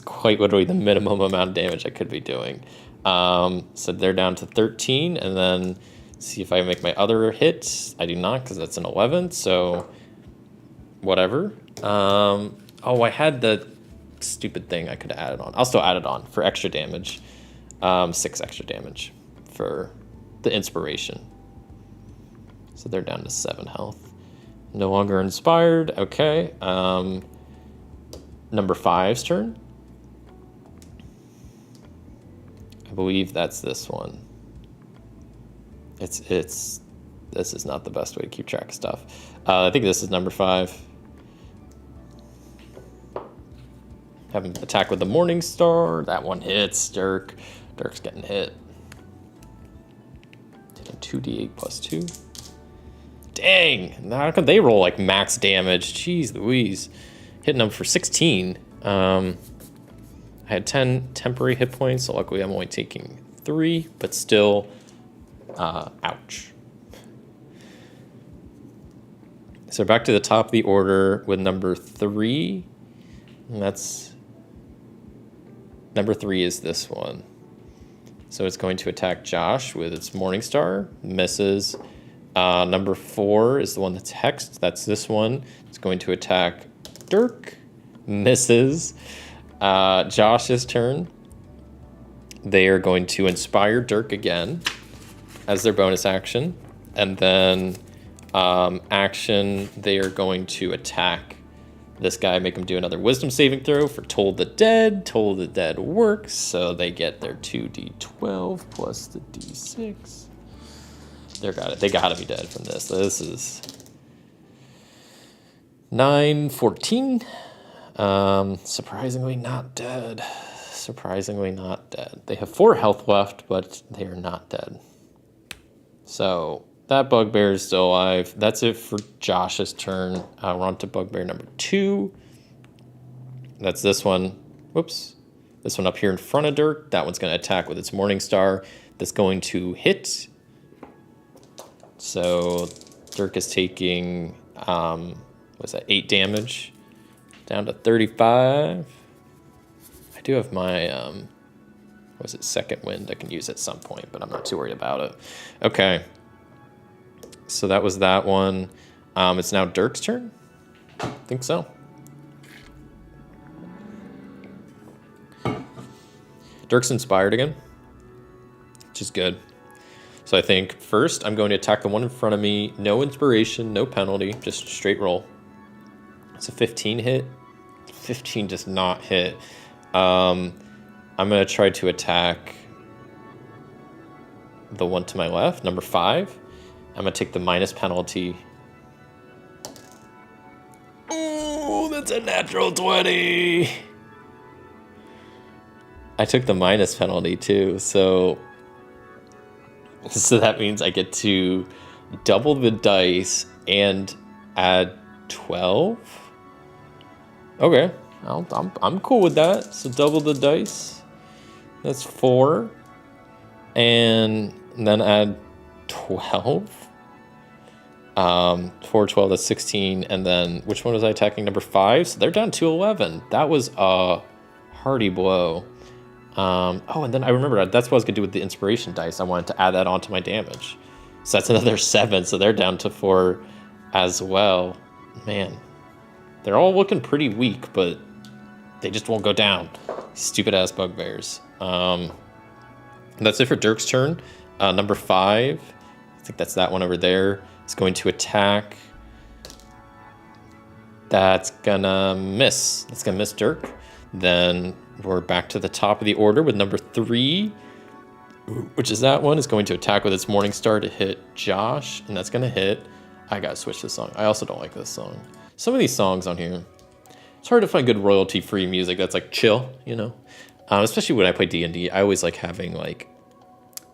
quite literally the minimum amount of damage I could be doing. So they're down to 13. And then see if I make my other hit. I do not, because that's an 11. So whatever. Oh, I had the stupid thing I could have added on. I'll still add it on for extra damage. 6 extra damage for the inspiration. So they're down to 7 health. No longer inspired. Okay. Number 5's turn. I believe that's this one. This is not the best way to keep track of stuff. I think this is number 5. Have him attack with the Morning Star. That one hits Dirk. Dirk's getting hit. Taking 2d8 plus 2. Dang! How could they roll like max damage? Jeez Louise. Hitting them for 16. I had 10 temporary hit points, so luckily I'm only taking 3, but still, ouch. So back to the top of the order with number 3. And that's... Number 3 is this one. So it's going to attack Josh with its Morning Star. Misses. Number 4 is the one that's hexed. That's this one. It's going to attack Dirk. Misses. Josh's turn. They are going to inspire Dirk again as their bonus action. And then action, they are going to attack this guy, make him do another wisdom saving throw for Toll the Dead. Toll the Dead works, so they get their 2d12 plus the d6. They gotta be dead from this. So this is 9, 14. Surprisingly not dead. Surprisingly not dead. They have 4 health left, but they are not dead. So that bugbear is still alive. That's it for Josh's turn. We're on to bugbear number 2. That's this one. Whoops. This one up here in front of Dirk. That one's going to attack with its Morning Star. That's going to hit. So Dirk is taking, what's that, 8 damage. Down to 35. I do have my, second wind I can use at some point, but I'm not too worried about it. Okay. So that was that one. It's now Dirk's turn? I think so. Dirk's inspired again, which is good. So I think first I'm going to attack the one in front of me. No inspiration, no penalty, just straight roll. It's a 15 hit. 15 does not hit. I'm going to try to attack the one to my left, number 5. I'm going to take the minus penalty. Ooh, that's a natural 20. I took the minus penalty too, so that means I get to double the dice and add 12. Okay, I'm cool with that. So double the dice. That's 4, and then add 12. 4, 12, that's 16, and then which one was I attacking? Number 5. So they're down to 11. That was a hearty blow. Oh, and then I remember that's what I was gonna do with the inspiration dice. I wanted to add that onto my damage. So that's another 7. So they're down to 4 as well. Man, they're all looking pretty weak, but they just won't go down. Stupid ass bugbears. That's it for Dirk's turn. Number 5, I think that's that one over there. It's going to attack. That's gonna miss. That's gonna miss Dirk. Then we're back to the top of the order with number 3, which is that one. Is going to attack with its Morning Star to hit Josh, and that's gonna hit. I gotta switch this song. I also don't like this song. Some of these songs on here, it's hard to find good royalty-free music that's like chill, you know? Especially when I play D&D, I always like having like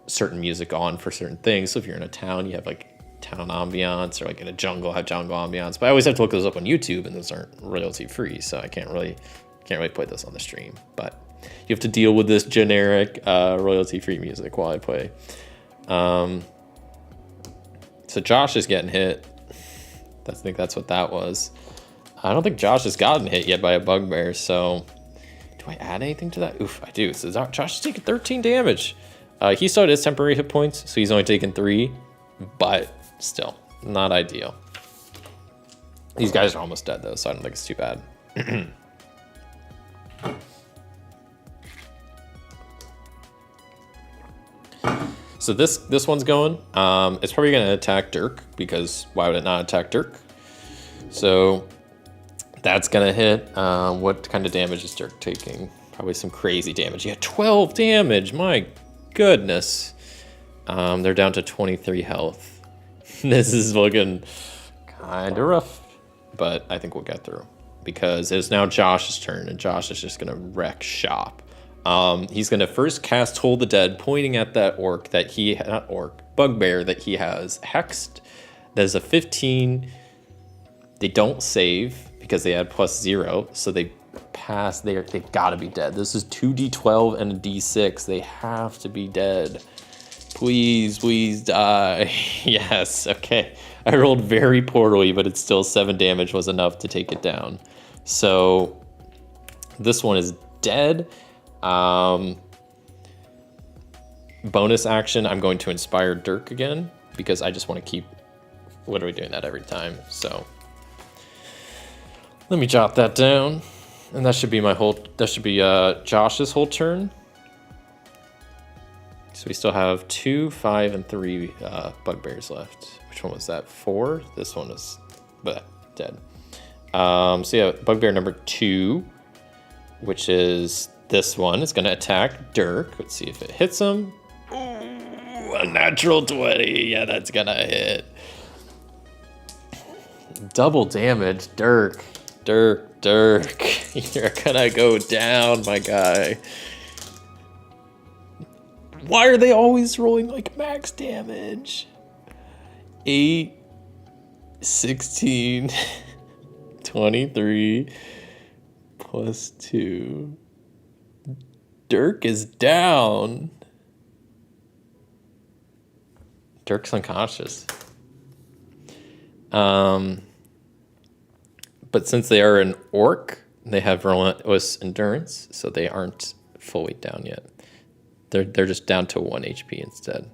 certain music on for certain things. So if you're in a town, you have like town ambiance, or like in a jungle, have jungle ambiance. But I always have to look those up on YouTube, and those aren't royalty-free, so I can't really play this on the stream. But you have to deal with this generic royalty-free music while I play. So Josh is getting hit. I think that's what that was. I don't think Josh has gotten hit yet by a bugbear, so do I add anything to that? Oof, I do. So Josh is taking 13 damage. He started his temporary hit points, so he's only taken 3, but still, not ideal. These guys are almost dead though, so I don't think it's too bad. So this one's going. It's probably going to attack Dirk, because why would it not attack Dirk? So that's going to hit. What kind of damage is Dirk taking? Probably some crazy damage. Yeah, 12 damage. My goodness. They're down to 23 health. This is looking kind of rough, but I think we'll get through, because it's now Josh's turn, and Josh is just going to wreck shop. He's going to first cast Toll the Dead, pointing at that bugbear that he has hexed. That is a 15. They don't save because they add +0, so they pass. They've got to be dead. This is 2d12 and a d6. They have to be dead. Please die. Yes, okay. I rolled very poorly, but it's still 7 damage was enough to take it down. So this one is dead. Bonus action, I'm going to inspire Dirk again, because I just want to keep literally doing that every time. So let me jot that down, and that should be Josh's whole turn. So we still have 2, 5, and 3 bugbears left. Which one was that? 4? This one is dead. So yeah, bugbear number 2, which is this one, is going to attack Dirk. Let's see if it hits him. Ooh, a natural 20. Yeah, that's going to hit. Double damage. Dirk. You're going to go down, my guy. Why are they always rolling like max damage? 8, 16, 23, +2. Dirk is down. Dirk's unconscious. But since they are an orc, they have relentless endurance, so they aren't fully down yet. They're just down to 1 HP instead.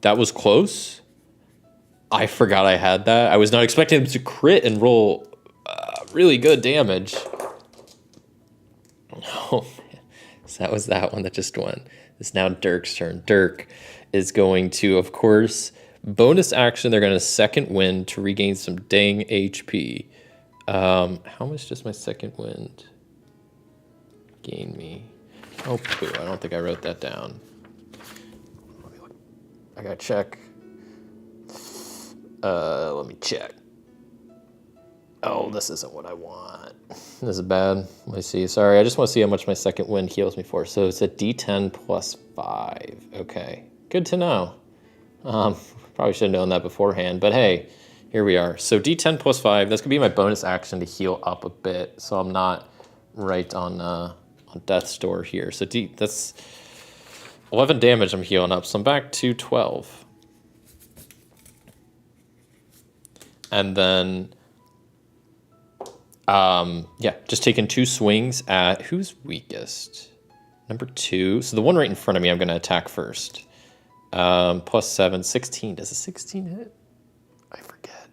That was close. I forgot I had that. I was not expecting him to crit and roll really good damage. Oh, man. So that was that one that just went. It's now Dirk's turn. Dirk is going to, of course, bonus action. They're going to second wind to regain some dang HP. How much does my second wind gain me? Oh, poo. I don't think I wrote that down. Let me look. I gotta check. Let me check. Oh, this isn't what I want. This is bad. Let me see. Sorry, I just want to see how much my second wind heals me for. So it's a D10 +5. Okay, good to know. Probably should have known that beforehand, but hey, here we are. So D10 +5. That's gonna be my bonus action to heal up a bit, so I'm not right on death's door here. So that's 11 damage I'm healing up, so I'm back to 12. And then, yeah, just taking 2 swings at, who's weakest? Number 2. So the one right in front of me, I'm going to attack first. +7, 16. Does a 16 hit? I forget.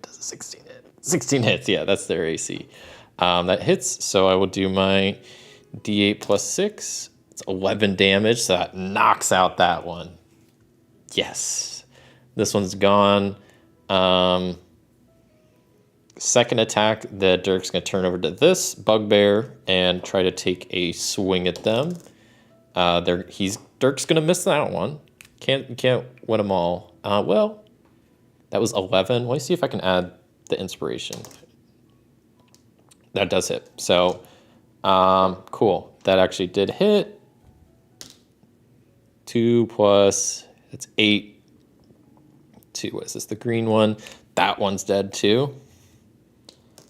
Does a 16 hit? 16 hits, yeah, that's their AC. That hits, so I will do my D8 +6. It's 11 damage, so that knocks out that one. Yes. This one's gone. Second attack that Dirk's going to turn over to this bugbear and try to take a swing at them. Dirk's going to miss that one. Can't win them all. Well, that was 11. Let me see if I can add the inspiration. That does hit. So, cool. That actually did hit. 2 plus, that's 8. 2, what is this, the green one? That one's dead too.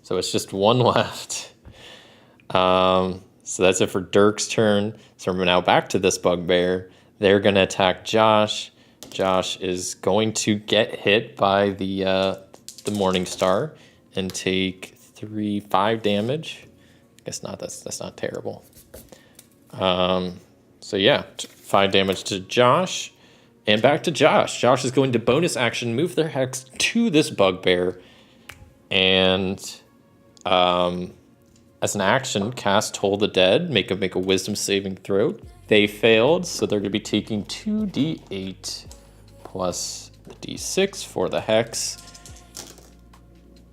So it's just one left. So that's it for Dirk's turn. So we're now back to this bugbear. They're going to attack Josh. Josh is going to get hit by the Morning Star and take 5 damage. I guess not. That's not terrible. So yeah, 5 damage to Josh. And back to Josh. Josh is going to bonus action move their hex to this bugbear. And as an action, cast Toll the Dead. Make a wisdom saving throw. They failed, so they're going to be taking 2d8 plus the d6 for the hex.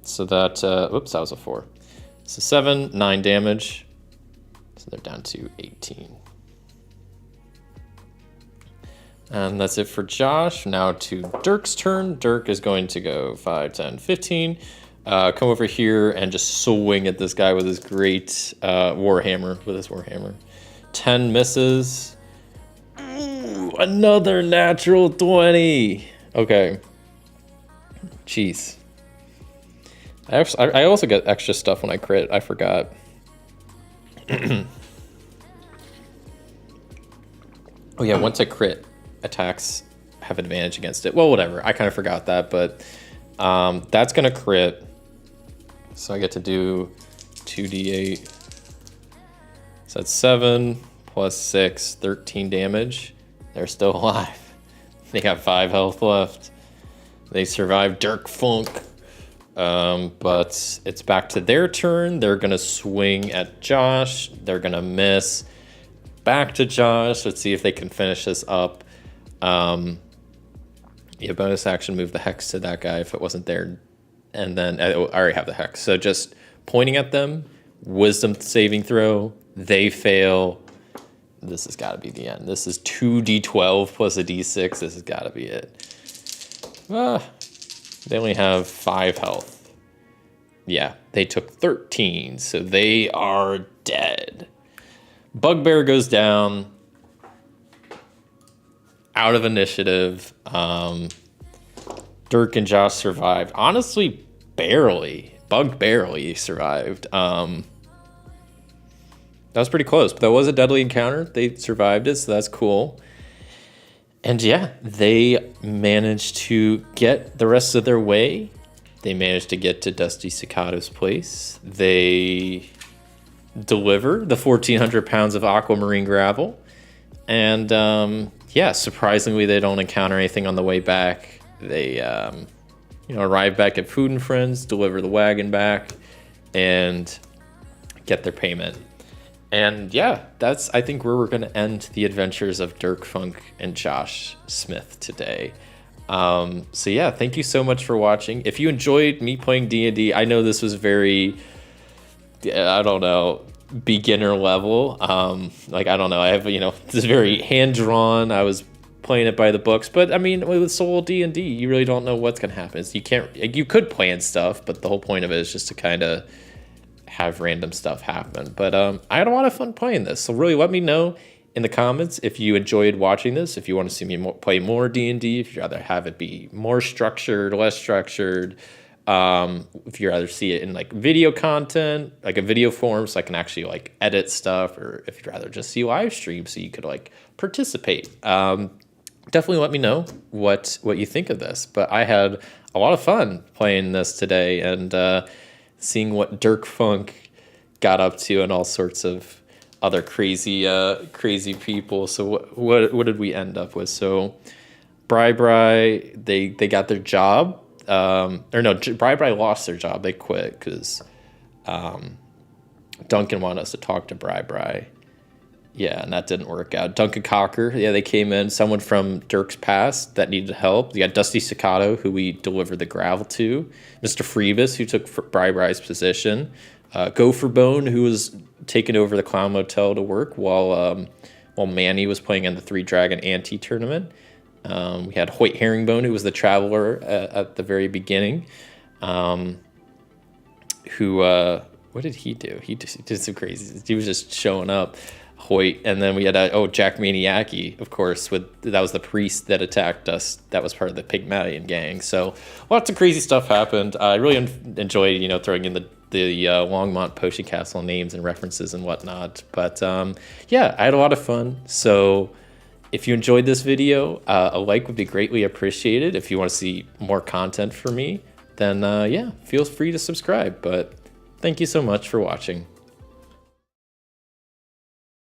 So that, oops, that was a 4. So 7, 9 damage. So they're down to 18. And that's it for Josh. Now to Dirk's turn. Dirk is going to go 5, 10, 15. Come over here and just swing at this guy with his great Warhammer. 10 misses. Ooh, another natural 20. Okay. Jeez. I also get extra stuff when I crit. I forgot. Oh yeah, once I crit, attacks have advantage against it. Well, whatever. I kind of forgot that, but that's going to crit. So I get to do 2d8. So that's 7 plus 6, 13 damage. They're still alive. They got 5 health left. They survived Dirk Funk. But it's back to their turn. They're going to swing at Josh. They're going to miss. Back to Josh. Let's see if they can finish this up. Yeah, bonus action, move the hex to that guy if it wasn't there. And then I already have the hex. So just pointing at them, wisdom saving throw, they fail. This has got to be the end. This is 2d12 plus a d6. This has got to be it. They only have 5 health. Yeah, they took 13, so they are dead. Bugbear goes down. Out of initiative. Dirk and Josh survived. Honestly, barely. Bug barely survived. That was pretty close, but that was a deadly encounter. They survived it, so that's cool. And yeah, they managed to get the rest of their way. They managed to get to Dusty Cicado's place. They deliver the 1,400 pounds of aquamarine gravel. And yeah, surprisingly, they don't encounter anything on the way back. They arrive back at Food and Friends, deliver the wagon back, and get their payment. And yeah, that's, I think, where we're going to end the adventures of Dirk Funk and Josh Smith today. So yeah, thank you so much for watching. If you enjoyed me playing D&D, I know this was very, I don't know, beginner level. I don't know, I have, this very hand-drawn, I was playing it by the books, but I mean, with solo D&D, you really don't know what's going to happen. You could plan stuff, but the whole point of it is just to kind of have random stuff happen. But I had a lot of fun playing this, so really let me know in the comments if you enjoyed watching this, if you want to see me play more D&D, if you'd rather have it be more structured, less structured, if you'd rather see it in like video content, like a video form so I can actually like edit stuff, or if you'd rather just see live stream so you could like participate. Definitely let me know what you think of this. But I had a lot of fun playing this today and seeing what Dirk Funk got up to and all sorts of other crazy people. So what did we end up with? So Bri, they got their job. Bri lost their job. They quit because Duncan wanted us to talk to Bri. Yeah, and that didn't work out. Duncan Cocker, yeah, they came in. Someone from Dirk's past that needed help. You got Dusty Staccato, who we delivered the gravel to. Mr. Freebus, who took Bri-Bri's position. Gopher Bone, who was taking over the Clown Motel to work while Manny was playing in the Three Dragon Ante tournament. We had Hoyt Herringbone, who was the Traveler at the very beginning. Who, what did he do? He did some crazy. He was just showing up. Hoyt, and then we had Jack Maniaci, of course. That was the priest that attacked us. That was part of the Pygmalion gang. So lots of crazy stuff happened. I really enjoyed throwing in the Longmont Potion Castle names and references and whatnot. But yeah, I had a lot of fun. So if you enjoyed this video, a like would be greatly appreciated. If you want to see more content from me, then yeah, feel free to subscribe. But thank you so much for watching.